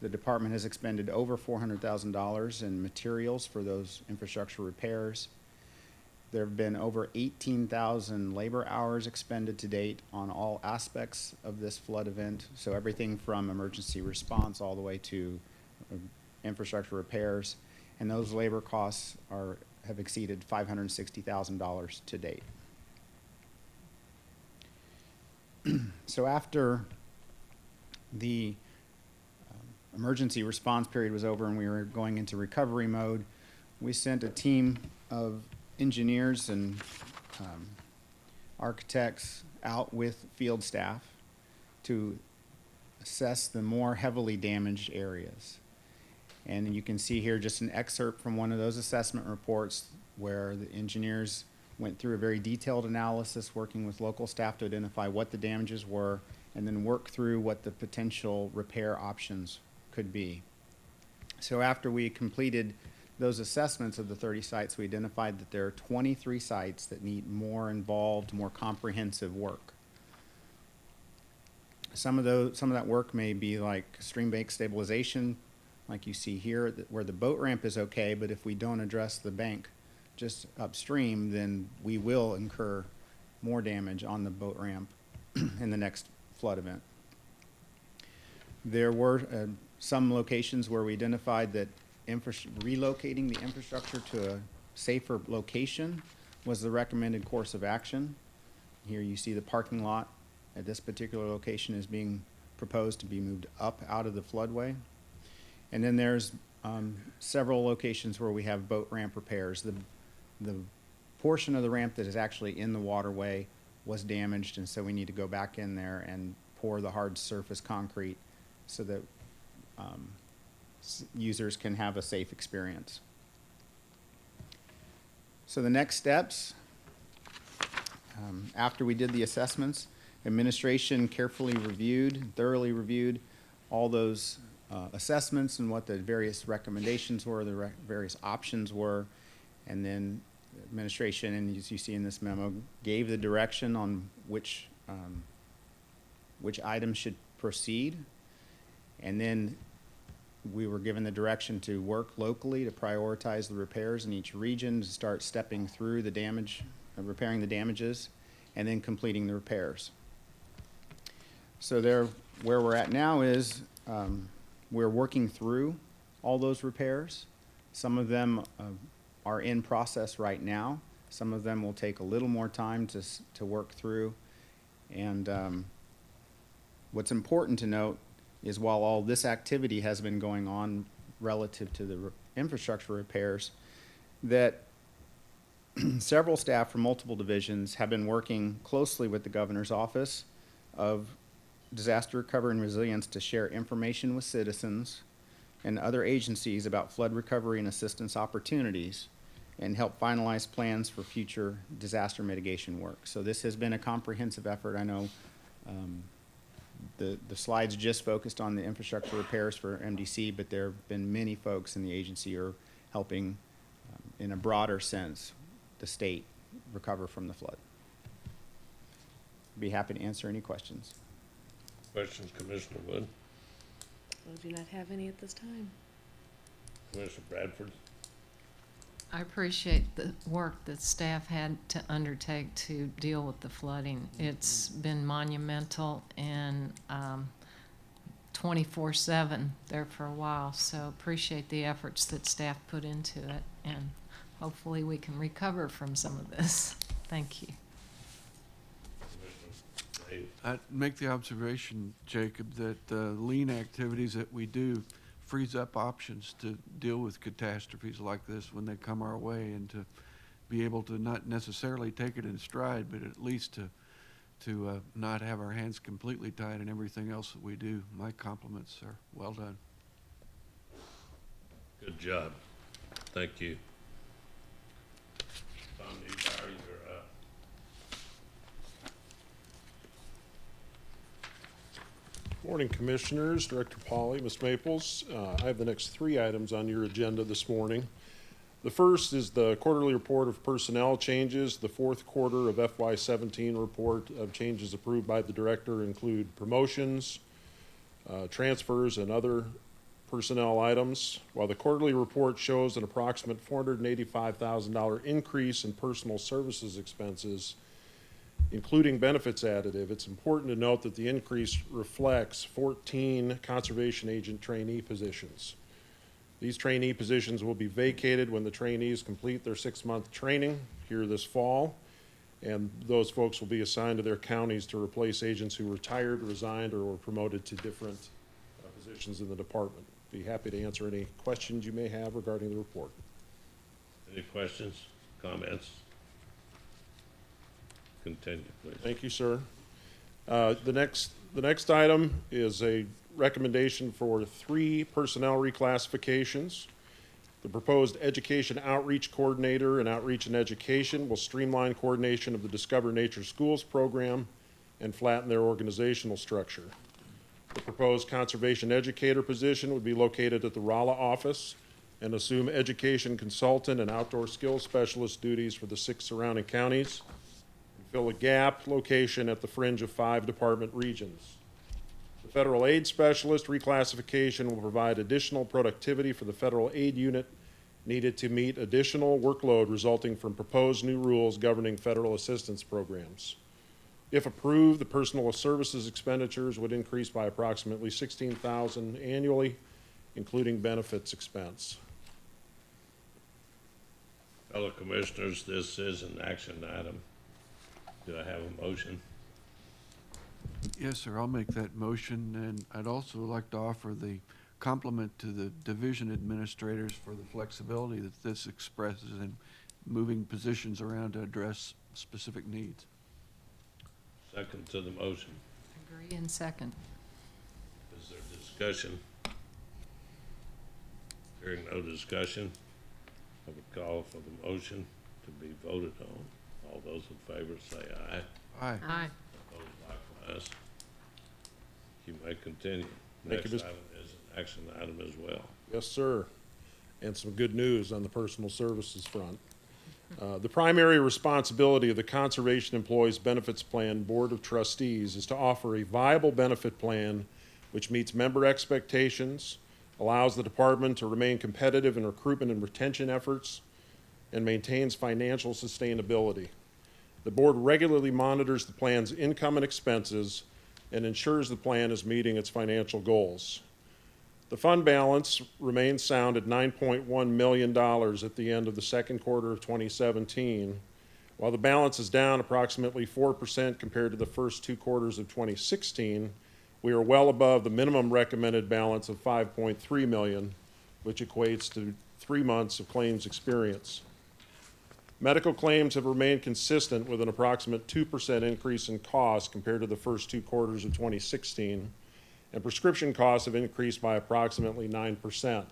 The department has expended over $400,000 in materials for those infrastructure repairs. There have been over 18,000 labor hours expended to date on all aspects of this flood event. So everything from emergency response all the way to infrastructure repairs. And those labor costs have exceeded $560,000 to date. So after the emergency response period was over and we were going into recovery mode, we sent a team of engineers and architects out with field staff to assess the more heavily damaged areas. And you can see here just an excerpt from one of those assessment reports where the engineers went through a very detailed analysis, working with local staff to identify what the damages were, and then work through what the potential repair options could be. So after we completed those assessments of the 30 sites, we identified that there are 23 sites that need more involved, more comprehensive work. Some of that work may be like stream bank stabilization, like you see here, where the boat ramp is okay, but if we don't address the bank just upstream, then we will incur more damage on the boat ramp in the next flood event. There were some locations where we identified that relocating the infrastructure to a safer location was the recommended course of action. Here you see the parking lot at this particular location is being proposed to be moved up out of the floodway. And then there's several locations where we have boat ramp repairs. The portion of the ramp that is actually in the waterway was damaged, and so we need to go back in there and pour the hard surface concrete so that users can have a safe experience. So the next steps, after we did the assessments, administration carefully thoroughly reviewed all those assessments and what the various recommendations were, the various options were, and then administration, and as you see in this memo, gave the direction on which items should proceed. And then we were given the direction to work locally to prioritize the repairs in each region, to start stepping through the damage, repairing the damages, and then completing the repairs. So where we're at now is we're working through all those repairs. Some of them are in process right now. Some of them will take a little more time to work through. And what's important to note is while all this activity has been going on relative to the infrastructure repairs, that several staff from multiple divisions have been working closely with the Governor's Office of Disaster Recovery and Resilience to share information with citizens and other agencies about flood recovery and assistance opportunities and help finalize plans for future disaster mitigation work. So this has been a comprehensive effort. I know the slides just focused on the infrastructure repairs for MDC, but there have been many folks in the agency who are helping in a broader sense the state recover from the flood. Be happy to answer any questions. Questions, Commissioner Wood? I do not have any at this time. Commissioner Bradford? I appreciate the work that staff had to undertake to deal with the flooding. It's been monumental and 24/7 there for a while, so appreciate the efforts that staff put into it, and hopefully we can recover from some of this. Thank you. I'd make the observation, Jacob, that lean activities that we do frees up options to deal with catastrophes like this when they come our way, and to be able to not necessarily take it in stride, but at least to not have our hands completely tied in everything else that we do. My compliments, sir. Well done. Good job. Thank you. Tom Newbauer, you're up. Morning, Commissioners, Director Polly, Ms. Maples. I have the next 3 items on your agenda this morning. The first is the quarterly report of personnel changes. The fourth quarter of FY17 report of changes approved by the Director include promotions, transfers, and other personnel items. While the quarterly report shows an approximate $485,000 increase in personal services expenses, including benefits additive, it's important to note that the increase reflects 14 conservation agent trainee positions. These trainee positions will be vacated when the trainees complete their 6-month training here this fall, and those folks will be assigned to their counties to replace agents who retired, resigned, or were promoted to different positions in the department. Be happy to answer any questions you may have regarding the report. Any questions, comments? Continue, please. Thank you, sir. The next item is a recommendation for 3 personnel reclassifications. The proposed education outreach coordinator and outreach and education will streamline coordination of the Discover Nature Schools program and flatten their organizational structure. The proposed conservation educator position would be located at the Rolla office and assume education consultant and outdoor skills specialist duties for the 6 surrounding counties, and fill a gap location at the fringe of 5 department regions. The federal aid specialist reclassification will provide additional productivity for the federal aid unit needed to meet additional workload resulting from proposed new rules governing federal assistance programs. If approved, the personal services expenditures would increase by approximately $16,000 annually, including benefits expense. Fellow commissioners, this is an action item. Do I have a motion? Yes, sir, I'll make that motion, and I'd also like to offer the compliment to the division administrators for the flexibility that this expresses in moving positions around to address specific needs. Second to the motion. Agree and second. Is there discussion? Hearing no discussion, I would call for the motion to be voted on. All those in favor say aye. Aye. Aye. Opposed likewise. You may continue. Thank you, Next Mr. item is an action item as well. Yes, sir. And some good news on the personal services front. The primary responsibility of the Conservation Employees Benefits Plan Board of Trustees is to offer a viable benefit plan which meets member expectations, allows the department to remain competitive in recruitment and retention efforts, and maintains financial sustainability. The board regularly monitors the plan's income and expenses and ensures the plan is meeting its financial goals. The fund balance remains sound at $9.1 million at the end of the second quarter of 2017. While the balance is down approximately 4% compared to the first 2 quarters of 2016, we are well above the minimum recommended balance of $5.3 million, which equates to 3 months of claims experience. Medical claims have remained consistent with an approximate 2% increase in cost compared to the first 2 quarters of 2016, and prescription costs have increased by approximately 9%.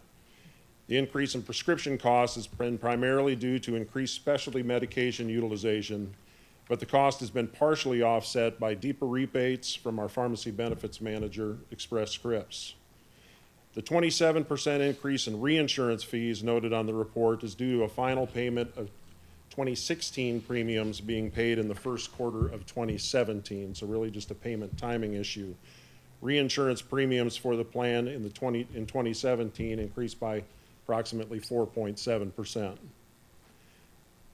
The increase in prescription costs has been primarily due to increased specialty medication utilization, but the cost has been partially offset by deeper rebates from our pharmacy benefits manager, Express Scripts. The 27% increase in reinsurance fees noted on the report is due to a final payment of 2016 premiums being paid in the first quarter of 2017, so really just a payment timing issue. Reinsurance premiums for the plan in 2017 increased by approximately 4.7%.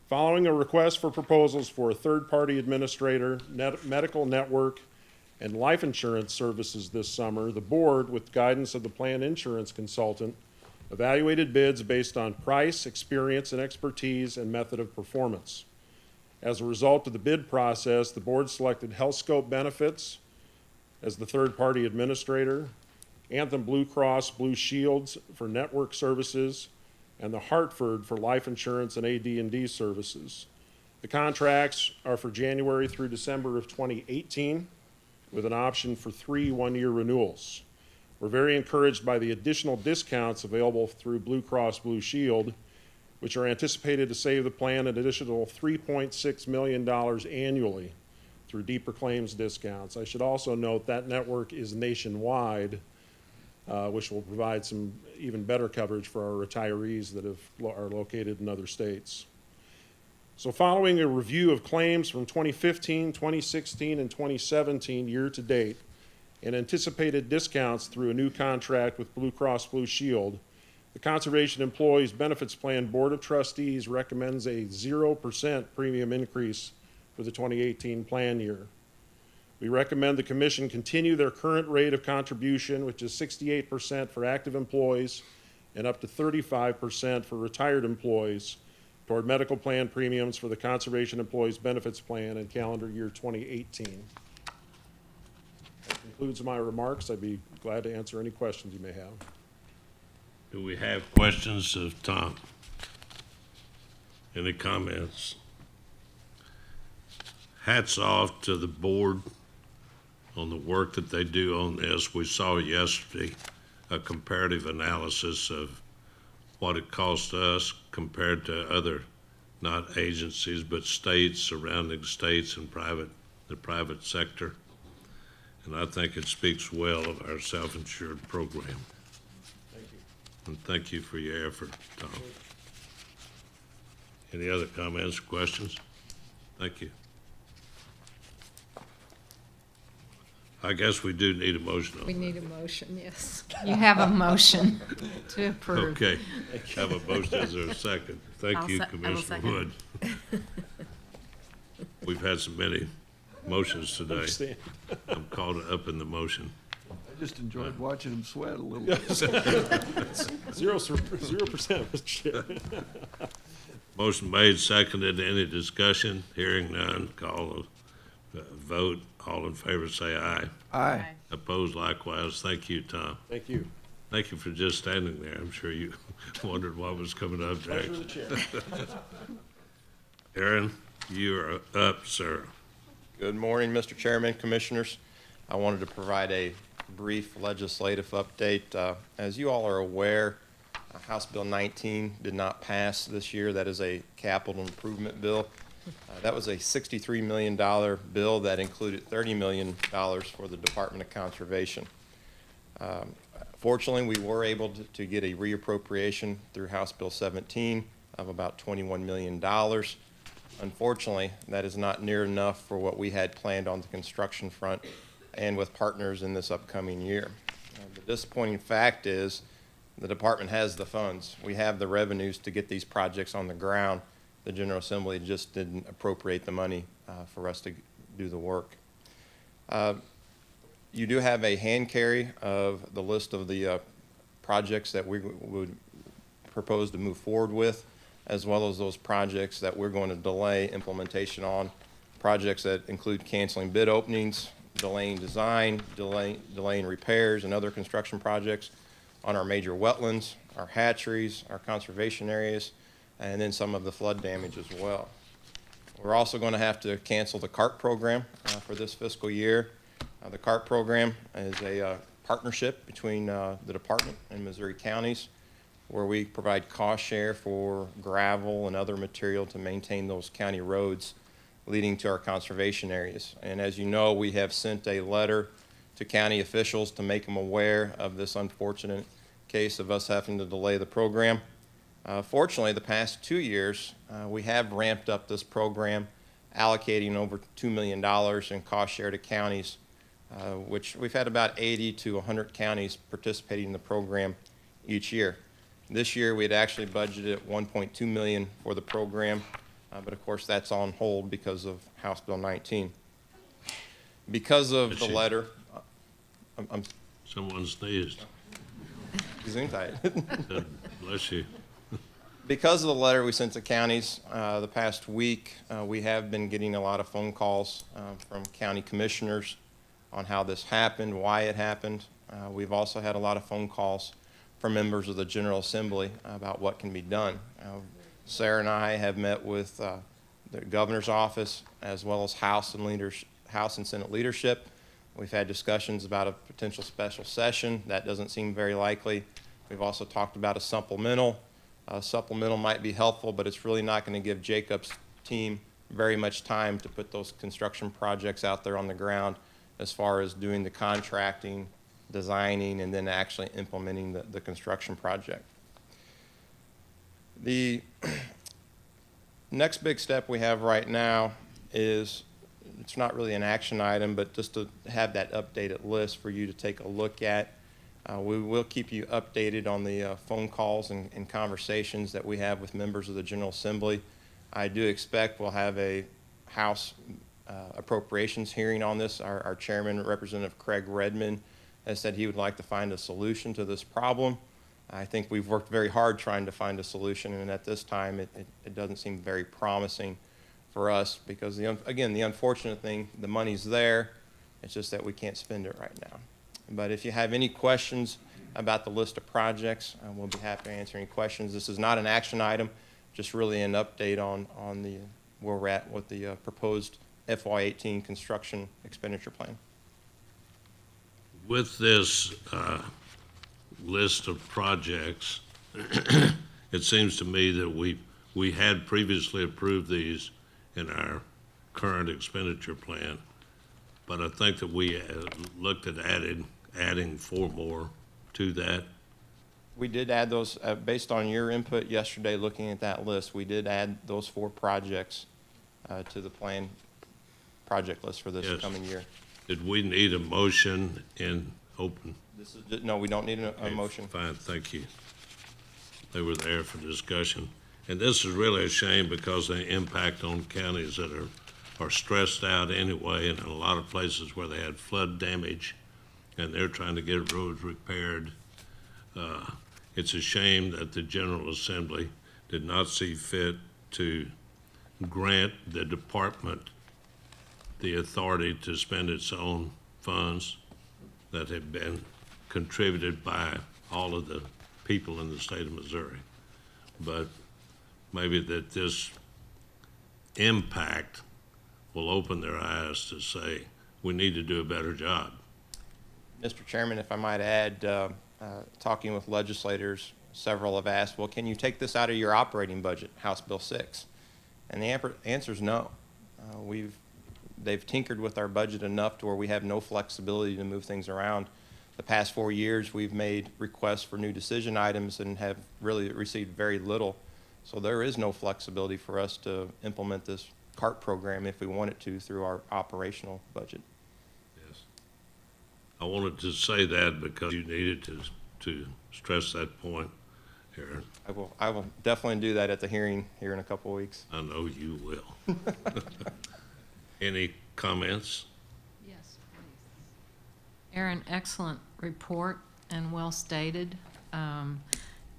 Following a request for proposals for a third-party administrator, medical network, and life insurance services this summer, the board, with guidance of the plan insurance consultant, evaluated bids based on price, experience, and expertise and method of performance. As a result of the bid process, the board selected HealthScope Benefits as the third-party administrator, Anthem Blue Cross Blue Shields for network services, and the Hartford for life insurance and AD&D services. The contracts are for January through December of 2018, with an option for 3 one-year renewals. We're very encouraged by the additional discounts available through Blue Cross Blue Shield, which are anticipated to save the plan an additional $3.6 million annually through deeper claims discounts. I should also note that network is nationwide, which will provide some even better coverage for our retirees that are located in other states. So following a review of claims from 2015, 2016, and 2017 year to date, and anticipated discounts through a new contract with Blue Cross Blue Shield, the Conservation Employees Benefits Plan Board of Trustees recommends a 0% premium increase for the 2018 plan year. We recommend the commission continue their current rate of contribution, which is 68% for active employees and up to 35% for retired employees, toward medical plan premiums for the Conservation Employees Benefits Plan in calendar year 2018. That concludes my remarks. I'd be glad to answer any questions you may have. Do we have questions of Tom? Any comments? Hats off to the board on the work that they do on this. We saw yesterday a comparative analysis of what it cost us compared to other, not agencies, but states, surrounding states and the private sector. And I think it speaks well of our self-insured program. And thank you for your effort, Tom. Any other comments or questions? Thank you. I guess we do need a motion on We that. need a motion, yes. You have a motion to approve. Okay, have a motion, is there a second? Thank I'll you, I will Commissioner second. Wood. We've had so many motions today. Understand. I'm caught up in the motion. I just enjoyed watching him sweat a little bit. 0%, Mr. Chair. Motion made, seconded, any discussion? Hearing none, call a vote. All in favor say aye. Aye. Opposed likewise. Thank you, Tom. Thank you. Thank you for just standing there. I'm sure you wondered what was coming up Pleasure of next. the chair. Aaron, you are up, sir. Good morning, Mr. Chairman, Commissioners. I wanted to provide a brief legislative update. As you all are aware, House Bill 19 did not pass this year. That is a capital improvement bill. That was a $63 million bill that included $30 million for the Department of Conservation. Fortunately, we were able to get a reappropriation through House Bill 17 of about $21 million. Unfortunately, that is not near enough for what we had planned on the construction front and with partners in this upcoming year. The disappointing fact is the department has the funds. We have the revenues to get these projects on the ground. The General Assembly just didn't appropriate the money for us to do the work. You do have a hand carry of the list of the projects that we would propose to move forward with, as well as those projects that we're going to delay implementation on, projects that include canceling bid openings, delaying design, delaying repairs and other construction projects on our major wetlands, our hatcheries, our conservation areas, and then some of the flood damage as well. We're also going to have to cancel the CART program for this fiscal year. The CART program is a partnership between the department and Missouri counties, where we provide cost share for gravel and other material to maintain those county roads leading to our conservation areas. And as you know, we have sent a letter to county officials to make them aware of this unfortunate case of us having to delay the program. Fortunately, the past 2 years, we have ramped up this program, allocating over $2 million in cost share to counties, which we've had about 80 to 100 counties participating in the program each year. This year, we had actually budgeted $1.2 million for the program, but of course, that's on hold because of House Bill 19. Because of the letter, Someone sneezed. Gesundheit. Bless you. Because of the letter we sent to counties the past week, we have been getting a lot of phone calls from county commissioners on how this happened, why it happened. We've also had a lot of phone calls from members of the General Assembly about what can be done. Sarah and I have met with the governor's office as well as House and Senate leadership. We've had discussions about a potential special session. That doesn't seem very likely. We've also talked about a supplemental. Supplemental might be helpful, but it's really not going to give Jacob's team very much time to put those construction projects out there on the ground as far as doing the contracting, designing, and then actually implementing the construction project. The next big step we have right now is it's not really an action item, but just to have that updated list for you to take a look at. We will keep you updated on the phone calls and conversations that we have with members of the General Assembly. I do expect we'll have a House appropriations hearing on this. Our chairman, Representative Craig Redmond, has said he would like to find a solution to this problem. I think we've worked very hard trying to find a solution, and at this time, it doesn't seem very promising for us because, again, the unfortunate thing, the money's there. It's just that we can't spend it right now. But if you have any questions about the list of projects, we'll be happy to answer any questions. This is not an action item, just really an update on where we're at with the proposed FY18 construction expenditure plan. With this list of projects, it seems to me that we had previously approved these in our current expenditure plan, but I think that we looked at adding 4 more to that. We did add those, based on your input yesterday, looking at that list, we did add those 4 projects to the plan project list for this Yes. coming year. Did we need a motion in open? No, we don't need a Okay, motion. Fine, thank you. They were there for discussion. And this is really a shame because they impact on counties that are stressed out anyway, and in a lot of places where they had flood damage and they're trying to get roads repaired. It's a shame that the General Assembly did not see fit to grant the department the authority to spend its own funds that have been contributed by all of the people in the state of Missouri. But maybe that this impact will open their eyes to say, we need to do a better job. Mr. Chairman, if I might add, talking with legislators, several have asked, well, can you take this out of your operating budget, House Bill 6? And the answer is no. They've tinkered with our budget enough to where we have no flexibility to move things around. The past 4 years, we've made requests for new decision items and have really received very little. So there is no flexibility for us to implement this CART program if we wanted to through our operational budget. Yes. I wanted to say that because you needed to stress that point, Aaron. I will definitely do that at the hearing here in a couple of weeks. I know you will. Any comments? Yes, please. Aaron, excellent report and well stated.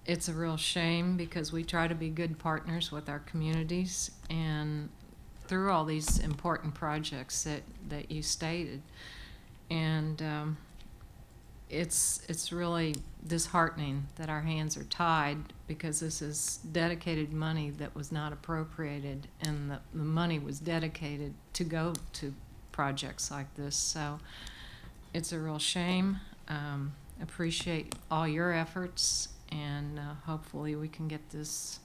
It's a real shame because we try to be good partners with our communities and through all these important projects that you stated. And it's really disheartening that our hands are tied because this is dedicated money that was not appropriated, and the money was dedicated to go to projects like this. So it's a real shame. Appreciate all your efforts, and hopefully we can get this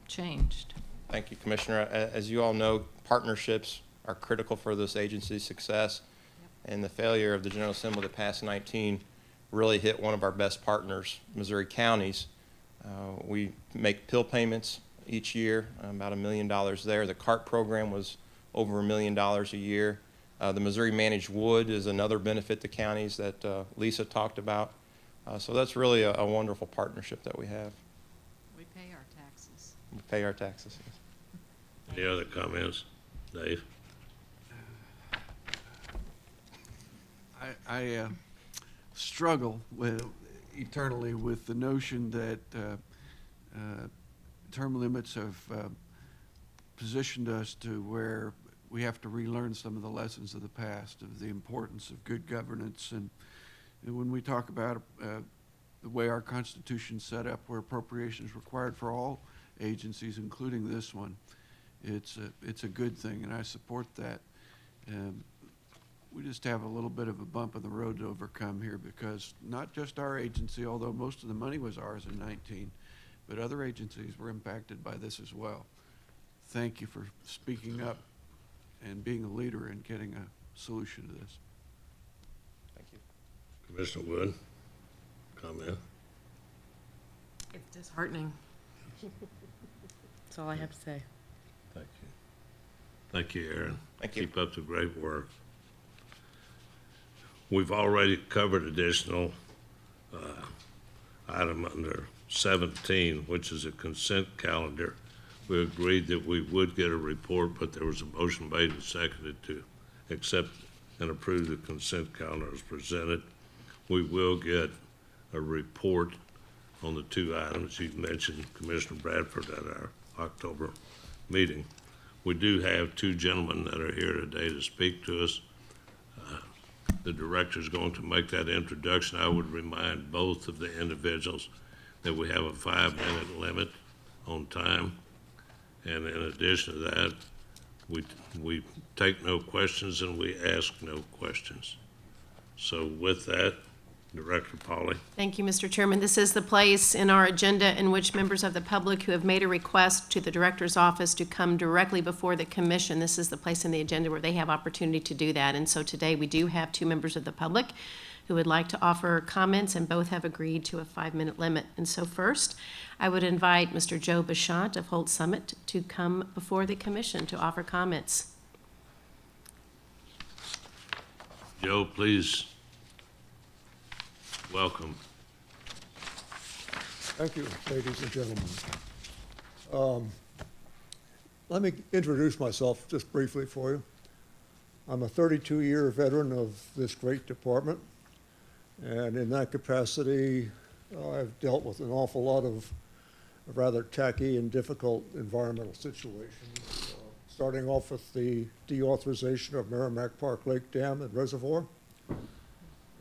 changed. Thank you, Commissioner. As you all know, partnerships are critical for this agency's success. And the failure of the General Assembly to pass 19 really hit one of our best partners, Missouri counties. We make pill payments each year, about $1 million there. The CART program was over $1 million a year. The Missouri Managed Wood is another benefit to counties that Lisa talked about. So that's really a wonderful partnership that we have. We pay our taxes. We pay our taxes. Any other comments? Dave? I struggle eternally with the notion that term limits have positioned us to where we have to relearn some of the lessons of the past, of the importance of good governance. And when we talk about the way our Constitution's set up, where appropriation is required for all agencies, including this one, it's a good thing, and I support that. We just have a little bit of a bump in the road to overcome here because not just our agency, although most of the money was ours in 19, but other agencies were impacted by this as well. Thank you for speaking up and being a leader in getting a solution to this. Thank you. Commissioner Wood? Comment? It's disheartening. That's all I have to say. Thank Thank you, Aaron. Thank you. Keep up the great work. We've already covered additional item under 17, which is a consent calendar. We agreed that we would get a report, but there was a motion made and seconded to accept and approve the consent calendar as presented. We will get a report on the two items you mentioned, Commissioner Bradford, at our October meeting. We do have two gentlemen that are here today to speak to us. The director's going to make that introduction. I would remind both of the individuals that we have a 5-minute limit on time. And in addition to that, we take no questions and we ask no questions. So with that, Director Polly. Thank you, Mr. Chairman. This is the place in our agenda in which members of the public who have made a request to the director's office to come directly before the commission, this is the place in the agenda where they have opportunity to do that. And so today we do have two members of the public who would like to offer comments, and both have agreed to a 5-minute limit. And so first, I would invite Mr. Joe Bachant of Holt Summit to come before the commission to offer comments. Joe, please. Welcome. Thank you, ladies and gentlemen. Let me introduce myself just briefly for you. I'm a 32-year veteran of this great department, and in that capacity, I've dealt with an awful lot of rather tacky and difficult environmental situations, starting off with the deauthorization of Merrimack Park Lake Dam and Reservoir,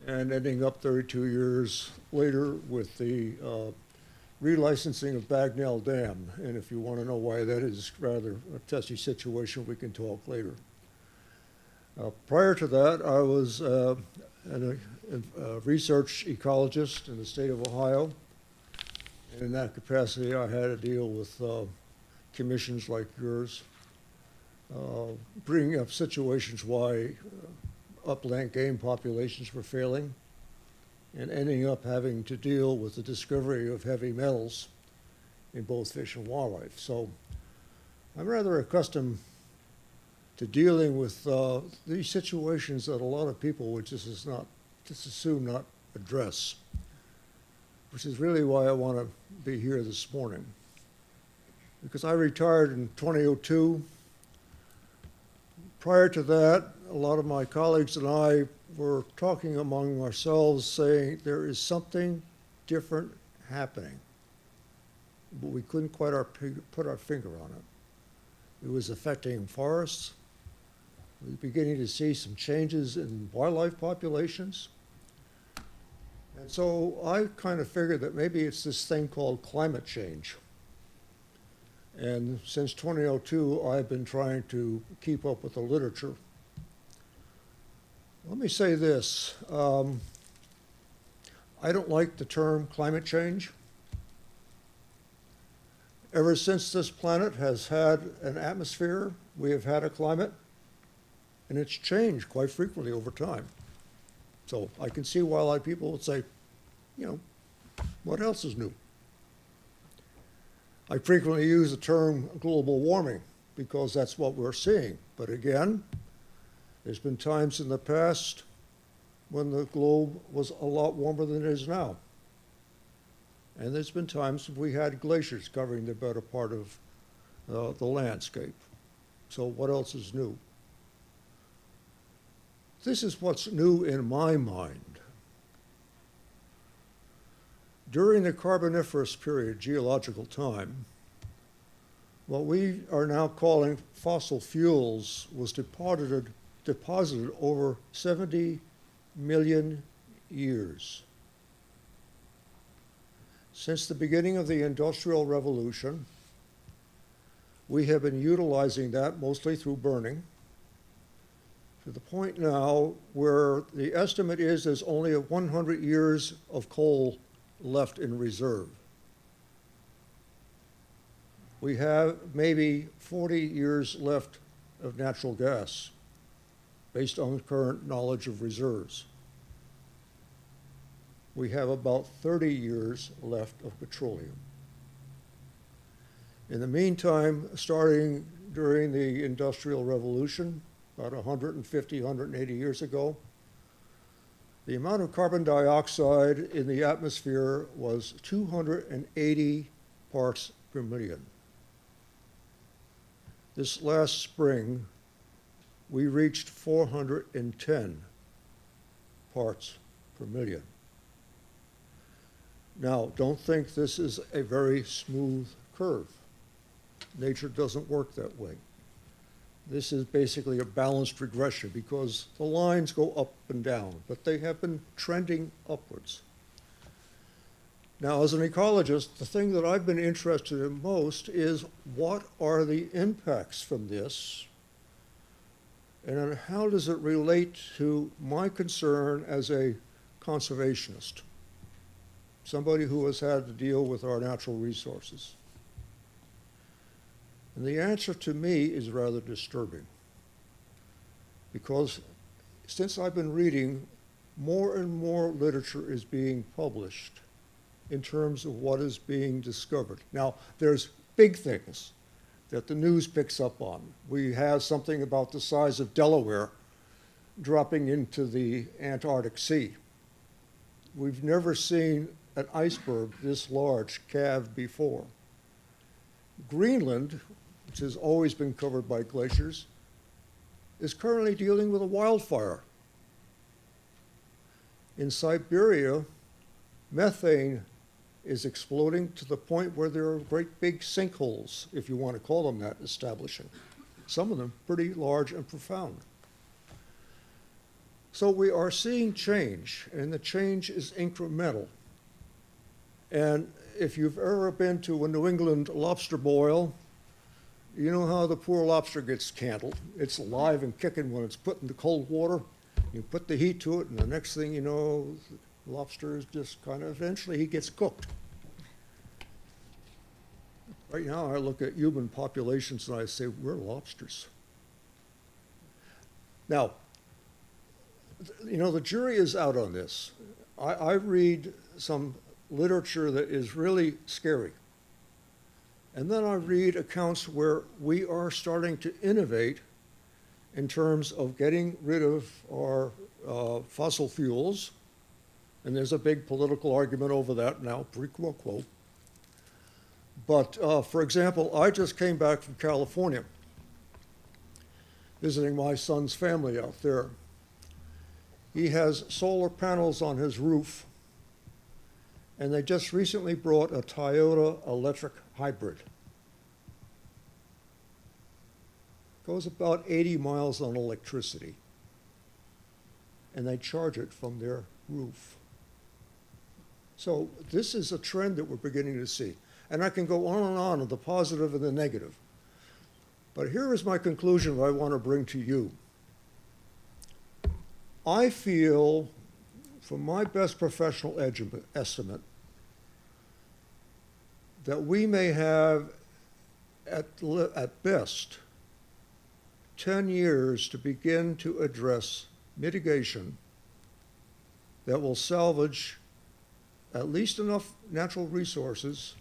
and ending up 32 years later with the relicensing of Bagnell Dam. And if you want to know why that is rather a testy situation, we can talk later. Prior to that, I was a research ecologist in the state of Ohio. And in that capacity, I had to deal with commissions like yours, bringing up situations why upland game populations were failing, and ending up having to deal with the discovery of heavy metals in both fish and wildlife. So I'm rather accustomed to dealing with these situations that a lot of people would just assume not address, which is really why I want to be here this morning. Because I retired in 2002. Prior to that, a lot of my colleagues and I were talking among ourselves saying there is something different happening, but we couldn't quite put our finger on it. It was affecting forests. We were beginning to see some changes in wildlife populations. And so I kind of figured that maybe it's this thing called climate change. And since 2002, I've been trying to keep up with the literature. Let me say this. I don't like the term climate change. Ever since this planet has had an atmosphere, we have had a climate, and it's changed quite frequently over time. So I can see why a lot of people would say, you know, what else is new? I frequently use the term global warming because that's what we're seeing. But again, there's been times in the past when the globe was a lot warmer than it is now. And there's been times we had glaciers covering the better part of the landscape. So what else is new? This is what's new in my mind. During the Carboniferous period, geological time, what we are now calling fossil fuels was deposited over 70 million years. Since the beginning of the Industrial Revolution, we have been utilizing that mostly through burning, to the point now where the estimate is there's only 100 years of coal left in reserve. We have maybe 40 years left of natural gas, based on current knowledge of reserves. We have about 30 years left of petroleum. In the meantime, starting during the Industrial Revolution, about 150, 180 years ago, the amount of carbon dioxide in the atmosphere was 280 parts per million. This last spring, we reached 410 parts per million. Now, don't think this is a very smooth curve. Nature doesn't work that way. This is basically a balanced regression because the lines go up and down, but they have been trending upwards. Now, as an ecologist, the thing that I've been interested in most is what are the impacts from this, and then how does it relate to my concern as a conservationist, somebody who has had to deal with our natural resources. And the answer to me is rather disturbing, because since I've been reading, more and more literature is being published in terms of what is being discovered. Now, there's big things that the news picks up on. We have something about the size of Delaware dropping into the Antarctic Sea. We've never seen an iceberg this large calved before. Greenland, which has always been covered by glaciers, is currently dealing with a wildfire. In Siberia, methane is exploding to the point where there are great big sinkholes, if you want to call them that, establishing. Some of them pretty large and profound. So we are seeing change, and the change is incremental. And if you've ever been to a New England lobster boil, you know how the poor lobster gets candled. It's alive and kicking when it's put in the cold water. You put the heat to it, and the next thing you know, the lobster is just kind of, eventually he gets cooked. Right now, I look at human populations and I say, we're lobsters. Now, you know, the jury is out on this. I read some literature that is really scary. And then I read accounts where we are starting to innovate in terms of getting rid of our fossil fuels. And there's a big political argument over that now, quo quo. But for example, I just came back from California, visiting my son's family out there. He has solar panels on his roof, and they just recently brought a Toyota electric hybrid. Goes about 80 miles on electricity, and they charge it from their roof. So this is a trend that we're beginning to see. And I can go on, the positive and the negative. But here is my conclusion that I want to bring to you. I feel, from my best professional estimate, that we may have, at best, 10 years to begin to address mitigation that will salvage at least enough natural resources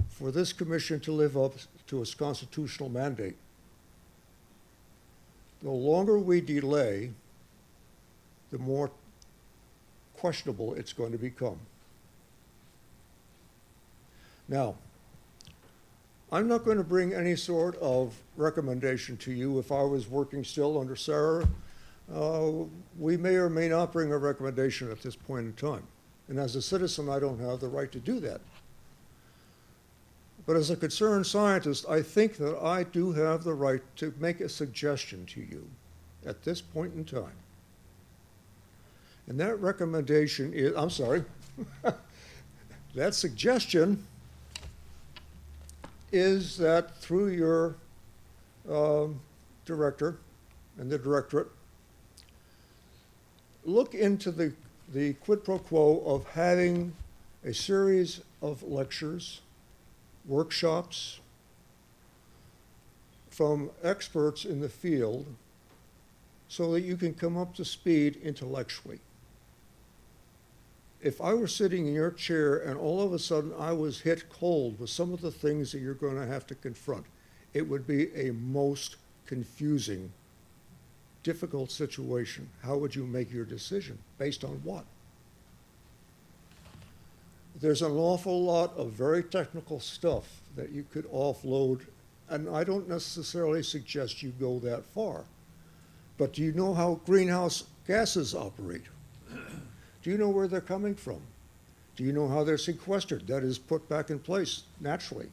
for this commission to live up to its constitutional mandate. The longer we delay, the more questionable it's going to become. Now, I'm not going to bring any sort of recommendation to you. If I was working still under Sarah, we may or may not bring a recommendation at this point in time. And as a citizen, I don't have the right to do that. But as a concerned scientist, I think that I do have the right to make a suggestion to you at this point in time. And that recommendation is, I'm sorry, that suggestion is that through your director and the directorate, look into the quid pro quo of having a series of lectures, workshops from experts in the field so that you can come up to speed intellectually. If I were sitting in your chair and all of a sudden I was hit cold with some of the things that you're going to have to confront, it would be a most confusing, difficult situation. How would you make your decision? Based on what? There's an awful lot of very technical stuff that you could offload, and I don't necessarily suggest you go that far. But do you know how greenhouse gases operate? Do you know where they're coming from? Do you know how they're sequestered? That is, put back in place naturally.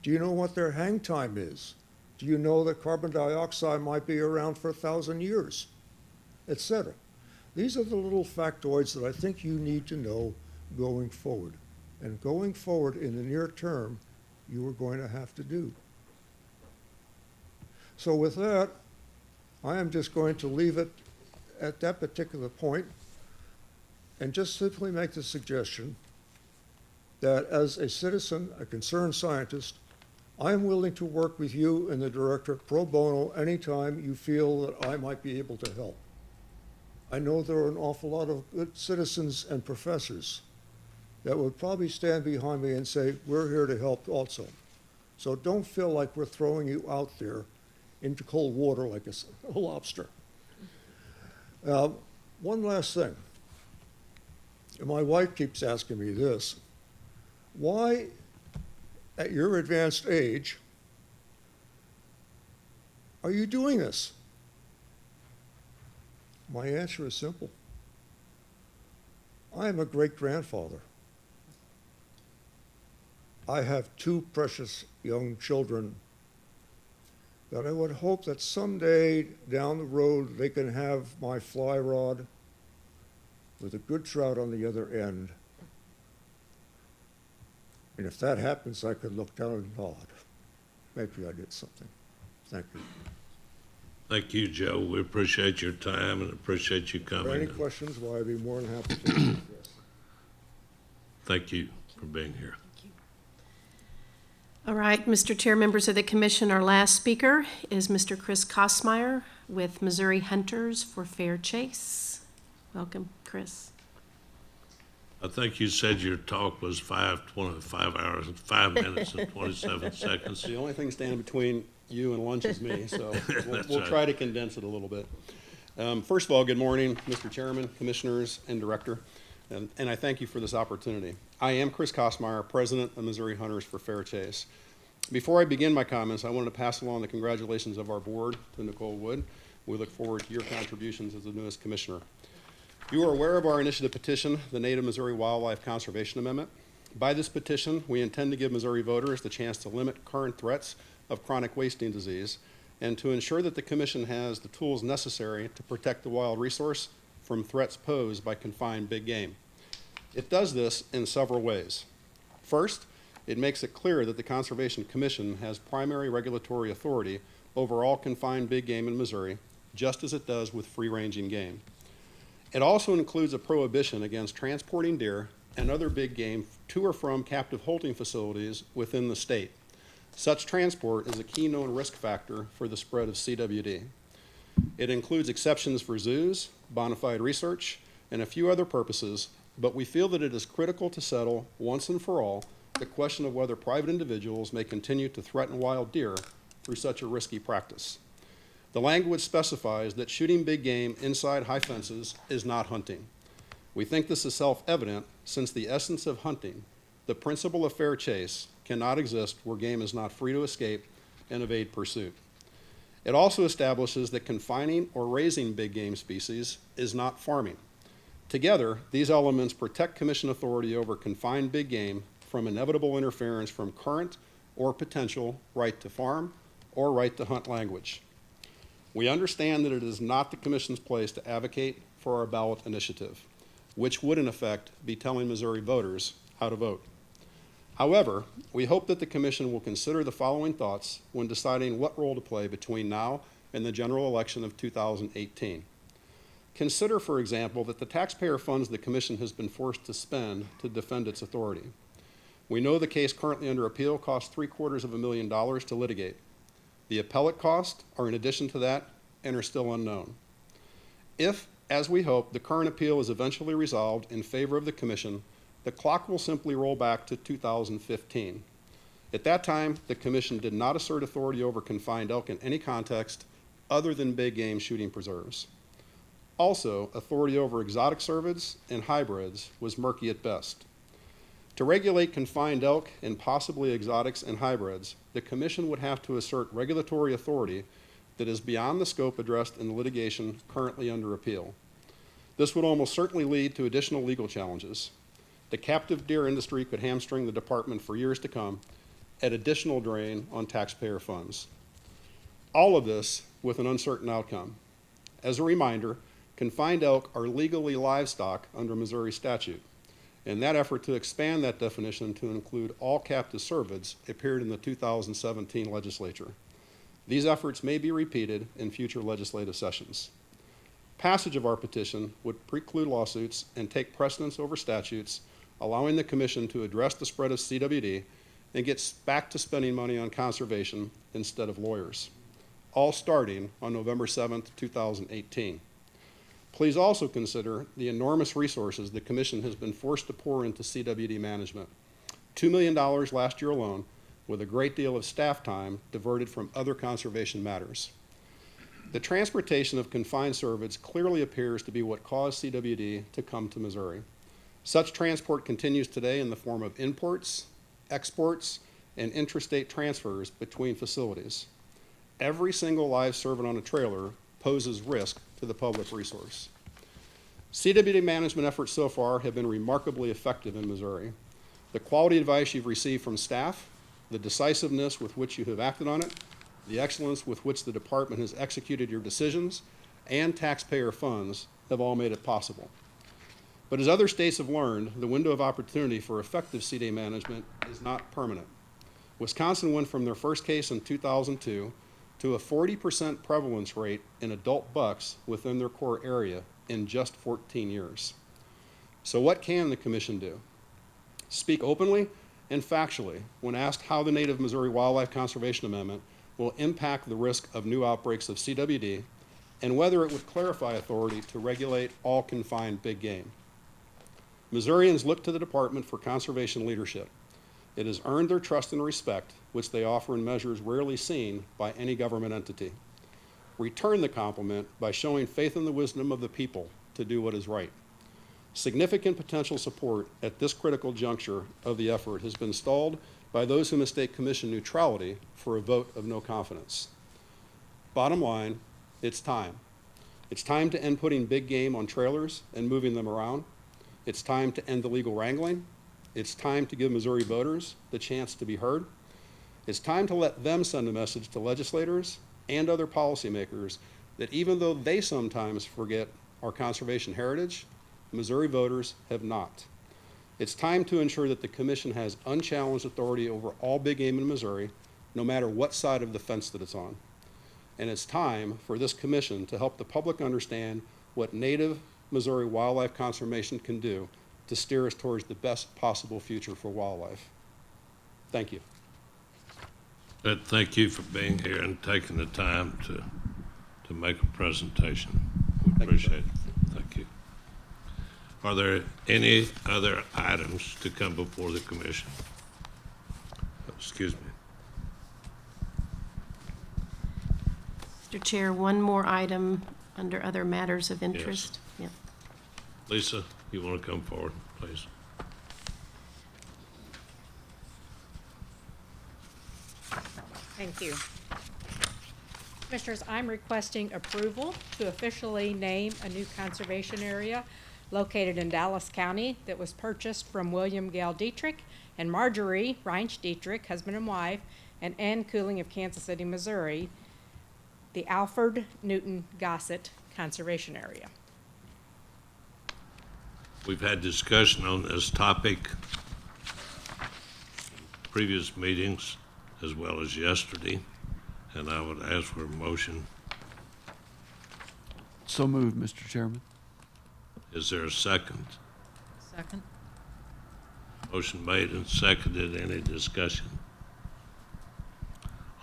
Do you know what their hang time is? Do you know that carbon dioxide might be around for 1,000 years, etc.? These are the little factoids that I think you need to know going forward. And going forward in the near term, you are going to have to do. So with that, I am just going to leave it at that particular point and just simply make the suggestion that as a citizen, a concerned scientist, I am willing to work with you and the director pro bono anytime you feel that I might be able to help. I know there are an awful lot of good citizens and professors that would probably stand behind me and say, we're here to help also. So don't feel like we're throwing you out there into cold water like a lobster. One last thing. My wife keeps asking me this. Why, at your advanced age, are you doing this? My answer is simple. I am a great-grandfather. I have two precious young children that I would hope that someday down the road they can have my fly rod with a good trout on the other end. And if that happens, I could look down and nod. Maybe I did something. Thank you. Thank you, Joe. We appreciate your time and appreciate you If there are coming. any questions, well, I'd be more than happy to address. Thank you for being here. All right, Mr. Chair, members of the commission, our last speaker is Mr. Chris Kosmeyer with Missouri Hunters for Fair Chase. Welcome, Chris. I think you said your talk was 5 hours, 5 minutes and 27 seconds. The only thing standing between you and lunch is me, so That's we'll right. try to condense it a little bit. First of all, good morning, Mr. Chairman, Commissioners, and Director, and I thank you for this opportunity. I am Chris Kosmeyer, President of Missouri Hunters for Fair Chase. Before I begin my comments, I wanted to pass along the congratulations of our board to Nicole Wood. We look forward to your contributions as the newest commissioner. You are aware of our initiative petition, the Native Missouri Wildlife Conservation Amendment. By this petition, we intend to give Missouri voters the chance to limit current threats of chronic wasting disease and to ensure that the commission has the tools necessary to protect the wild resource from threats posed by confined big game. It does this in several ways. First, it makes it clear that the Conservation Commission has primary regulatory authority over all confined big game in Missouri, just as it does with free-ranging game. It also includes a prohibition against transporting deer and other big game to or from captive holding facilities within the state. Such transport is a key known risk factor for the spread of CWD. It includes exceptions for zoos, bona fide research, and a few other purposes, but we feel that it is critical to settle once and for all the question of whether private individuals may continue to threaten wild deer through such a risky practice. The language specifies that shooting big game inside high fences is not hunting. We think this is self-evident since the essence of hunting, the principle of fair chase, cannot exist where game is not free to escape and evade pursuit. It also establishes that confining or raising big game species is not farming. Together, these elements protect commission authority over confined big game from inevitable interference from current or potential right to farm or right to hunt language. We understand that it is not the commission's place to advocate for our ballot initiative, which would in effect be telling Missouri voters how to vote. However, we hope that the commission will consider the following thoughts when deciding what role to play between now and the general election of 2018. Consider, for example, that the taxpayer funds the commission has been forced to spend to defend its authority. We know the case currently under appeal costs $750,000 to litigate. The appellate costs are in addition to that and are still unknown. If, as we hope, the current appeal is eventually resolved in favor of the commission, the clock will simply roll back to 2015. At that time, the commission did not assert authority over confined elk in any context other than big game shooting preserves. Also, authority over exotic cervids and hybrids was murky at best. To regulate confined elk and possibly exotics and hybrids, the commission would have to assert regulatory authority that is beyond the scope addressed in the litigation currently under appeal. This would almost certainly lead to additional legal challenges. The captive deer industry could hamstring the department for years to come, at additional drain on taxpayer funds. All of this with an uncertain outcome. As a reminder, confined elk are legally livestock under Missouri statute, and that effort to expand that definition to include all captive cervids appeared in the 2017 legislature. These efforts may be repeated in future legislative sessions. Passage of our petition would preclude lawsuits and take precedence over statutes, allowing the commission to address the spread of CWD and get back to spending money on conservation instead of lawyers, all starting on November 7th, 2018. Please also consider the enormous resources the commission has been forced to pour into CWD management. $2 million last year alone, with a great deal of staff time diverted from other conservation matters. The transportation of confined cervids clearly appears to be what caused CWD to come to Missouri. Such transport continues today in the form of imports, exports, and intrastate transfers between facilities. Every single live cervid on a trailer poses risk to the public resource. CWD management efforts so far have been remarkably effective in Missouri. The quality advice you've received from staff, the decisiveness with which you have acted on it, the excellence with which the department has executed your decisions, and taxpayer funds have all made it possible. But as other states have learned, the window of opportunity for effective CDA management is not permanent. Wisconsin went from their first case in 2002 to a 40% prevalence rate in adult bucks within their core area in just 14 years. So what can the commission do? Speak openly and factually when asked how the Native Missouri Wildlife Conservation Amendment will impact the risk of new outbreaks of CWD and whether it would clarify authority to regulate all confined big game. Missourians look to the Department for conservation leadership. It has earned their trust and respect, which they offer in measures rarely seen by any government entity. Return the compliment by showing faith in the wisdom of the people to do what is right. Significant potential support at this critical juncture of the effort has been stalled by those who mistake commission neutrality for a vote of no confidence. Bottom line, it's time. It's time to end putting big game on trailers and moving them around. It's time to end illegal wrangling. It's time to give Missouri voters the chance to be heard. It's time to let them send a message to legislators and other policymakers that even though they sometimes forget our conservation heritage, Missouri voters have not. It's time to ensure that the commission has unchallenged authority over all big game in Missouri, no matter what side of the fence that it's on. And it's time for this commission to help the public understand what Native Missouri wildlife conservation can do to steer us towards the best possible future for wildlife. Thank you. Thank you for being here and taking the time to make a presentation. We appreciate it. Thank you. Are there any other items to come before the commission? Excuse me. Mr. Chair, one more item under other matters of interest. Yeah. Lisa, you want to come forward, please? Thank you. Commissioners, I'm requesting approval to officially name a new conservation area located in Dallas County that was purchased from William Gale Dietrich and Marjorie Reinsch Dietrich, husband and wife, and Ann Cooling of Kansas City, Missouri, the Alfred Newton Gossett Conservation Area. We've had discussion on this topic in previous meetings as well as yesterday, and I would ask for a motion. So moved, Mr. Chairman. Is there a second? Second. Motion made and seconded. Any discussion?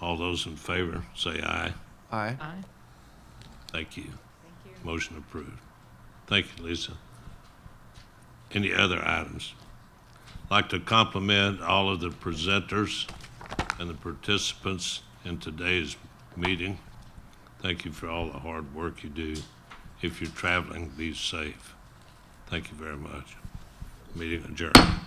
All those in favor say aye. Aye. Aye. Thank you. Thank you. Motion approved. Thank you, Lisa. Any other items? I'd like to compliment all of the presenters and the participants in today's meeting. Thank you for all the hard work you do. If you're traveling, be safe. Thank you very much. Meeting adjourned.